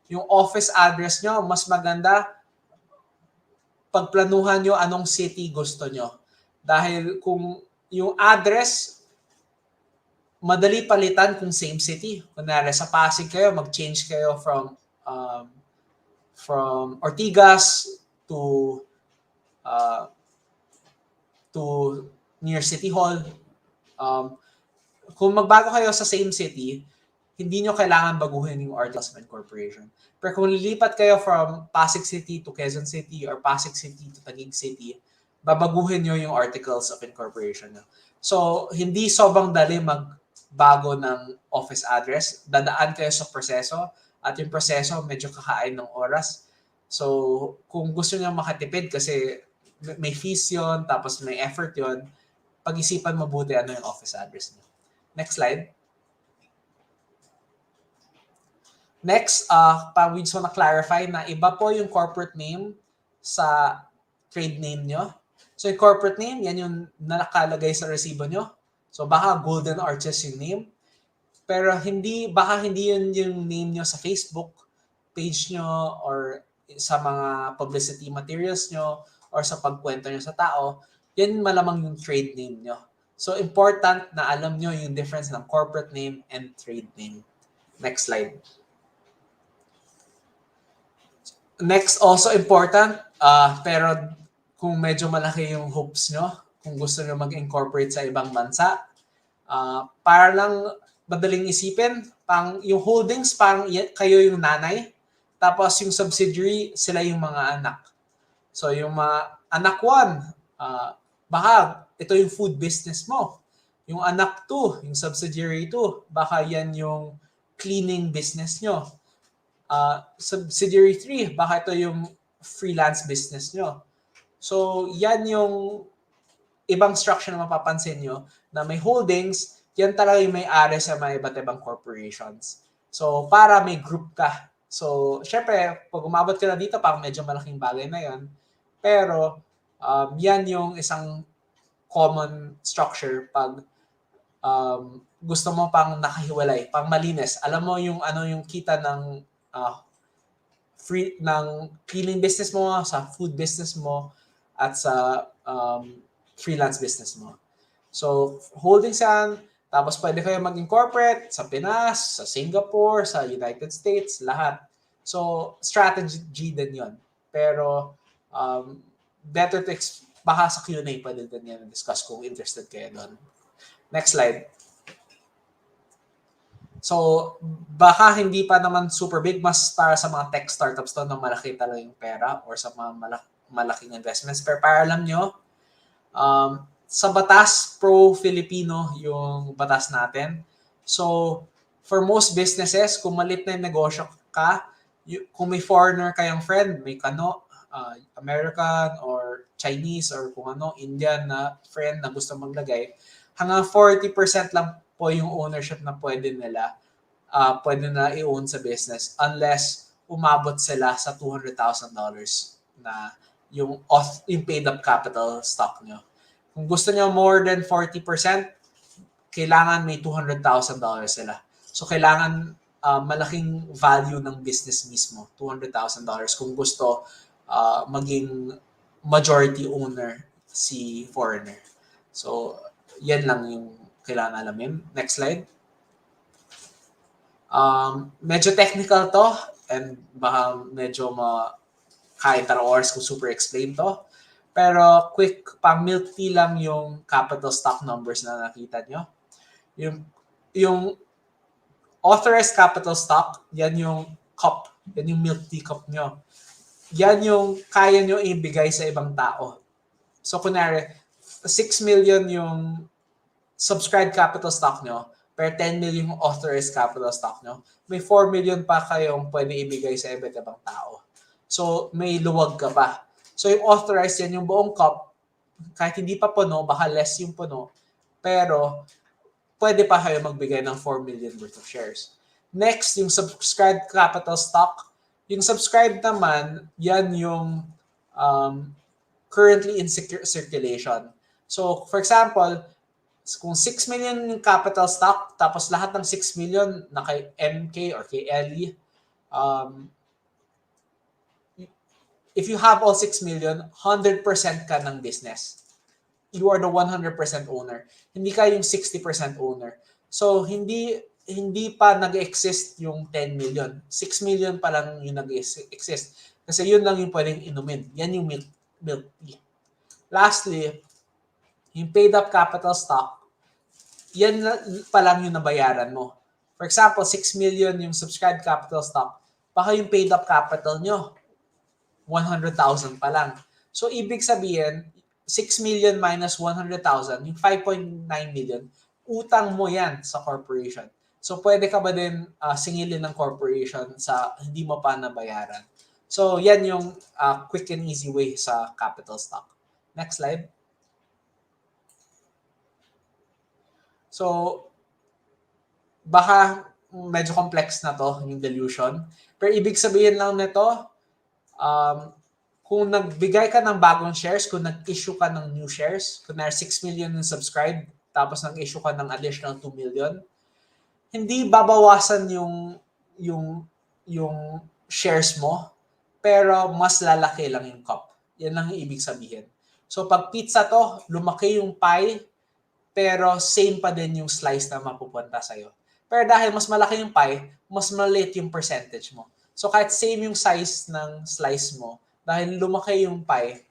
Speaker 14: yung office address nyo, mas maganda pagplanuhan nyo anong city gusto nyo. Dahil kung yung address, madali palitan kung same city. Kunwari, sa Pasig kayo, mag-change kayo from Ortigas to near City Hall. Kung magbago kayo sa same city, hindi nyo kailangan baguhin yung articles of incorporation. Pero kung lilipat kayo from Pasig City to Quezon City or Pasig City to Taguig City, babaguhin nyo yung articles of incorporation. So, hindi sobrang dali bago ng office address. Dadaan kayo sa proseso at yung proseso medyo kakain ng oras. So, kung gusto niyo makatipid kasi may fees yon, tapos may effort yon, pag-isipan mabuti ano yung office address niyo. Next slide. Next, we just want to clarify na iba po yung corporate name sa trade name nyo. So, yung corporate name, yan yung nakalagay sa resibo nyo. So, baka Golden Arches yung name. Pero baka hindi yun yung name nyo sa Facebook page nyo or sa mga publicity materials nyo or sa pagkwento nyo sa tao. Yan malamang yung trade name nyo. So, important na alam nyo yung difference ng corporate name and trade name. Next slide. Next, also important, pero kung medyo malaki yung hopes nyo, kung gusto nyo mag-incorporate sa ibang bansa, para lang madaling isipin, yung holdings, kayo yung nanay, tapos yung subsidiary, sila yung mga anak. So yung mga anak 1, baka ito yung food business mo. Yung anak 2, yung subsidiary 2, baka yan yung cleaning business nyo. Subsidiary 3, baka ito yung freelance business nyo. So, yan yung ibang structure na mapapansin nyo na may holdings, yan talaga yung may-ari sa mga iba't ibang corporations. So, para may group ka. So, syempre, pag umabot ka na dito, parang medyo malaking bagay na yan. Pero, yan yung isang common structure pag gusto mo pang nakahiwalay, pang malinis. Alam mo yung ano yung kita ng ng cleaning business mo, sa food business mo, at sa freelance business mo. So, holdings yan, tapos pwede kayo mag-incorporate sa Pinas, sa Singapore, sa United States, lahat. So, strategy din yun. Pero, better to baka sa Q&A pwede din yan discuss kung interested kayo doon. Next slide. So, baka hindi pa naman super big, mas para sa mga tech startups to na malaki talaga yung pera or sa mga malaking investments. Pero para alam nyo, sa batas, pro-Filipino yung batas natin. So, for most businesses, kung malit na yung negosyo ka, kung may foreigner kayong friend, may American or Chinese or kung ano, Indian na friend na gusto maglagay, hanggang 40% lang po yung ownership na pwede nila i-own sa business unless umabot sila sa $200,000 na yung paid up capital stock nyo. Kung gusto nyo more than 40%, kailangan may $200,000 sila. So kailangan malaking value ng business mismo, $200,000 kung gusto maging majority owner si foreigner. So yan lang yung kailangan alamin. Next slide. Medyo technical to and baka medyo kahit hours kung super explain to. Pero quick, pang milk tea lang yung capital stock numbers na nakita nyo. Yung authorized capital stock, yan yung cup. Yan yung milk tea cup nyo. Yan yung kaya nyo ibigay sa ibang tao. So kunwari, 6 million yung subscribed capital stock nyo, per 10 million yung authorized capital stock nyo, may 4 million pa kayong pwede ibigay sa iba't ibang tao. So, may luwag ka pa. So, yung authorized yan, yung buong cup, kahit hindi pa puno, baka less yung puno, pero pwede pa kayo magbigay ng 4 million worth of shares. Next, yung subscribed capital stock. Yung subscribed naman, yan yung currently in circulation. So, for example, kung 6 million yung capital stock, tapos lahat ng 6 million na kay MK or kay Ellie, if you have all 6 million, 100% ka ng business. You are the 100% owner. Hindi ka yung 60% owner. So, hindi pa nag-exist yung 10 million. 6 million pa lang yung nag-exist. Kasi yun lang yung pwedeng inumin. Yan yung milk tea. Lastly, yung paid up capital stock, yan pa lang yung nabayaran mo. For example, 6 million yung subscribed capital stock, baka yung paid up capital nyo, 100,000 pa lang. So, ibig sabihin, 6 million minus 100,000, yung 5.9 million, utang mo yan sa corporation. So, pwede ka ba din singilin ng corporation sa hindi mo pa nabayaran? So, yan yung quick and easy way sa capital stock. Next slide. So, baka medyo complex na to, yung dilution. Pero ibig sabihin lang nito, kung nagbigay ka ng bagong shares, kung nag-issue ka ng new shares, kung 6 million yung subscribe, tapos nag-issue ka ng additional 2 million, hindi babawasan yung shares mo, pero mas lalaki lang yung cup. Yan lang yung ibig sabihin. So pag pizza to, lumaki yung pie, pero same pa din yung slice na mapupunta sa'yo. Pero dahil mas malaki yung pie, mas maliit yung percentage mo. So kahit same yung size ng slice mo, dahil lumaki yung pie,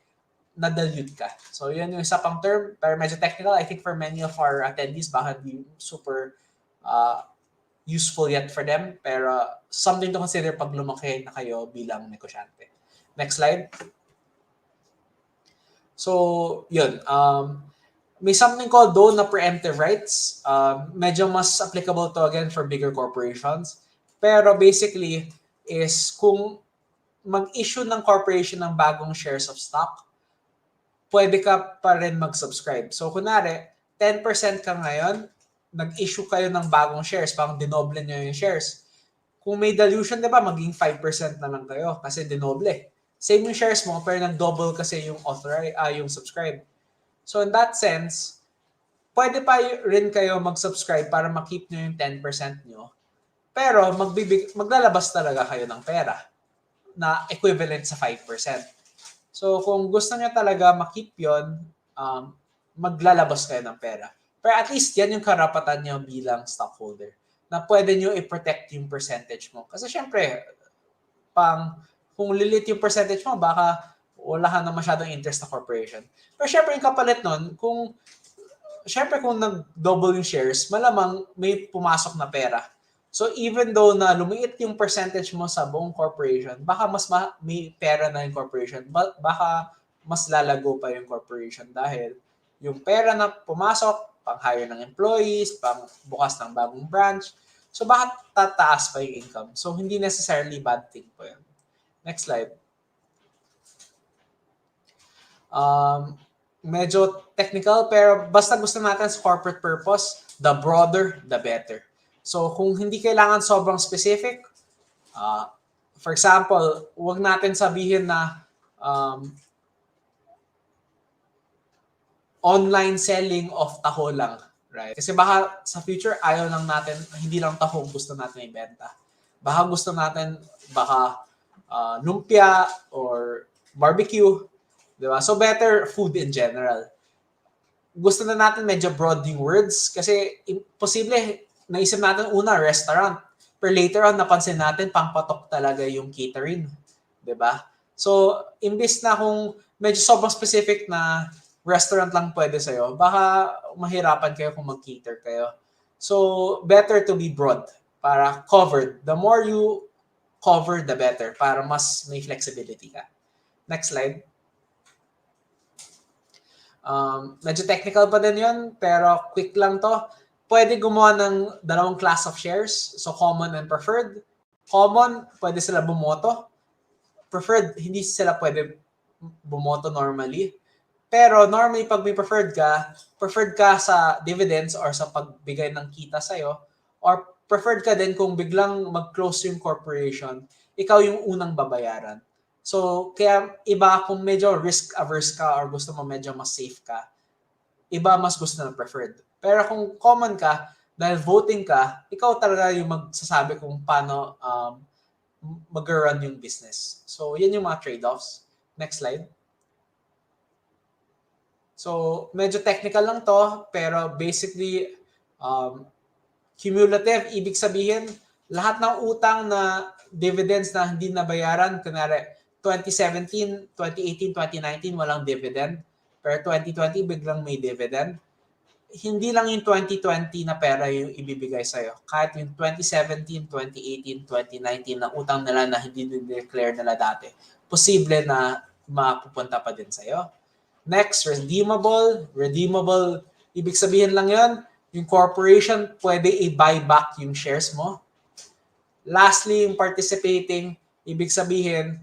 Speaker 14: na-dilute ka. So yun yung isa pang term, pero medyo technical. I think for many of our attendees, baka di super useful yet for them, pero something to consider pag lumaki na kayo bilang negosyante. Next slide. So, yun. May something called though na preemptive rights. Medyo mas applicable to again for bigger corporations. Pero basically is kung mag-issue ng corporation ng bagong shares of stock, pwede ka pa rin mag-subscribe. So, kunwari, 10% ka ngayon, nag-issue kayo ng bagong shares, parang dinoble nyo yung shares. Kung may dilution, di ba, maging 5% na lang kayo kasi dinoble. Same yung shares mo, pero nag-double kasi yung yung subscribe. So in that sense, pwede pa rin kayo mag-subscribe para makip nyo yung 10% nyo. Pero maglalabas talaga kayo ng pera na equivalent sa 5%. So kung gusto nyo talaga makip yun, maglalabas kayo ng pera. Pero at least yan yung karapatan nyo bilang stockholder na pwede nyo i-protect yung percentage mo. Kasi syempre, kung lilit yung percentage mo, baka wala ka na masyadong interest na corporation. Pero syempre yung kapalit nun, kung nag-double yung shares, malamang may pumasok na pera. So even though na lumiit yung percentage mo sa buong corporation, baka mas may pera na yung corporation, baka mas lalago pa yung corporation dahil yung pera na pumasok, pang-hire ng employees, pang-bukas ng bagong branch. So, bakit tataas pa yung income? So, hindi necessarily bad thing po yun. Next slide. Medyo technical, pero basta gusto natin sa corporate purpose, the broader, the better. So, kung hindi kailangan sobrang specific, for example, huwag natin sabihin na online selling of taho lang, right? Kasi baka sa future, ayaw lang natin, hindi lang taho gusto natin ibenta. Baka gusto natin, lumpia or barbecue, di ba? So better food in general. Gusto na natin medyo broad yung words kasi posible, naisip natin una, restaurant. Pero later on, napansin natin, pangpatok talaga yung catering, di ba? So, imbis na kung medyo sobrang specific na restaurant lang pwede sa'yo, baka mahirapan kayo kung mag-cater kayo. So, better to be broad para covered. The more you cover, the better para mas may flexibility ka. Next slide. Medyo technical pa din yun, pero quick lang to. Pwede gumawa ng dalawang class of shares. So, common and preferred. Common, pwede sila bumoto. Preferred, hindi sila pwede bumoto normally. Pero normally, pag may preferred ka sa dividends or sa pagbigay ng kita sa'yo, or preferred ka din kung biglang mag-close yung corporation, ikaw yung unang babayaran. So, kaya iba kung medyo risk-averse ka or gusto mo medyo mas safe ka, iba mas gusto na preferred. Pero kung common ka, dahil voting ka, ikaw talaga yung magsasabi kung paano mag-run yung business. So, yan yung mga trade-offs. Next slide. So, medyo technical lang to, pero basically, cumulative, ibig sabihin, lahat ng utang na dividends na hindi nabayaran, kunwari, 2017, 2018, 2019, walang dividend. Pero 2020, biglang may dividend. Hindi lang yung 2020 na pera yung ibibigay sa'yo. Kahit yung 2017, 2018, 2019 na utang nila na hindi declare nila dati, posible na mapupunta pa din sa'yo. Next, redeemable. Redeemable, ibig sabihin lang yun, Yung corporation, pwede i-buy back yung shares mo. Lastly, yung participating, ibig sabihin,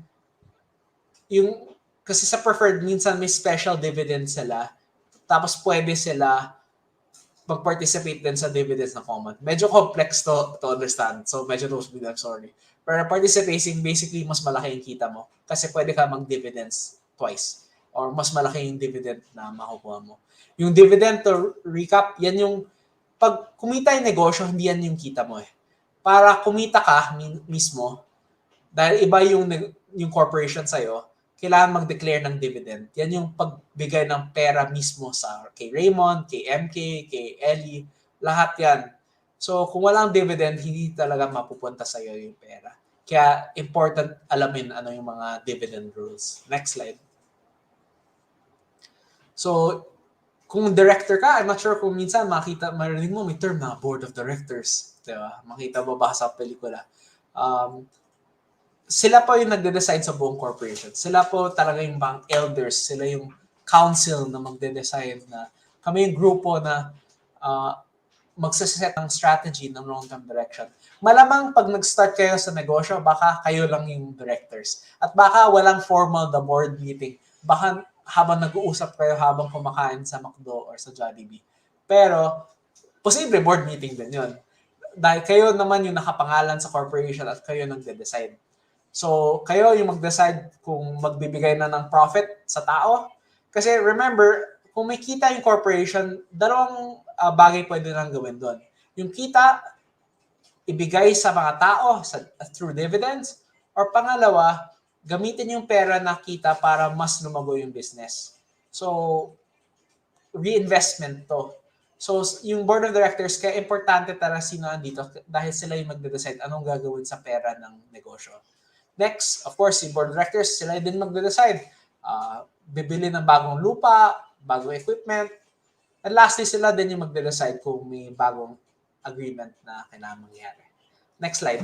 Speaker 14: kasi sa preferred, minsan may special dividend sila. Tapos pwede sila mag-participate din sa dividends na common. Medyo complex to understand. So medyo I'm sorry. Pero participating, basically, mas malaki yung kita mo. Kasi pwede ka mag-dividends twice. Or mas malaki yung dividend na makukuha mo. Yung dividend, to recap, yan yung pag kumita yung negosyo, hindi yan yung kita mo eh. Para kumita ka mismo, dahil iba yung corporation sa'yo, kailangan mag-declare ng dividend. Yan yung pagbigay ng pera mismo kay Raymond, kay MK, kay Ellie, lahat yan. So kung walang dividend, hindi talaga mapupunta sa'yo yung pera. Kaya important alamin ano yung mga dividend rules. Next slide. So, kung director ka, I'm not sure kung minsan marinig mo may term na board of directors. Diba? Makita mo ba sa pelikula? Sila po yung nagde-decide sa buong corporation. Sila po talaga yung bang elders. Sila yung council na magde-decide na kami yung grupo na magsaset ng strategy ng long-term direction. Malamang pag nag-start kayo sa negosyo, baka kayo lang yung directors. At baka walang formal the board meeting. Baka habang nag-uusap kayo habang kumakain sa McDo or sa Jollibee. Pero, posible board meeting din yun. Dahil kayo naman yung nakapangalan sa corporation at kayo nagde-decide. So, kayo yung mag-decide kung magbibigay na ng profit sa tao. Kasi remember, kung may kita yung corporation, dalawang bagay pwede lang gawin doon. Yung kita, ibigay sa mga tao through dividends, or pangalawa, gamitin yung pera na kita para mas lumago yung business. So, reinvestment to. So, yung board of directors, kaya importante talaga sino andito dahil sila yung magde-decide anong gagawin sa pera ng negosyo. Next, of course, yung board of directors, sila din magde-decide. Bibili ng bagong lupa, bagong equipment. And lastly, sila din yung magde-decide kung may bagong agreement na kailangan mangyari. Next slide.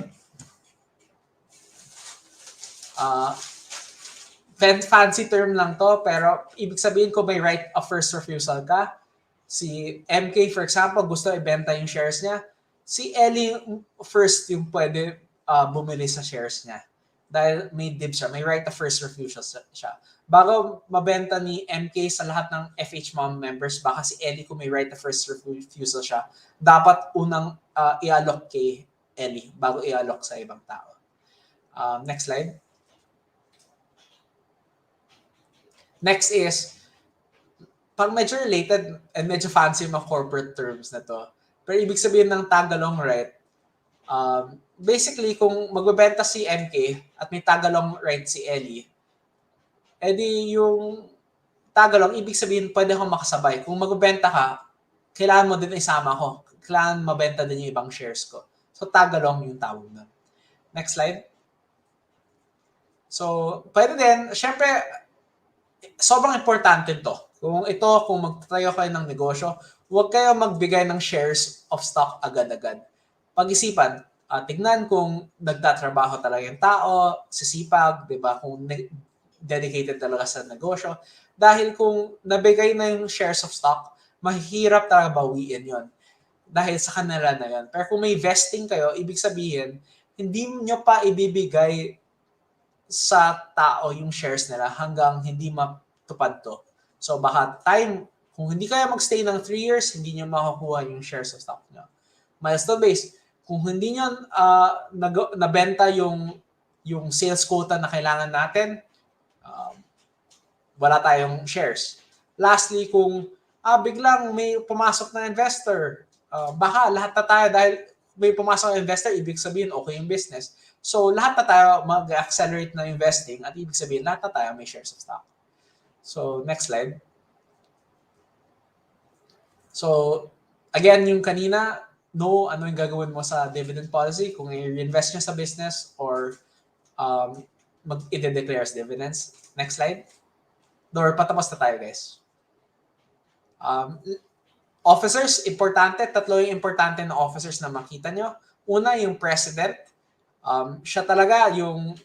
Speaker 14: Fancy term lang to, pero ibig sabihin ko may right of first refusal ka. Si MK, for example, gusto ibenta yung shares niya. Si Ellie first yung pwede bumili sa shares niya. Dahil may dibs siya, may right of first refusal siya. Bago mabenta ni MK sa lahat ng FHMom members, baka si Ellie kung may right of first refusal siya, dapat unang i-allok kay Ellie bago i-allok sa ibang tao. Next slide. Next is, pag medyo related and medyo fancy mga corporate terms na to, pero ibig sabihin ng tag-along right, basically kung magbebenta si MK at may tag-along right si Ellie, edi yung tag-along, ibig sabihin pwede akong makasabay. Kung magbebenta ka, kailangan mo din isama ko. Kailangan mabenta din yung ibang shares ko. So tag-along yung tawag nun. Next slide. So, pwede din, syempre, sobrang importante to. Kung magtatayo kayo ng negosyo, huwag kayo magbigay ng shares of stock agad-agad. Pag-isipan, tignan kung nagtatrabaho talaga yung tao, sisipag, di ba? Kung dedicated talaga sa negosyo. Dahil kung nabigay na yung shares of stock, mahirap talaga bawiin yon. Dahil sa kanila na yan. Pero kung may vesting kayo, ibig sabihin, hindi nyo pa ibibigay sa tao yung shares nila hanggang hindi matupad to. So baka kung hindi kayo magstay ng 3 years, hindi nyo makukuha yung shares of stock nyo. Milestone based, kung hindi nyo nabenta yung sales quota na kailangan natin, wala tayong shares. Lastly, kung biglang may pumasok na investor, baka lahat na tayo dahil may pumasok na investor, ibig sabihin okay yung business. So lahat na tayo mag-accelerate na investing at ibig sabihin lahat na tayo may shares of stock. So next slide. So again, yung kanina, ano yung gagawin mo sa dividend policy, kung i-reinvest nyo sa business or mag-i-declare as dividends. Next slide. Patapos na tayo, guys. Officers, importante. Tatlo yung importante na officers na makita nyo. Una, yung president. Siya talaga yung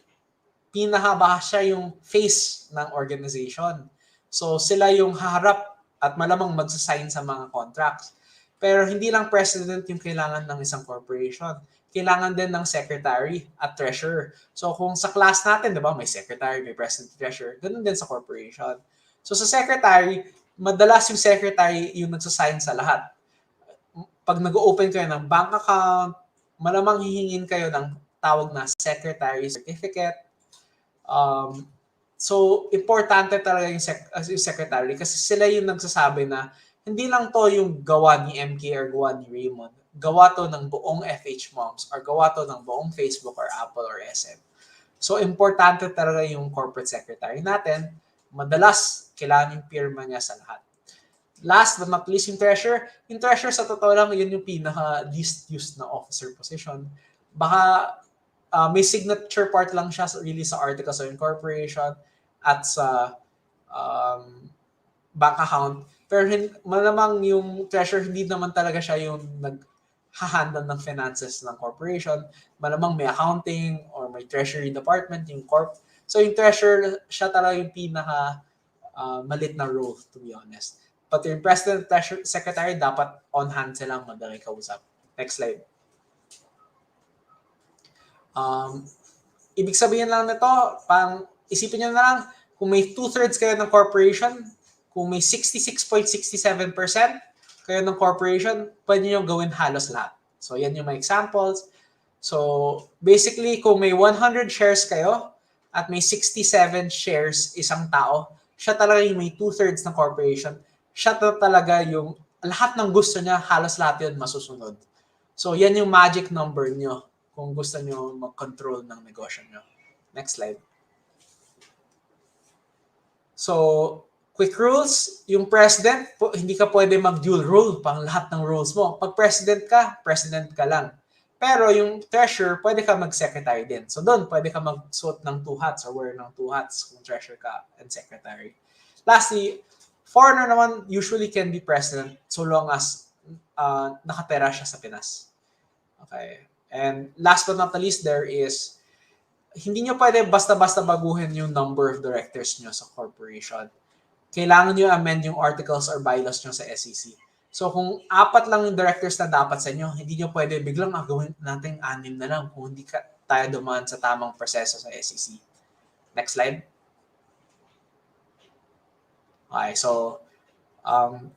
Speaker 14: siya yung face ng organization. So, sila yung haharap at malamang magsasign sa mga contracts. Pero hindi lang president yung kailangan ng isang corporation. Kailangan din ng secretary at treasurer. So kung sa class natin, di ba, may secretary, may president, treasurer, ganun din sa corporation. So sa secretary, madalas yung secretary yung nagsasign sa lahat. Pag nag-open kayo ng bank account, malamang hihingin kayo ng tawag na secretary certificate. So, importante talaga yung secretary kasi sila yung nagsasabi na hindi lang to yung gawa ni MK or gawa ni Raymond. Gawa to ng buong FHMoms or gawa to ng buong Facebook or Apple or SM. So, importante talaga yung corporate secretary natin. Madalas, kailangan yung pirma niya sa lahat. Last but not least, yung treasurer. Yung treasurer, sa totoo lang, yun yung pinaka-least used na officer position. Baka may signature part lang siya really sa articles of incorporation at sa bank account. Pero malamang yung treasurer, hindi naman talaga siya yung nag-handle ng finances ng corporation. Malamang may accounting or may treasury department, yung corp. So yung treasurer, siya talaga yung pinaka malit na role, to be honest. But yung president, treasurer, secretary, dapat on hand silang madaling kausap. Next slide. Ibig sabihin lang nito, pang isipin nyo na lang, kung may 2/3 kayo ng corporation, kung may 66.67% kayo ng corporation, pwede nyo gawin halos lahat. So, yan yung mga examples. So, basically, kung may 100 shares kayo at may 67 shares isang tao, siya talaga yung may 2/3 ng corporation. Siya talaga yung lahat ng gusto niya, halos lahat yun masusunod. So, yan yung magic number nyo kung gusto nyo mag-control ng negosyo nyo. Next slide. So, quick rules. Yung president, hindi ka pwede mag-dual role pang lahat ng roles mo. Pag president ka lang. Pero yung treasurer, pwede ka mag-secretary din. So, doon, pwede ka mag-suot ng 2 hats or wear ng 2 hats kung treasurer ka and secretary. Lastly, foreigner naman usually can be president so long as nakatera siya sa Pinas. Okay. And last but not the least, there is, hindi nyo pwede basta-basta baguhin yung number of directors nyo sa corporation. Kailangan nyo amend yung articles or bylaws nyo sa SEC. So kung 4 lang yung directors na dapat sa inyo, hindi nyo pwede biglang gawin natin 6 na lang kung hindi tayo dumaan sa tamang proseso sa SEC. Next slide. Okay, so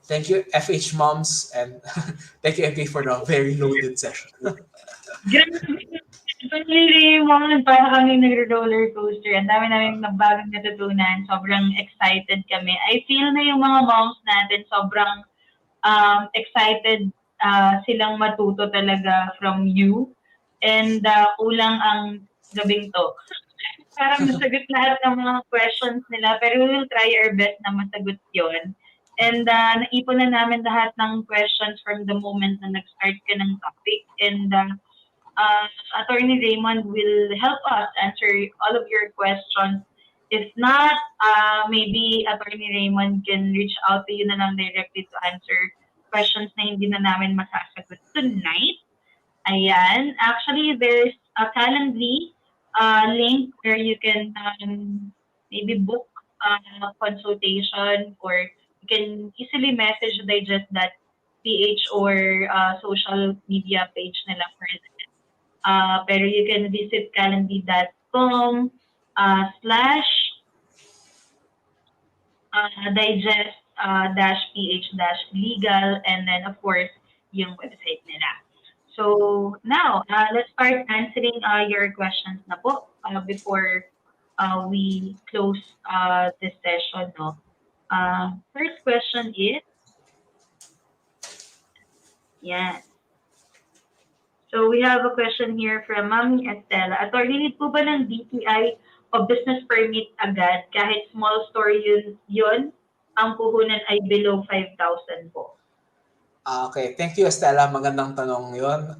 Speaker 14: thank you FHMoms and thank you MK for the very loaded session.
Speaker 5: Raymond, para kami nag-roller coaster. Ang dami namin bagong natutunan. Sobrang excited kami. I feel na yung mga moms natin sobrang excited silang matuto talaga from you. And kulang ang gabing to. Parang nasagot lahat ng mga questions nila. Pero we will try our best na masagot yon. And naipon na namin lahat ng questions from the moment na nag-start ka ng topic. And Attorney Raymond will help us answer all of your questions. If not, maybe Attorney Raymond can reach out to you na lang directly to answer questions na hindi na namin masasagot tonight. Ayan. Actually, there's a Calendly link where you can maybe book consultation, or you can easily message digest that PH or social media page nila for that. Pero you can visit calendly.com /digest-ph-legal, and then of course yung website nila. So now, let's start answering your questions na po before we close this session. No? First question is, yes. So we have a question here from Mami Estela. Attorney, need po ba ng DTI o business permit agad kahit small store yun ang puhunan ay below 5,000 po?
Speaker 14: Okay, thank you Estela. Magandang tanong yun.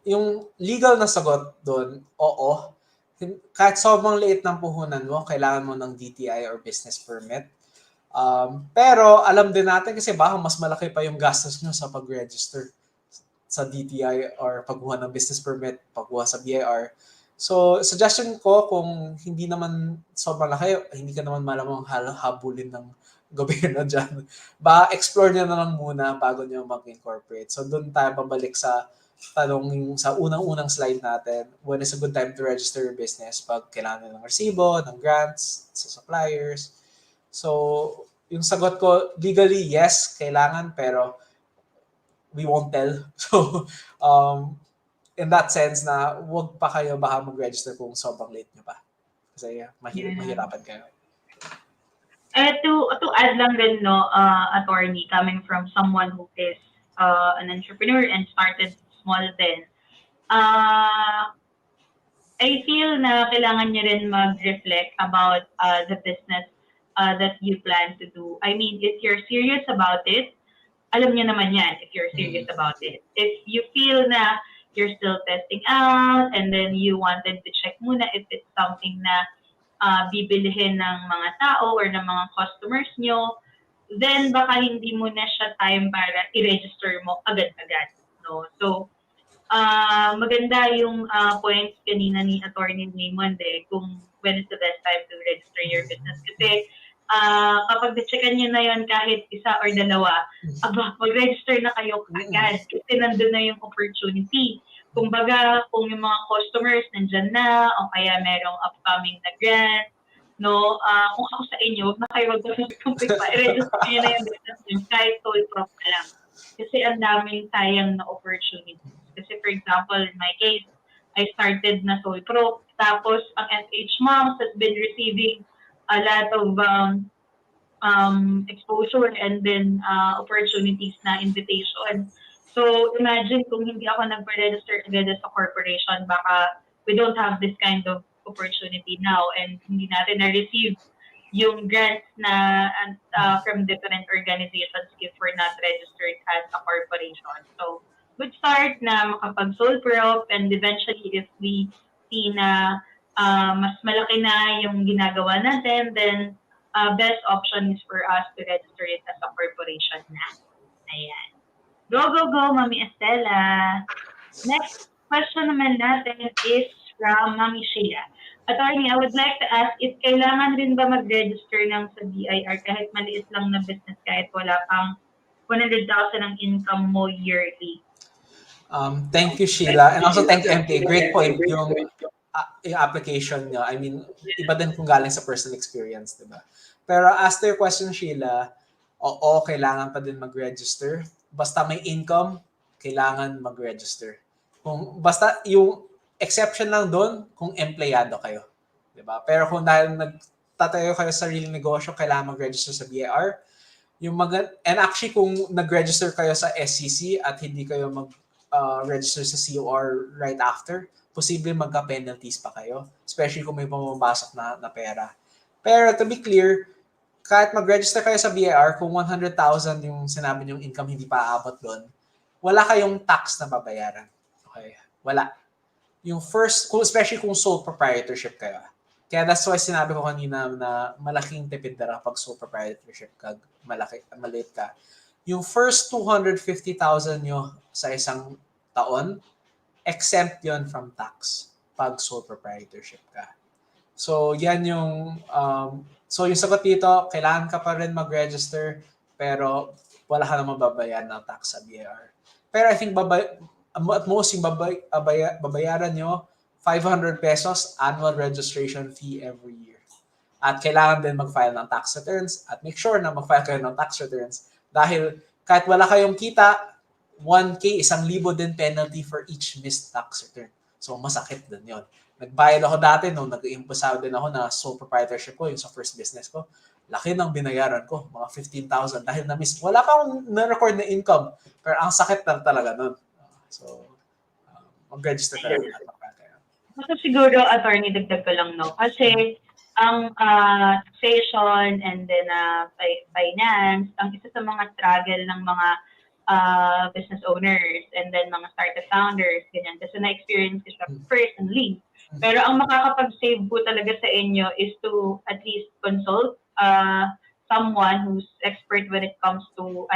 Speaker 14: Yung legal na sagot doon, oo. Kahit sobrang liit ng puhunan mo, kailangan mo ng DTI or business permit. Pero alam din natin kasi baka mas malaki pa yung gastos nyo sa pag-register sa DTI or pagkuha ng business permit, pagkuha sa BIR. So, suggestion ko kung hindi naman sobrang laki, hindi ka naman malamang habulin ng gobyerno dyan. Explore nyo na lang muna bago nyo mag-incorporate. So doon tayo babalik sa tanong yung sa unang-unang slide natin, when is a good time to register your business? Pag kailangan nyo ng resibo, ng grants, sa suppliers. So, yung sagot ko, legally, yes, kailangan, pero we won't tell. So, in that sense na wag pa kayo baka mag-register kung sobrang late nyo pa. Kasi mahirapan kayo.
Speaker 5: To add lang din, no, attorney, coming from someone who is an entrepreneur and started small din, I feel na kailangan nyo rin mag-reflect about the business that you plan to do. I mean, if you're serious about it, alam nyo naman yan if you're serious about it. If you feel na you're still testing out and then you wanted to check muna if it's something na bibilihin ng mga tao or ng mga customers nyo, then baka hindi mo na siya time para i-register mo agad-agad. No? So, maganda yung points kanina ni Attorney Raymond kung when is the best time to register your business. Kasi kapag na-checkan nyo na yun kahit isa or dalawa, mag-register na kayo agad kasi nandun na yung opportunity. Kumbaga, kung yung mga customers nandyan na o kaya merong upcoming na grant, no, kung ako sa inyo, huwag na kayo mag-compete pa. I-register nyo na yung business nyo kahit sole prop na lang. Kasi ang daming sayang na opportunity. Kasi for example, in my case, I started na sole prop. Tapos, ang FHMoms has been receiving a lot of exposure and then opportunities na invitation. So, imagine kung hindi ako nag-register agad sa corporation, baka we don't have this kind of opportunity now and hindi natin na-receive yung grants na from different organizations if we're not registered as a corporation. So, good start na makapag-sole prop and eventually if we see na mas malaki na yung ginagawa natin, then best option is for us to register it as a corporation na. Ayan. Go, go, go, Mami Estela. Next question naman natin is from Mami Sheila. Attorney, I would like to ask if kailangan rin ba mag-register ng sa BIR kahit maliit lang na business kahit wala pang 100,000 ang income mo yearly?
Speaker 14: Thank you, Sheila. And also thank you, MK. Great point yung application niya. I mean, iba din kung galing sa personal experience, diba? Pero as to your question, Sheila, oo, kailangan pa din mag-register. Basta may income, kailangan mag-register. Basta yung exception lang doon kung empleyado kayo. Diba? Pero kung dahil nagtatayo kayo sa sariling negosyo, kailangan mag-register sa BIR. And actually, kung nag-register kayo sa SCC at hindi kayo mag-register sa COR right after, posible magka-penalties pa kayo. Especially kung may pumapasok na pera. Pero to be clear, kahit mag-register kayo sa BIR, kung 100,000 yung sinabi niyong income hindi pa aabot doon, wala kayong tax na babayaran. Okay? Wala. Yung first, especially kung sole proprietorship kayo. Kaya that's why sinabi ko kanina na malaking tipid na pag sole proprietorship ka, maliit ka. Yung first 250,000 nyo sa isang taon, exempt yon from tax pag sole proprietorship ka. So, yan yung so yung sagot dito, kailangan ka pa rin mag-register pero wala ka naman babayaran ng tax sa BIR. Pero I think at most yung babayaran nyo 500 pesos annual registration fee every year. At kailangan din mag-file ng tax returns at make sure na mag-file kayo ng tax returns dahil kahit wala kayong kita, 1K, 1,000 din penalty for each missed tax return. So masakit din yun. Nagbayad ako dati nung nag-impose din ako na sole proprietorship ko, yung sa first business ko. Laki ng binayaran ko, mga 15,000 dahil na-miss. Wala pa akong na-record na income, pero ang sakit na talaga nun. So, mag-register ka lang.
Speaker 5: So, siguro, attorney, dagdag ko lang, no? Kasi, ang taxation and then finance, ang isa sa mga struggle ng mga business owners and then mga startup founders, ganyan. Kasi na-experience ko siya personally. Pero ang makakapag-save po talaga sa inyo is to at least consult someone who's expert when it comes to,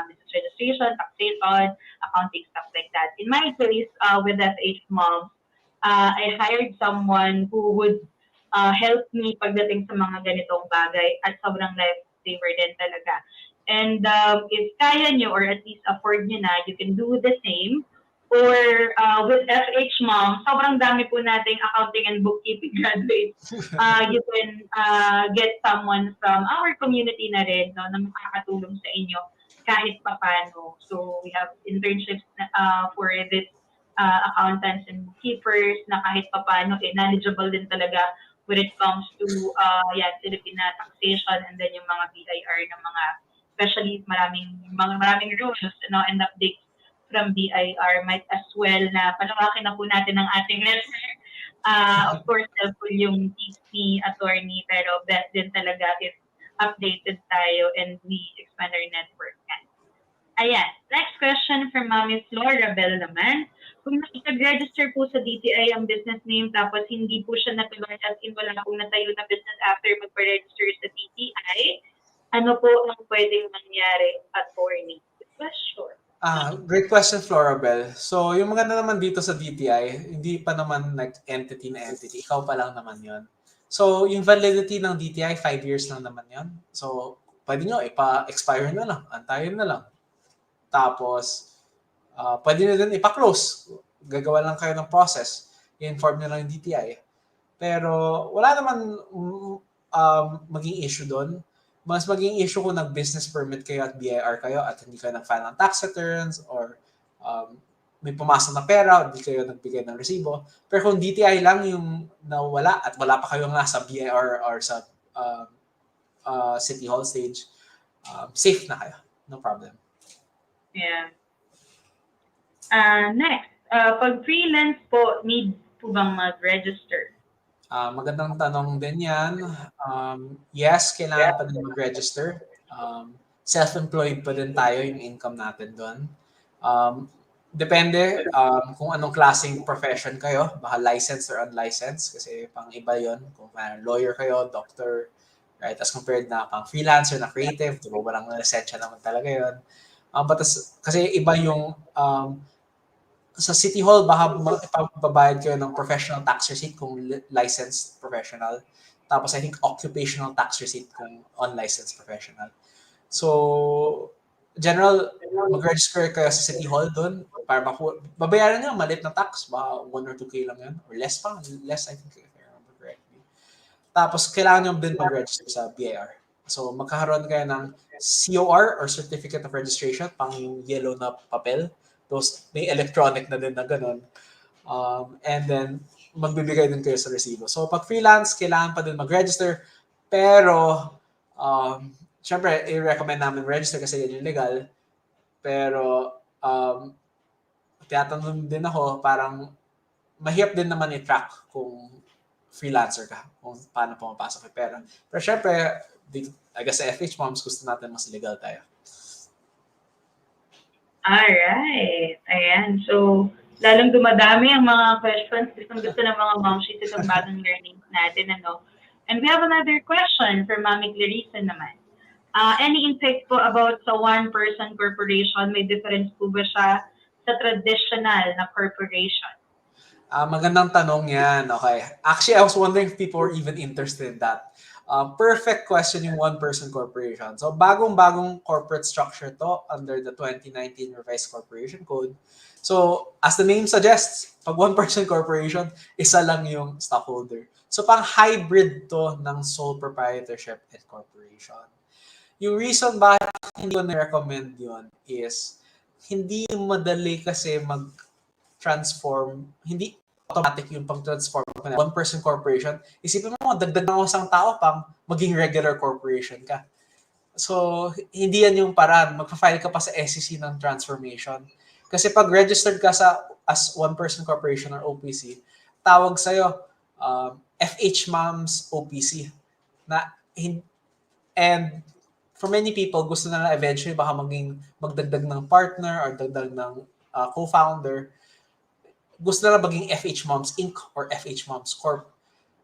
Speaker 5: business registration, taxation, accounting, stuff like that. In my case, with FHMoms, I hired someone who would help me pagdating sa mga ganitong bagay at sobrang lifesaver din talaga. And if kaya nyo or at least afford nyo na, you can do the same. Or with FHMoms, sobrang dami po nating accounting and bookkeeping graduates. You can get someone from our community na rin, no, na makakatulong sa inyo kahit papano. So we have internships for this accountants and bookkeepers na kahit papano knowledgeable din talaga when it comes to Filipino taxation and then yung mga BIR ng mga, especially maraming rules, no, and updates from BIR. Might as well na palawakin na po natin ang ating resume. Of course, helpful yung tips ni attorney, pero best din talaga if updated tayo and we expand our network. Ayan. Next question from Miss Laura Bell naman. Kung nag-register po sa DTI ang business name tapos hindi po siya natuloy as in wala pong natayo na business after magpa-register sa DTI, ano po ang pwedeng mangyari, attorney? Good question.
Speaker 14: Great question, Florabel. So, yung maganda naman dito sa DTI, hindi pa naman entity na entity. Ikaw pa lang naman yon. So, yung validity ng DTI, 5 years lang naman yon. So, pwede nyo ipa-expire na lang. Antayin na lang. Tapos, pwede nyo din ipa-close. Gagawa lang kayo ng process. I-inform nyo lang yung DTI. Pero, wala naman maging issue doon. Mas maging issue kung nag-business permit kayo at BIR kayo at hindi kayo nag-file ng tax returns or may pumasok na pera, hindi kayo nagbigay ng resibo. Pero kung DTI lang yung nawala at wala pa kayo nga sa BIR or sa City Hall stage, safe na kayo. No problem.
Speaker 5: Yeah. Next, pag freelance po, need po bang mag-register?
Speaker 14: Magandang tanong din yan. Yes, kailangan pa din mag-register. Self-employed pa din tayo yung income natin doon. Depende kung anong klaseng profession kayo. Baka licensed or unlicensed kasi pang iba yon. Kung lawyer kayo, doctor, right? As compared na pang freelancer, na creative, diba walang lisensya naman talaga yon. Kasi iba yung sa City Hall, baka ipababayad kayo ng professional tax receipt kung licensed professional. Tapos I think occupational tax receipt kung unlicensed professional. So, general, mag-register kayo sa City Hall doon para babayaran nyo maliit na tax. Baka 1 or 2K lang yun. Or less pa. Less, I think, if I remember correctly. Tapos, kailangan nyo din mag-register sa BIR. So, magkakaroon kayo ng COR or Certificate of Registration, pang yung yellow na papel. Those, may electronic na din na ganun. And then, magbibigay din kayo sa resibo. So, pag freelance, kailangan pa din mag-register. Pero, syempre, i-recommend namin register kasi yan yung legal. Pero, tiyatanong din ako, parang mahirap din naman i-track kung freelancer ka, kung paano pumapasok yung pera. Pero syempre, I guess sa FHMoms, gusto natin mas legal tayo.
Speaker 5: Alright. Ayan. So, lalong dumadami ang mga questions. Gusto ng mga momshies itong bagong learnings natin. Ano? And we have another question from Mami Clarissa naman. Any insights po about sa one-person corporation? May difference po ba siya sa traditional na corporation?
Speaker 14: Magandang tanong yan. Okay. Actually, I was wondering if people were even interested in that. Perfect question yung one-person corporation. So, bagong-bagong corporate structure to under the 2019 Revised Corporation Code. So, as the name suggests, pag one-person corporation, isa lang yung stockholder. So, pang hybrid to ng sole proprietorship and corporation. Yung reason bakit hindi ko na-recommend yun is hindi madali kasi mag-transform, hindi automatic yung pag-transform ng one-person corporation. Isipin mo, dagdag ng isang tao pang maging regular corporation ka. So, hindi yan yung paraan. Magpa-file ka pa sa SEC ng transformation. Kasi pag registered ka as one-person corporation or OPC, tawag sa'yo FHMoms OPC. And for many people, gusto na eventually baka magdagdag ng partner or dagdag ng co-founder. Gusto na maging FHMoms Inc. or FHMoms Corp.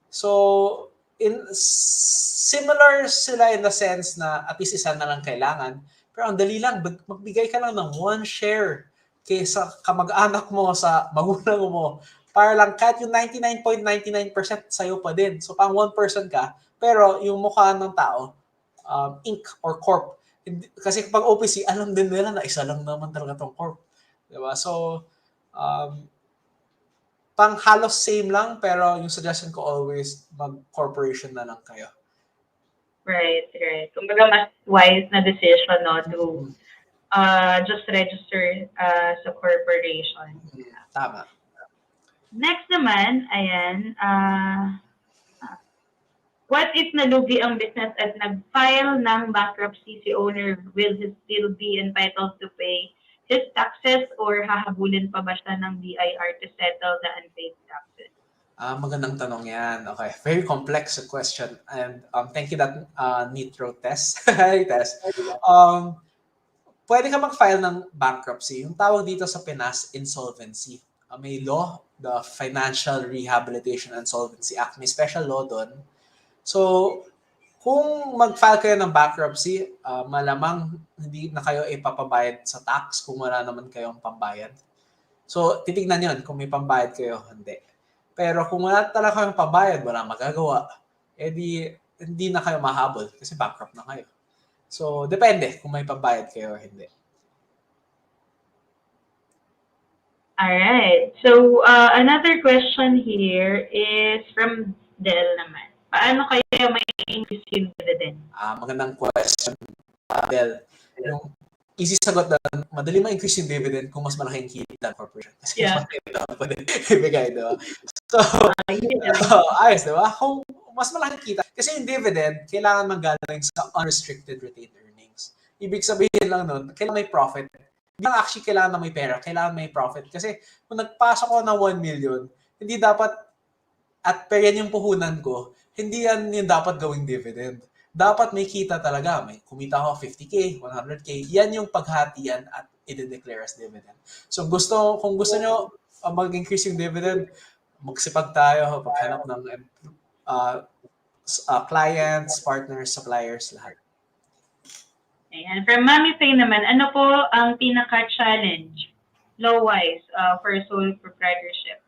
Speaker 14: So, similar sila in the sense na at least isa na lang kailangan. Pero ang dali lang, magbigay ka lang ng 1 share kaysa kamag-anak mo, sa magulang mo. Para lang kahit yung 99.99% sa'yo pa din. So, pang 1% ka, pero yung mukha ng tao, Inc. or Corp. Kasi pag OPC, alam din nila na isa lang naman talaga tong Corp. Diba? So, pang halos same lang, pero yung suggestion ko always, mag-corporation na lang kayo.
Speaker 5: Right. Kumbaga mas wise na decision, no, to just register sa corporation.
Speaker 14: Tama.
Speaker 5: Next naman, ayan, what if nalugi ang business at nag-file ng bankruptcy, si owner, will he still be entitled to pay his taxes or hahabulin pa ba siya ng BIR to settle the unpaid taxes?
Speaker 14: Magandang tanong yan. Okay. Very complex question. And thank you that Nitro Tess. Hi, Tess. Pwede ka mag-file ng bankruptcy. Yung tawag dito sa Pinas, insolvency. May law, the Financial Rehabilitation and Solvency Act. May special law doon. So, kung mag-file kayo ng bankruptcy, malamang hindi na kayo ipapabayad sa tax kung wala naman kayong pambayad. So, titignan yun kung may pambayad kayo, hindi. Pero kung wala talaga kayong pambayad, wala magagawa, edi hindi na kayo mahabol kasi bankrupt na kayo. So, depende kung may pambayad kayo o hindi.
Speaker 5: Alright. So, another question here is from Del naman. Paano kayo may increase yung dividend?
Speaker 14: Magandang question, Del. Yung easy sagot na madali ma-increase yung dividend kung mas malaking kita ng corporation. Kasi mas pwede ibigay, diba? So, ayos, diba? Kung mas malaking kita, kasi yung dividend, kailangan manggaling sa unrestricted retained earnings. Ibig sabihin lang nun, kailangan may profit. Hindi lang actually kailangan na may pera, kailangan may profit. Kasi kung nagpasok ko ng 1 million, hindi dapat, at pera yung puhunan ko, hindi yan yung dapat gawing dividend. Dapat may kita talaga. May kumita ko 50K, 100K. Yan yung paghatian at i-declare as dividend. So kung gusto nyo mag-increase yung dividend, magsipag tayo, paghanap ng clients, partners, suppliers, lahat.
Speaker 5: Ayan. From Mami Faye naman, ano po ang pinaka-challenge, law-wise, for sole proprietorship?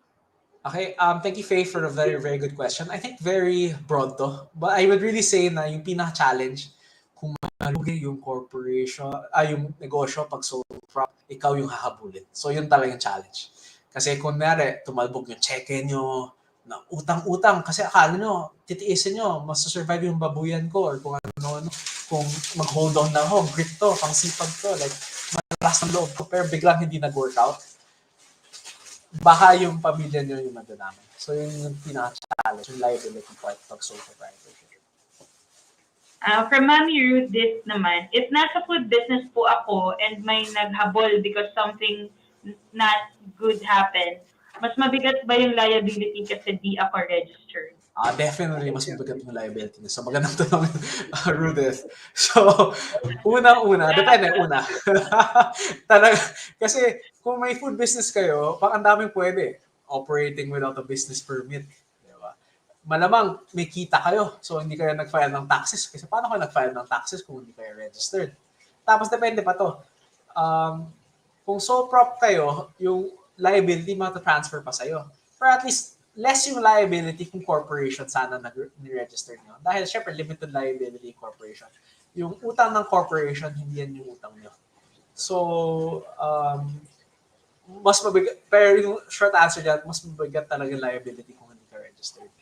Speaker 14: Okay, thank you, Faye, for a very, very good question. I think very broad to. But I would really say na yung pinaka-challenge, kung malugi yung corporation, yung negosyo, pag sole prop, ikaw yung hahabulin. So yun talaga yung challenge. Kasi kung nari, tumalbog yung cheque nyo, na utang-utang, kasi akala nyo, titiisin nyo, mas survive yung babuyan ko, or kung ano, kung mag-hold on na ako, grit to, pang sipag to, like, malakas ng loob ko, pero biglang hindi nag-work out, baka yung pamilya nyo yung madadamay. So yun yung pinaka-challenge, yung liability part pag sole proprietorship.
Speaker 5: From Mami Ruth, this naman, if nasa food business po ako and may naghabol because something not good happened, mas mabigat ba yung liability kasi di ako registered?
Speaker 14: Definitely, mas mabigat yung liability. So magandang tanong, Rudith. So, una, depende, una. Talaga, kasi kung may food business kayo, ang daming pwede. Operating without a business permit. Diba? Malamang may kita kayo. So, hindi kayo nag-file ng taxes. Kasi paano kayo nag-file ng taxes kung hindi kayo registered? Tapos, depende pa to. Kung sole prop kayo, yung liability mata-transfer pa sa'yo. Pero at least, less yung liability kung corporation sana ni-register nyo. Dahil syempre, limited liability corporation. Yung utang ng corporation, hindi yan yung utang nyo. So, mas mabigat, pero yung short answer dyan, mas mabigat talaga liability kung hindi ka registered.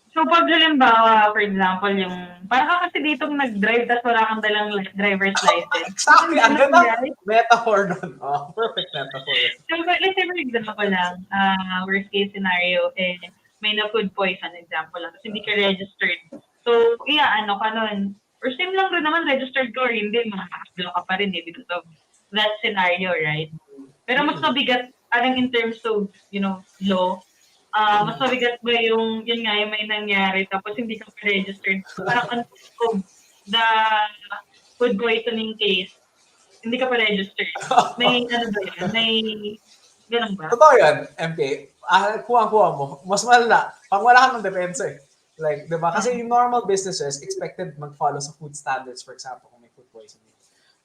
Speaker 5: So, pag halimbawa, for example, yung, parang ka kasi ditong nag-drive tapos wala kang dalang driver's license.
Speaker 14: Exactly, ang ganda metaphor nun. Perfect metaphor.
Speaker 5: So, let's say for example lang, worst case scenario, may na-food poison, example lang, tapos hindi ka registered. So, ano ka nun? Or same lang rin naman, registered ka or hindi, makakaslo ka pa rin because of that scenario, right? Pero mas mabigat, parang in terms of, law, mas mabigat ba yung may nangyari tapos hindi ka registered. Parang on the food poisoning case, hindi ka pa registered. May ba yun? May ganun ba?
Speaker 14: Totoo yan, MP. Kuha mo. Mas malala. Pang wala ka ng depensa eh. Like, diba? Kasi yung normal businesses expected mag-follow sa food standards, for example, kung may food poisoning.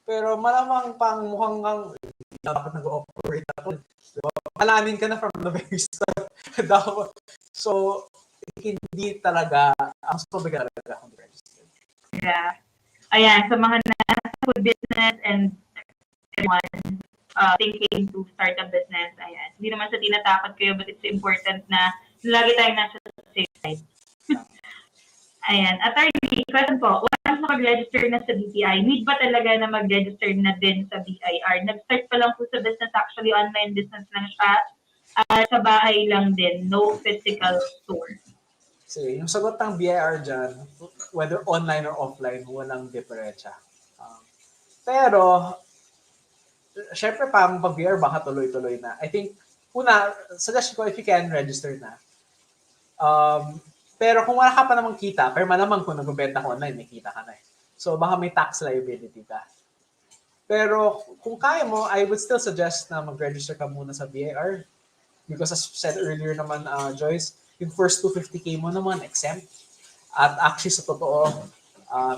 Speaker 14: Pero malamang pang mukhang dapat nag-operate ako. Diba? Alamin ka na from the very start. So, hindi talaga, ang mabigat talaga kung registered.
Speaker 5: Yeah. Ayan, sa mga nasa food business and everyone thinking to start a business, ayan. Hindi naman sa tinatakot kayo, but it's important na lagi tayong nasa safe side. Ayan. Attorney, question po. Once makag-register na sa BPI, need ba talaga na mag-register na din sa BIR? Nag-start pa lang po sa business, actually online business lang siya. Sa bahay lang din, no physical store.
Speaker 14: So, yung sagot ng BIR dyan, whether online or offline, walang diferensya. Pero, syempre pang pag-BIR, baka tuloy-tuloy na. I think, una, suggest ko if you can, register na. Pero kung wala ka pa namang kita, pero malamang kung nagbebenta ka online, may kita ka na eh. So, baka may tax liability ka. Pero kung kaya mo, I would still suggest na mag-register ka muna sa BIR. Because as said earlier naman, Joyce, yung first 250K mo naman, exempt. At actually, sa totoo,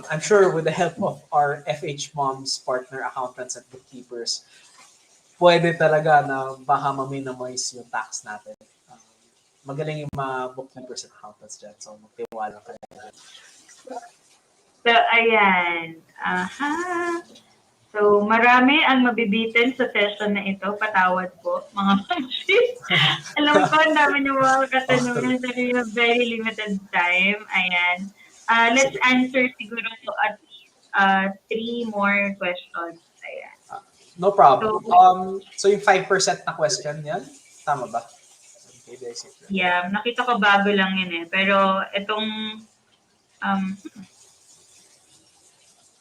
Speaker 14: I'm sure with the help of our FHMoms partner accountants and bookkeepers, pwede talaga na baka ma-minimize yung tax natin. Magaling yung mga bookkeepers and accountants dyan. So, magtiwala ka dyan.
Speaker 5: So, ayan. So, marami ang mabibitin sa session na ito. Patawad po, mga manchis. Alam ko, ang dami niyo mga katanungan pero we have very limited time. Ayan. Let's answer siguro to at least 3 more questions. Ayan.
Speaker 14: No problem. So, yung 5% na question yan, tama ba?
Speaker 5: Yeah, nakita ko bago lang yun eh. Pero itong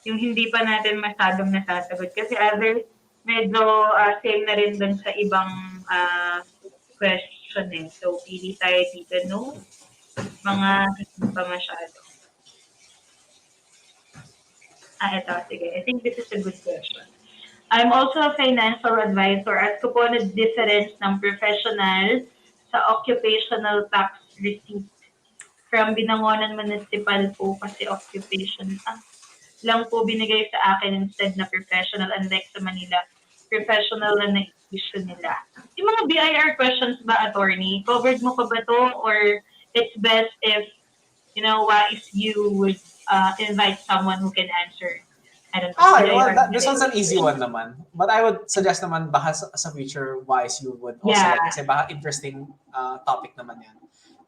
Speaker 5: yung hindi pa natin masyadong nasasagot. Kasi others, medyo same na rin dun sa ibang question eh. So, pili tayo dito, no? Mga hindi pa masyado. Ito, sige. I think this is a good question. I'm also a financial advisor. At ko po na difference ng professional sa occupational tax receipt from Binangonan Municipal po kasi occupation lang po binigay sa akin instead na professional, unlike sa Manila, professional na na-issue nila. Yung mga BIR questions ba, attorney, covered mo ka ba to or it's best if, Wais U would invite someone who can answer? I don't know.
Speaker 14: This one's an easy one naman. But I would suggest naman baka sa future, Wais U would also like kasi baka interesting topic naman yan.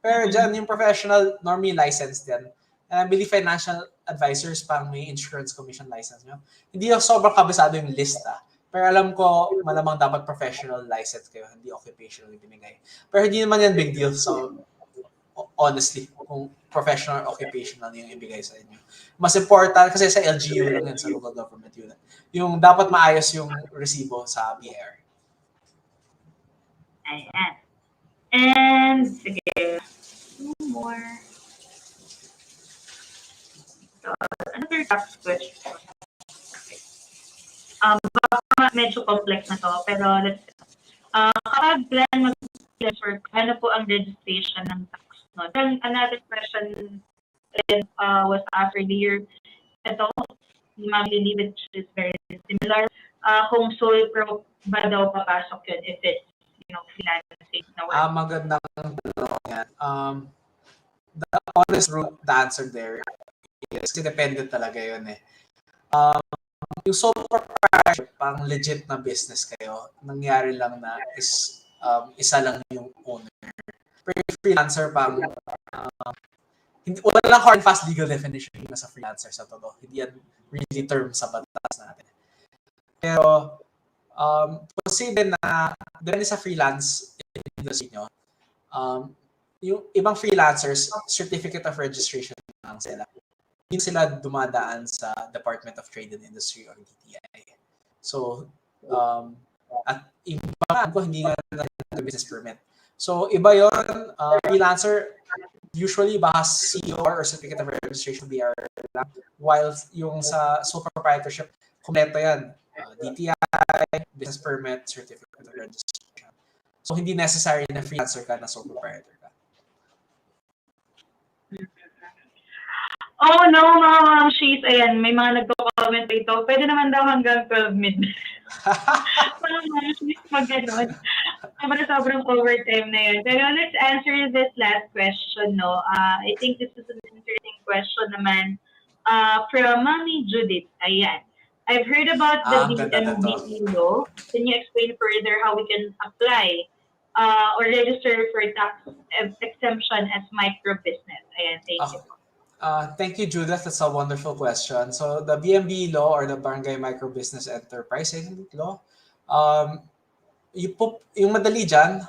Speaker 14: Pero dyan, yung professional, normally licensed yan. And I believe financial advisors pang may insurance commission license nyo. Hindi yung sobrang kabisado yung list Pero alam ko, malamang dapat professional license kayo, hindi occupational yung binigay. Pero hindi naman yan big deal. So, honestly, kung professional or occupational yung ibigay sa inyo. Mas important, kasi sa LGU lang yan, sa local government yun. Yung dapat maayos yung resibo sa BIR.
Speaker 5: Ayan. And, sige, 2 more. So, another tax question. Okay. Baka medyo complex na to, pero let's kapag plan mag-register, ano po ang registration ng tax? No? Then another question was asked earlier. Ito, Ma'am Lily, which is very similar. Kung sole pro ba daw papasok yun if it's, financing na work?
Speaker 14: Magandang tanong yan. The honest route, the answer there is dependent talaga yun eh. Yung sole proprietorship, pang legit na business kayo, nangyari lang na is isa lang yung owner. Pero freelancer pang wala lang hard and fast legal definition na sa freelancer sa todo. Hindi yan really term sa batas natin. Pero posible na depende sa freelance industry nyo, yung ibang freelancers, certificate of registration lang sila. Hindi sila dumadaan sa Department of Trade and Industry or DTI. So, at iba ko hindi nga na business permit. So, iba yon freelancer, usually baka COR or Certificate of Registration BR lang. While yung sa sole proprietorship, kompleto yan. DTI, business permit, Certificate of Registration. So, hindi necessary na freelancer ka na sole proprietor ka.
Speaker 5: Oh no, mga mamshies. Ayan, may mga nagko-comment dito. Pwede naman daw hanggang 12 midnight. Mga mamshies, mag-ganon. Sobrang overtime na yun. Pero let's answer this last question, no? I think this is an interesting question naman From Mami Judith, ayan. I've heard about the
Speaker 14: Ganda na to.
Speaker 5: BMB law. Can you explain further how we can apply or register for tax exemption as micro business? Ayan, thank you.
Speaker 14: Thank you, Judith. That's a wonderful question. So the BMB law or the Barangay Micro Business Enterprise law, yung madali dyan,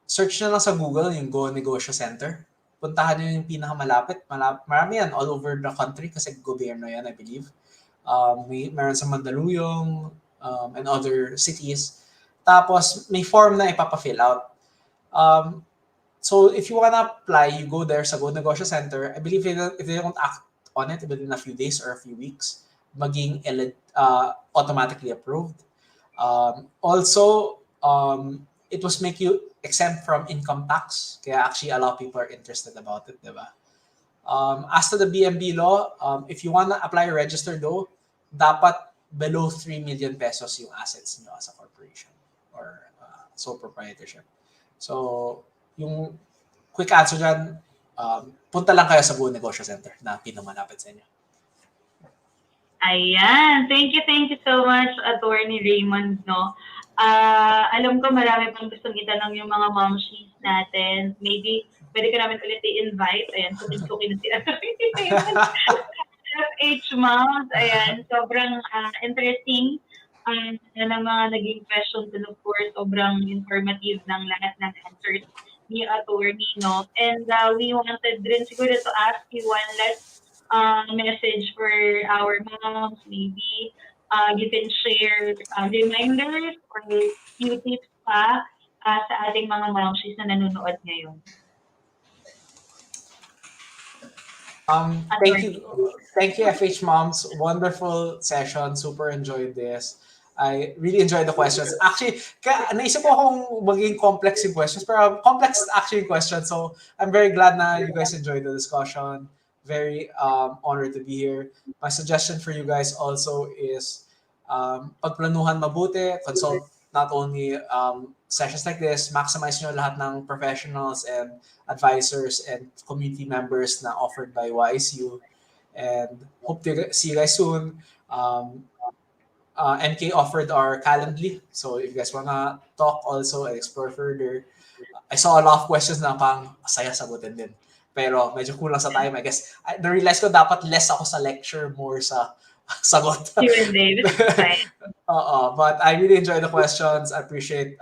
Speaker 14: search na lang sa Google yung Go Negosyo Center. Puntahan nyo yung pinakamalapit. Marami yan all over the country kasi gobyerno yan, I believe. Meron sa Mandaluyong and other cities. Tapos may form na ipapafill out. So if you wanna apply, you go there sa Go Negosyo Center. I believe if they don't act on it within a few days or a few weeks, maging automatically approved. Also, it was make you exempt from income tax. Kaya actually a lot of people are interested about it, diba? As to the BMB law, if you wanna apply or register though, dapat below 3 million pesos yung assets nyo as a corporation or sole proprietorship. So, yung quick answer dyan, punta lang kayo sa Go Negosyo Center na pinamalapit sa inyo.
Speaker 5: Ayan. Thank you so much, Attorney Raymond, no? Alam ko marami pang gustong itanong yung mga momshies natin. Maybe pwede ka namin ulit i-invite. Ayan, sukin na si Attorney Raymond. FHMoms. Ayan, sobrang interesting ng mga naging questions and of course, sobrang informative ng lahat ng answers ni Attorney, no? And we wanted rin siguro to ask you one last message for our moms. Maybe you can share reminders or few tips pa sa ating mga momshies na nanonood ngayon.
Speaker 14: Thank you, FHMoms. Wonderful session. Super enjoyed this. I really enjoyed the questions. Actually, naisip ko akong maging complex yung questions, pero complex actually yung questions. So I'm very glad na you guys enjoyed the discussion. Very honored to be here. My suggestion for you guys also is pagplanuhan mabuti, consult not only sessions like this, maximize nyo lahat ng professionals and advisors and community members na offered by Wais U. And hope to see you guys soon. MK offered our Calendly. So if you guys wanna talk also and explore further, I saw a lot of questions na pang saya sagutin din. Pero medyo kulang sa time, I guess. Na-realize ko dapat less ako sa lecture, more sa sagot. But I really enjoyed the questions. I appreciate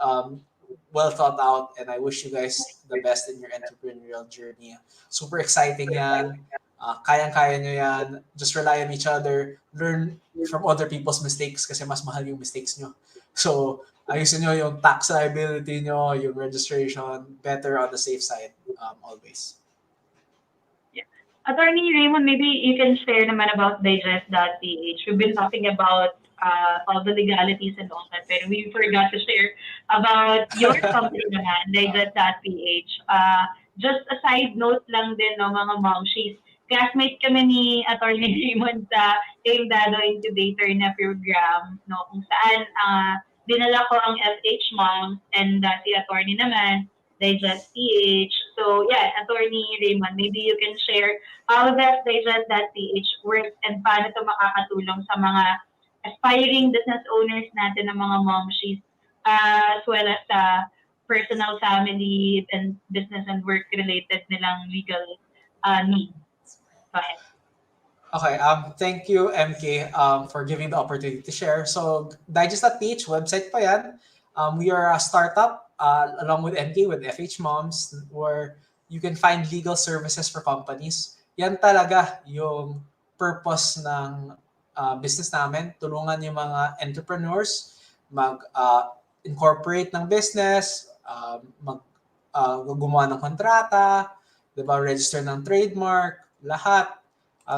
Speaker 14: well thought out and I wish you guys the best in your entrepreneurial journey. Super exciting yan. Kayang-kaya nyo yan. Just rely on each other. Learn from other people's mistakes kasi mas mahal yung mistakes nyo. So, ayusin nyo yung tax liability nyo, yung registration, better on the safe side always.
Speaker 5: Attorney Raymond, maybe you can share naman about digest.ph. We've been talking about all the legalities and all that, but we forgot to share about your company naman, digest.ph. Just a side note lang din, no, mga momshies. Classmate kami ni Attorney Raymond sa Dado Incubator na program, no, kung saan dinala ko ang FHMoms and si Attorney naman, digest.ph. So yeah, Attorney Raymond, maybe you can share how does digest.ph work and paano ito makakatulong sa mga aspiring business owners natin ng mga momshies as well as sa personal, family, and business and work-related nilang legal needs. Go ahead.
Speaker 14: Okay, thank you, MK, for giving the opportunity to share. So, digest.ph, website pa yan. We are a startup along with MK, with FHMoms, where you can find legal services for companies. Yan talaga yung purpose ng business namin. Tulungan yung mga entrepreneurs mag-incorporate ng business, gumawa ng kontrata, diba, register ng trademark, lahat,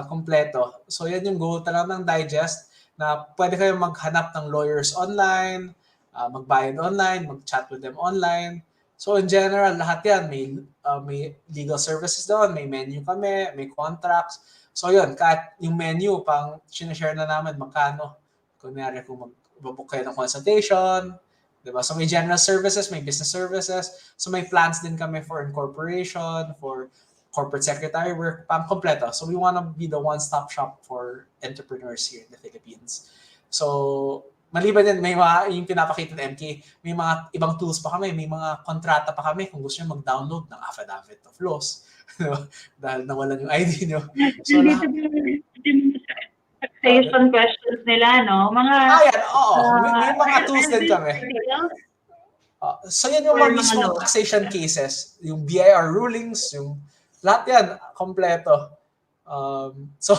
Speaker 14: kompleto. So yan yung goal talaga ng Digest, na pwede kayo maghanap ng lawyers online, magbayad online, mag-chat with them online. So in general, lahat yan. May legal services doon, may menu kami, may contracts. So yun, kahit yung menu, pang sinashare na namin magkano. Kunyari kung mag-book kayo ng consultation, diba? So may general services, may business services. So may plans din kami for incorporation, for corporate secretary work, kompleto. So we want to be the one-stop shop for entrepreneurs here in the Philippines. So maliban din, may mga, yung pinapakita ng MK, may mga ibang tools pa kami, may mga kontrata pa kami kung gusto nyo mag-download ng affidavit of loss. Dahil nawalan yung ID nyo. So,
Speaker 5: taxation questions nila, no? Mga...
Speaker 14: yan, oo. May mga tools din kami. So yan yung mga mismo taxation cases, yung BIR rulings, yung lahat yan, kompleto. So,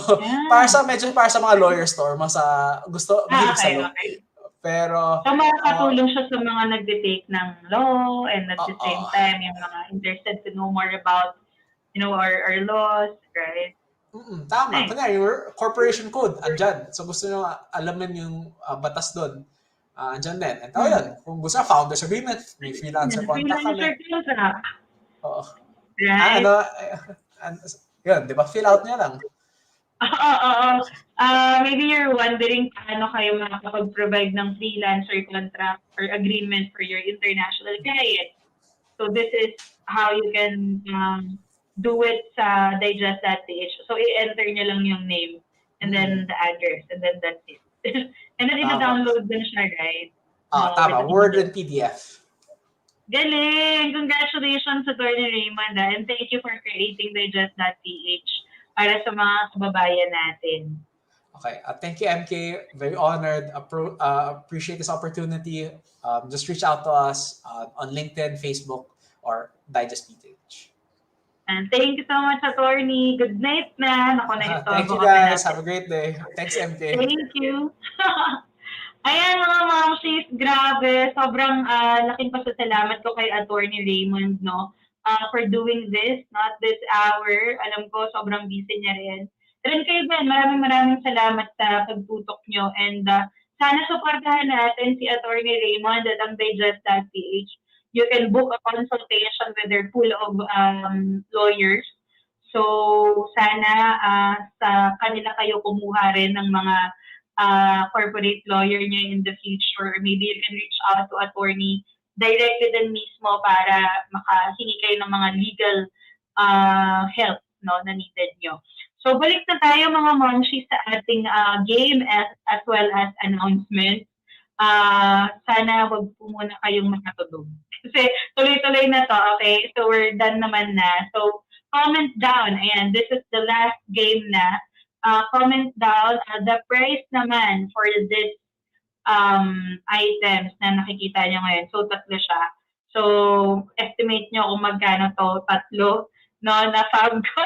Speaker 14: para sa mga lawyers to, or sa gusto,
Speaker 5: okay.
Speaker 14: Pero,
Speaker 5: so, makakatulong siya sa mga nagde-take ng law, and at the same time, yung mga interested to know more about, our laws, right?
Speaker 14: Tama. Nice. Kunyari, yung corporation code, andyan. So, gusto nyo alamin yung batas doon. Andyan din. And yun, kung gusto na, founders agreement, may freelancer contact kami. Oo.
Speaker 5: Right?
Speaker 14: Yun, di ba? Fill out niya lang.
Speaker 5: Maybe you're wondering paano kayo makakapag-provide ng freelancer contract or agreement for your international client. So this is how you can do it sa digest.ph. So i-enter nyo lang yung name and then the address and then that's it. And then ina-download din siya, right?
Speaker 14: Tama. Word and PDF.
Speaker 5: Galing! Congratulations to Attorney Raymond and thank you for creating digest.ph para sa mga kababayan natin.
Speaker 14: Okay. Thank you, MK. Very honored. Appreciate this opportunity. Just reach out to us on LinkedIn, Facebook, or digest.ph.
Speaker 5: And thank you so much, Attorney. Good night na.
Speaker 14: Thank you, guys. Have a great day. Thanks, MK.
Speaker 5: Thank you. Ayan mga momshies, grabe. Sobrang laking pasasalamat ko kay Attorney Raymond, no? For doing this, not this hour. Alam ko, sobrang busy niya rin. Pero kayo din, maraming salamat sa pagtutok nyo. And sana supportahan natin si Attorney Raymond at ang digest.ph. You can book a consultation with their pool of lawyers. So, sana sa kanila kayo kumuha rin ng mga corporate lawyer niya in the future. Maybe you can reach out to attorney directly din mismo para makahingi kayo ng mga legal help, no, na needed nyo. So, balik na tayo mga momshies sa ating game as well as announcement. Sana wag po muna kayong makatulog. Kasi tuloy-tuloy na to, okay? So, we're done naman na. So, comment down. Ayan, this is the last game na. Comment down the price naman for this items na nakikita nyo ngayon. So, tatlo siya. So, estimate nyo kung magkano to, tatlo, no, na fab ko.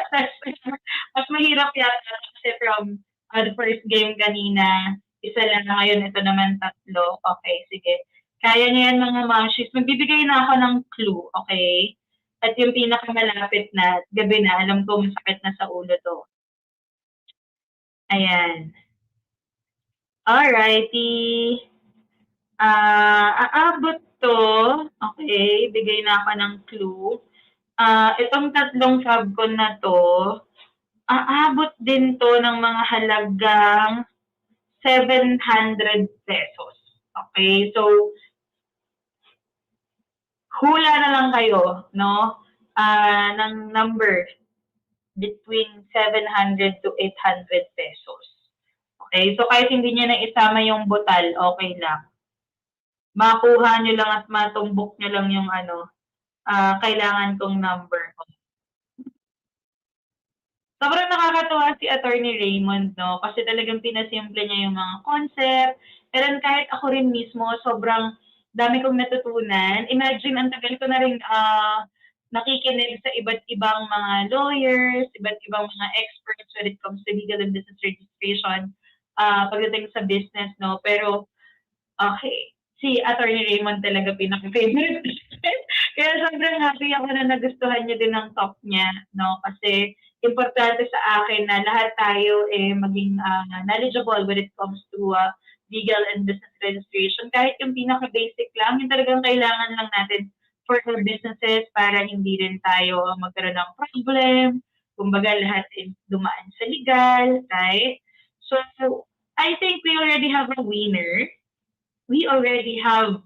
Speaker 5: Mas mahirap yata kasi from the first game kanina, isa lang na ngayon, ito naman tatlo. Okay, sige. Kaya niyo yan mga momshies. Magbibigay na ako ng clue, okay? At yung pinakamalapit na, gabi na, alam ko masakit na sa ulo to. Ayan. Alrighty. Aabot to. Okay, bigay na ako ng clue. Itong tatlong fabcon na to, aabot din to ng mga halagang 700 pesos. Okay, so hula na lang kayo, no? Ng number between 700 to 800 pesos. Okay, so kahit hindi nyo na isama yung butal, okay lang. Makuha nyo lang at matumbok nyo lang yung kailangan kong number. Sobrang nakakatuwa si Attorney Raymond, no? Kasi talagang pinasimple niya yung mga concept. Pero kahit ako rin mismo, sobrang dami kong natutunan. Imagine, ang tagal ko na rin nakikinig sa iba't ibang mga lawyers, iba't ibang mga experts when it comes to legal and business registration pagdating sa business, no? Pero, okay, si Attorney Raymond talaga pinaka-favorite. Kaya sobrang happy ako na nagustuhan niyo din ang talk niya, no? Kasi importante sa akin na lahat tayo maging knowledgeable when it comes to legal and business registration. Kahit yung pinaka-basic lang, yung talagang kailangan lang natin for our businesses para hindi rin tayo magkaroon ng problem. Kumbaga, lahat dumaan sa legal, right? So, I think we already have a winner. We already have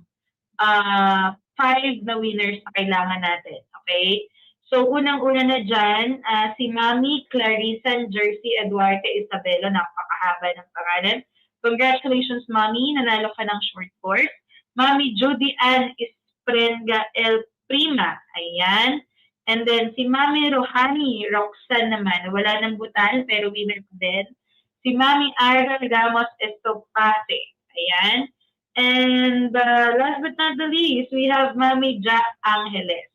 Speaker 5: 5 na winners na kailangan natin. Okay? So, unang-una na dyan, si Mami Clarissa Jersey Eduarte Isabelo, napakahaba ng pangalan. Congratulations, Mami, nanalo ka ng short course. Mami Judy Ann Isprenga El Prima, ayan. And then, si Mami Rohani Roxanne naman, wala ng butan, pero winner ko din. Si Mami Ira Ramos Estopase, ayan. And last but not the least, we have Mami Jack Angeles.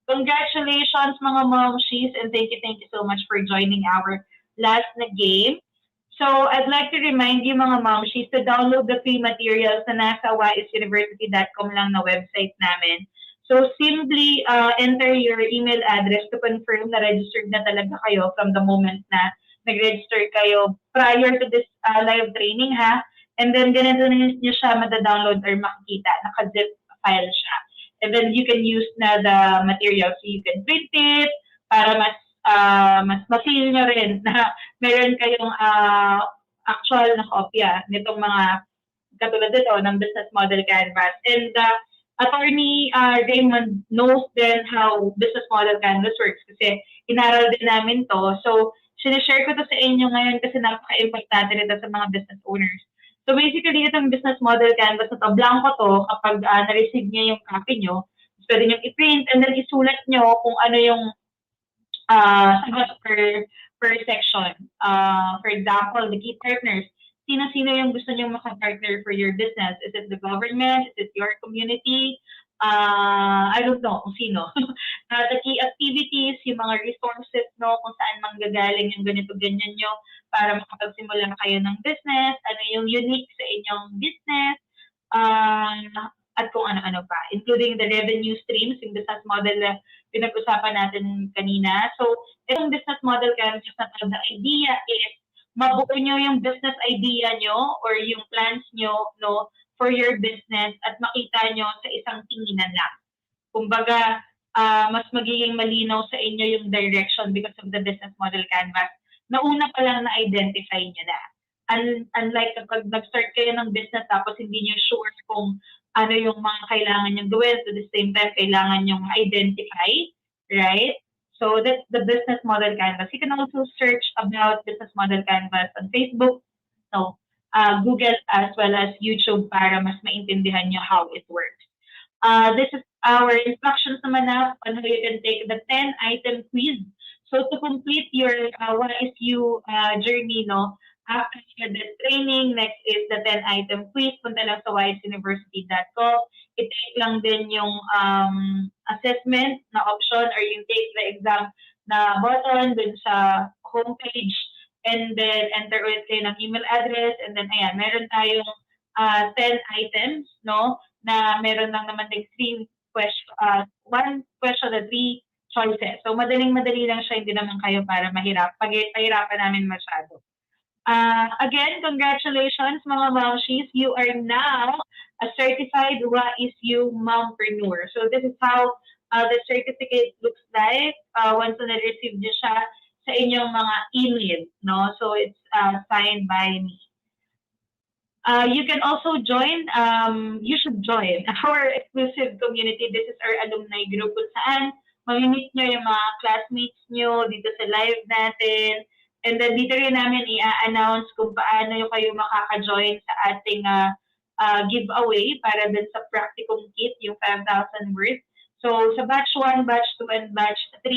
Speaker 5: Congratulations mga momshies, and thank you so much for joining our last na game. So I'd like to remind you mga momshies to download the free materials na nasa waisuniversity.com lang na website namin. So simply enter your email address to confirm na registered na talaga kayo from the moment na nag-register kayo prior to this live training ha. And then ganito na nyo siya madadownload or makikita. Naka-zip file siya. And then you can use na the material. So you can print it para mas ma-feel nyo rin na meron kayong actual na kopya nitong mga katulad dito ng business model canvas. And Attorney Raymond knows then how business model canvas works kasi inaral din namin to. So sinishare ko to sa inyo ngayon kasi napaka-importante nito sa mga business owners. So basically, itong business model canvas na to, blanco to, kapag na-receive niya yung copy nyo, pwede nyo i-print and then isulat nyo kung ano yung sagot per section. For example, the key partners. Sino-sino yung gusto nyo maka-partner for your business? Is it the government? Is it your community? I don't know kung sino. The key activities, yung mga resources, no, kung saan manggagaling yung ganito-ganyan nyo para makapagsimula kayo ng business, ano yung unique sa inyong business, at kung ano-ano pa, including the revenue streams, yung business model na pinag-usapan natin kanina. So, itong business model canvas na to, the idea is mabuo nyo yung business idea nyo or yung plans nyo, no, for your business at makita nyo sa isang tinginan lang. Kumbaga, mas magiging malinaw sa inyo yung direction because of the business model canvas. Nauna pa lang na-identify nyo na. Unlike kapag nag-start kayo ng business tapos hindi nyo sure kung ano yung mga kailangan nyo gawin, to the same time, kailangan nyo identify, right? So that's the business model canvas. You can also search about business model canvas on Facebook, so Google as well as YouTube para mas maintindihan nyo how it works. This is our instructions naman na on how you can take the 10-item quiz. So to complete your Wais U journey, no, after the training, next is the 10-item quiz. Punta lang sa waisuniversity.com. I-take lang din yung assessment na option or yung take the exam na button dun sa homepage. And then enter ulit kayo ng email address. And then ayan, meron tayong 10 items, no, na meron lang naman like 3 question, 1 question na 3 choices. So, madaling-madali lang siya, hindi naman kayo para pahirapan namin masyado. Again, congratulations mga momshies. You are now a certified Wais U mompreneur. So, this is how the certificate looks like once na na-receive niyo siya sa inyong mga email, no? So, it's signed by me. You can also join, you should join our exclusive community. This is our alumni group kung saan mamimit nyo yung mga classmates nyo dito sa live natin. And then dito rin namin i-announce kung paano yung kayo makaka-join sa ating giveaway para din sa practicum kit, yung 5,000 worth. So sa batch 1, batch 2, and batch 3,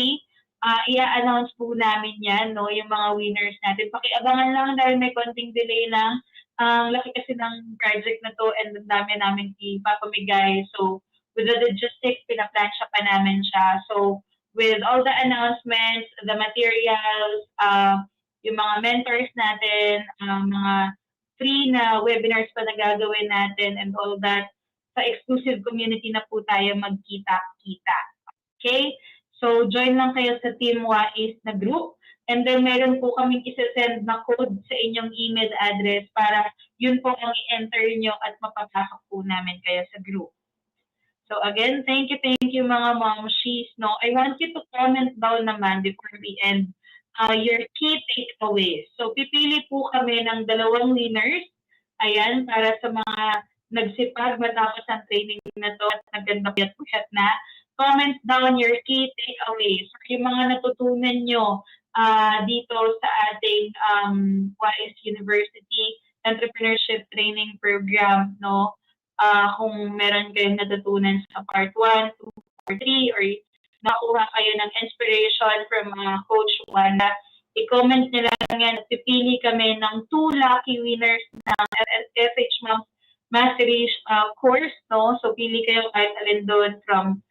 Speaker 5: i-announce po namin yan, no, yung mga winners natin. Pakiabangan lang dahil may konting delay lang. Laki kasi ng project na to and ang dami namin ipapamigay. So with the logistics, pinaplansya pa namin siya. So, with all the announcements, the materials, yung mga mentors natin, mga free na webinars pa na gagawin natin and all that, sa exclusive community na po tayo magkita-kita. Okay? So, join lang kayo sa Team Wais na group. And then, meron po kaming isa-send na code sa inyong email address para yun po ang i-enter nyo at mapapasok po namin kayo sa group. So again, thank you mga momshies. No, I want you to comment down naman before we end your key takeaways. So pipili po kami ng 2 winners. Ayan, para sa mga nagsipag matapos ang training na to at naganda puyat na. comment down your key takeaways or yung mga natutunan nyo dito sa ating Wais University Entrepreneurship Training Program, no? Kung meron kayong natutunan sa part 1, 2, or 3, or nakuha kayo ng inspiration from Coach Wanda, i-comment nyo lang yan at pipili kami ng 2 lucky winners ng FHMoms Mastery course, no? So, pili kayo kahit alin doon from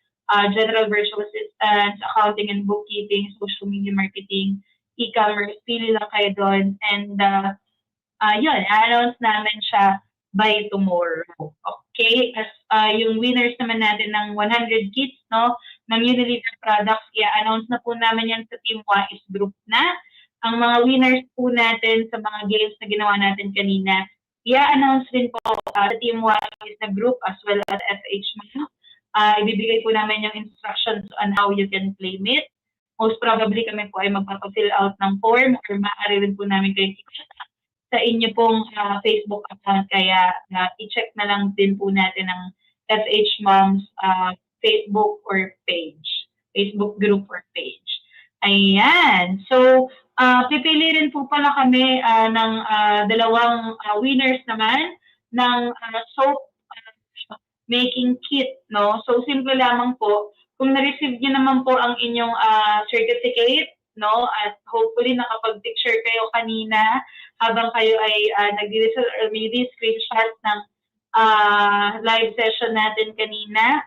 Speaker 5: general virtual assistance, accounting and bookkeeping, social media marketing, e-commerce, pili lang kayo doon. And yun, announce namin siya by tomorrow. Okay? As yung winners naman natin ng 100 kits, no, ng Unilever products, i-announce na po namin yan sa Team Wais group na. Ang mga winners po natin sa mga games na ginawa natin kanina, i-announce din po sa Team Wais na group as well as FHMoms. Ibibigay po namin yung instructions on how you can claim it. Most probably kami po ay magpapafill out ng form or maaari rin po namin kayo sa inyo pong Facebook account. Kaya i-check na lang din po natin ang FHMoms Facebook or page. Facebook group or page. Ayan. So, pipili rin po pala kami ng 2 winners naman ng soap making kit, no? So, simple lamang po. Kung na-receive nyo naman po ang inyong certificate, no? At hopefully nakapag-picture kayo kanina habang kayo ay nag-result or maybe screenshot ng live session natin kanina.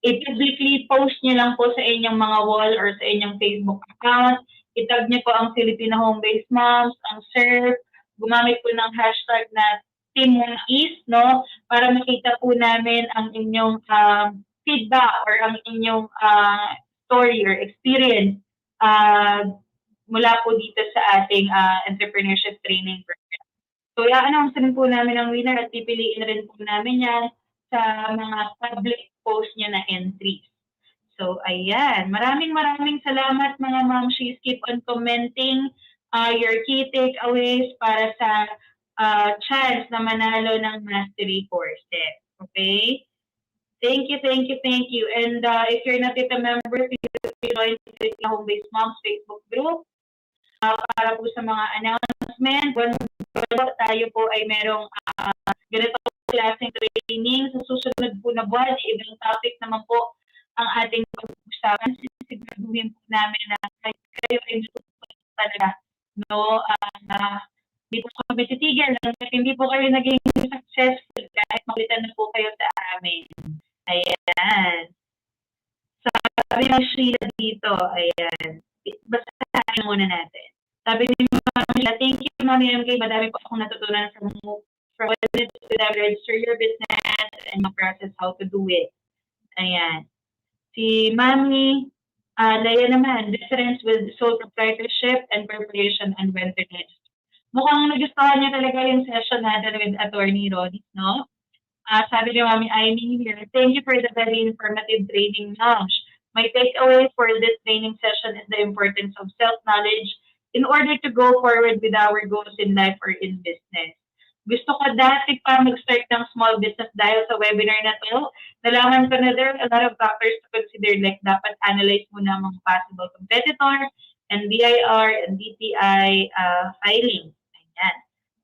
Speaker 5: I-publicly post nyo lang po sa inyong mga wall or sa inyong Facebook account. Itag nyo po ang Filipino Home-Based Moms, ang Surf. Gumamit po ng hashtag na Team Wais, no? Para makita po namin ang inyong feedback or ang inyong story or experience mula po dito sa ating entrepreneurship training program. So, i-announce rin po namin ang winner at pipiliin rin po namin yan sa mga public post niya na entries. So, ayan. Maraming salamat mga momshies. Keep on commenting your key takeaways para sa chance na manalo ng mastery courses. Okay? Thank you. And if you're not yet a member, please join the Home-Based Moms Facebook group para po sa mga announcement. Tayo po ay merong ganitong klaseng training. Sa susunod po na buwan, ibang topic naman po ang ating pag-usapan. Siguraduhin po namin na kayo ay natutunan talaga. No? Hindi po kami titigil. Hindi po kayo naging successful kahit makulitan na po kayo sa amin. Ayan. Sabi ng Sheila dito, ayan. Basahin muna natin. Sabi ni Mami, thank you, Mami MK. Madami po akong natutunan from what it is to register your business and process how to do it. Ayan. Si Mami Leia naman, difference with sole proprietorship and corporation and when to register. Mukhang nagustuhan niya talaga yung session natin with Attorney Rodis, no? Sabi ni Mami Aimee here, thank you for the very informative training launch. My takeaway for this training session is the importance of self-knowledge in order to go forward with our goals in life or in business. Gusto ko dati pa mag-start ng small business dahil sa webinar na to. Nalaman ko na there are a lot of factors to consider, like dapat analyze muna ang mga possible competitor, and BIR and DTI filing. Ayan.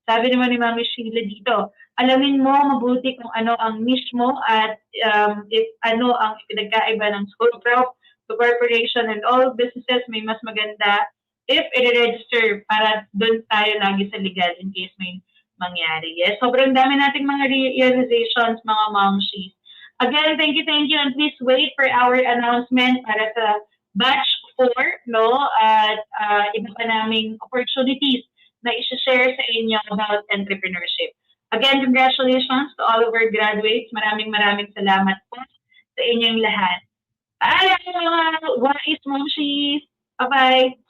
Speaker 5: Sabi naman ni Mami Sheila dito, alamin mo mabuti kung ano ang niche mo at if ano ang pinagkaiba ng sole prop to corporation and all businesses, may mas maganda if i-register para doon tayo lagi sa legal in case may mangyari. Yes, sobrang dami nating mga realizations, mga momshies. Again, thank you, and please wait for our announcement para sa batch 4, no? At iba pa naming opportunities na i-share sa inyo about entrepreneurship. Again, congratulations to all of our graduates. Maraming salamat po sa inyong lahat. Bye, mga Wais Momshies! Bye-bye!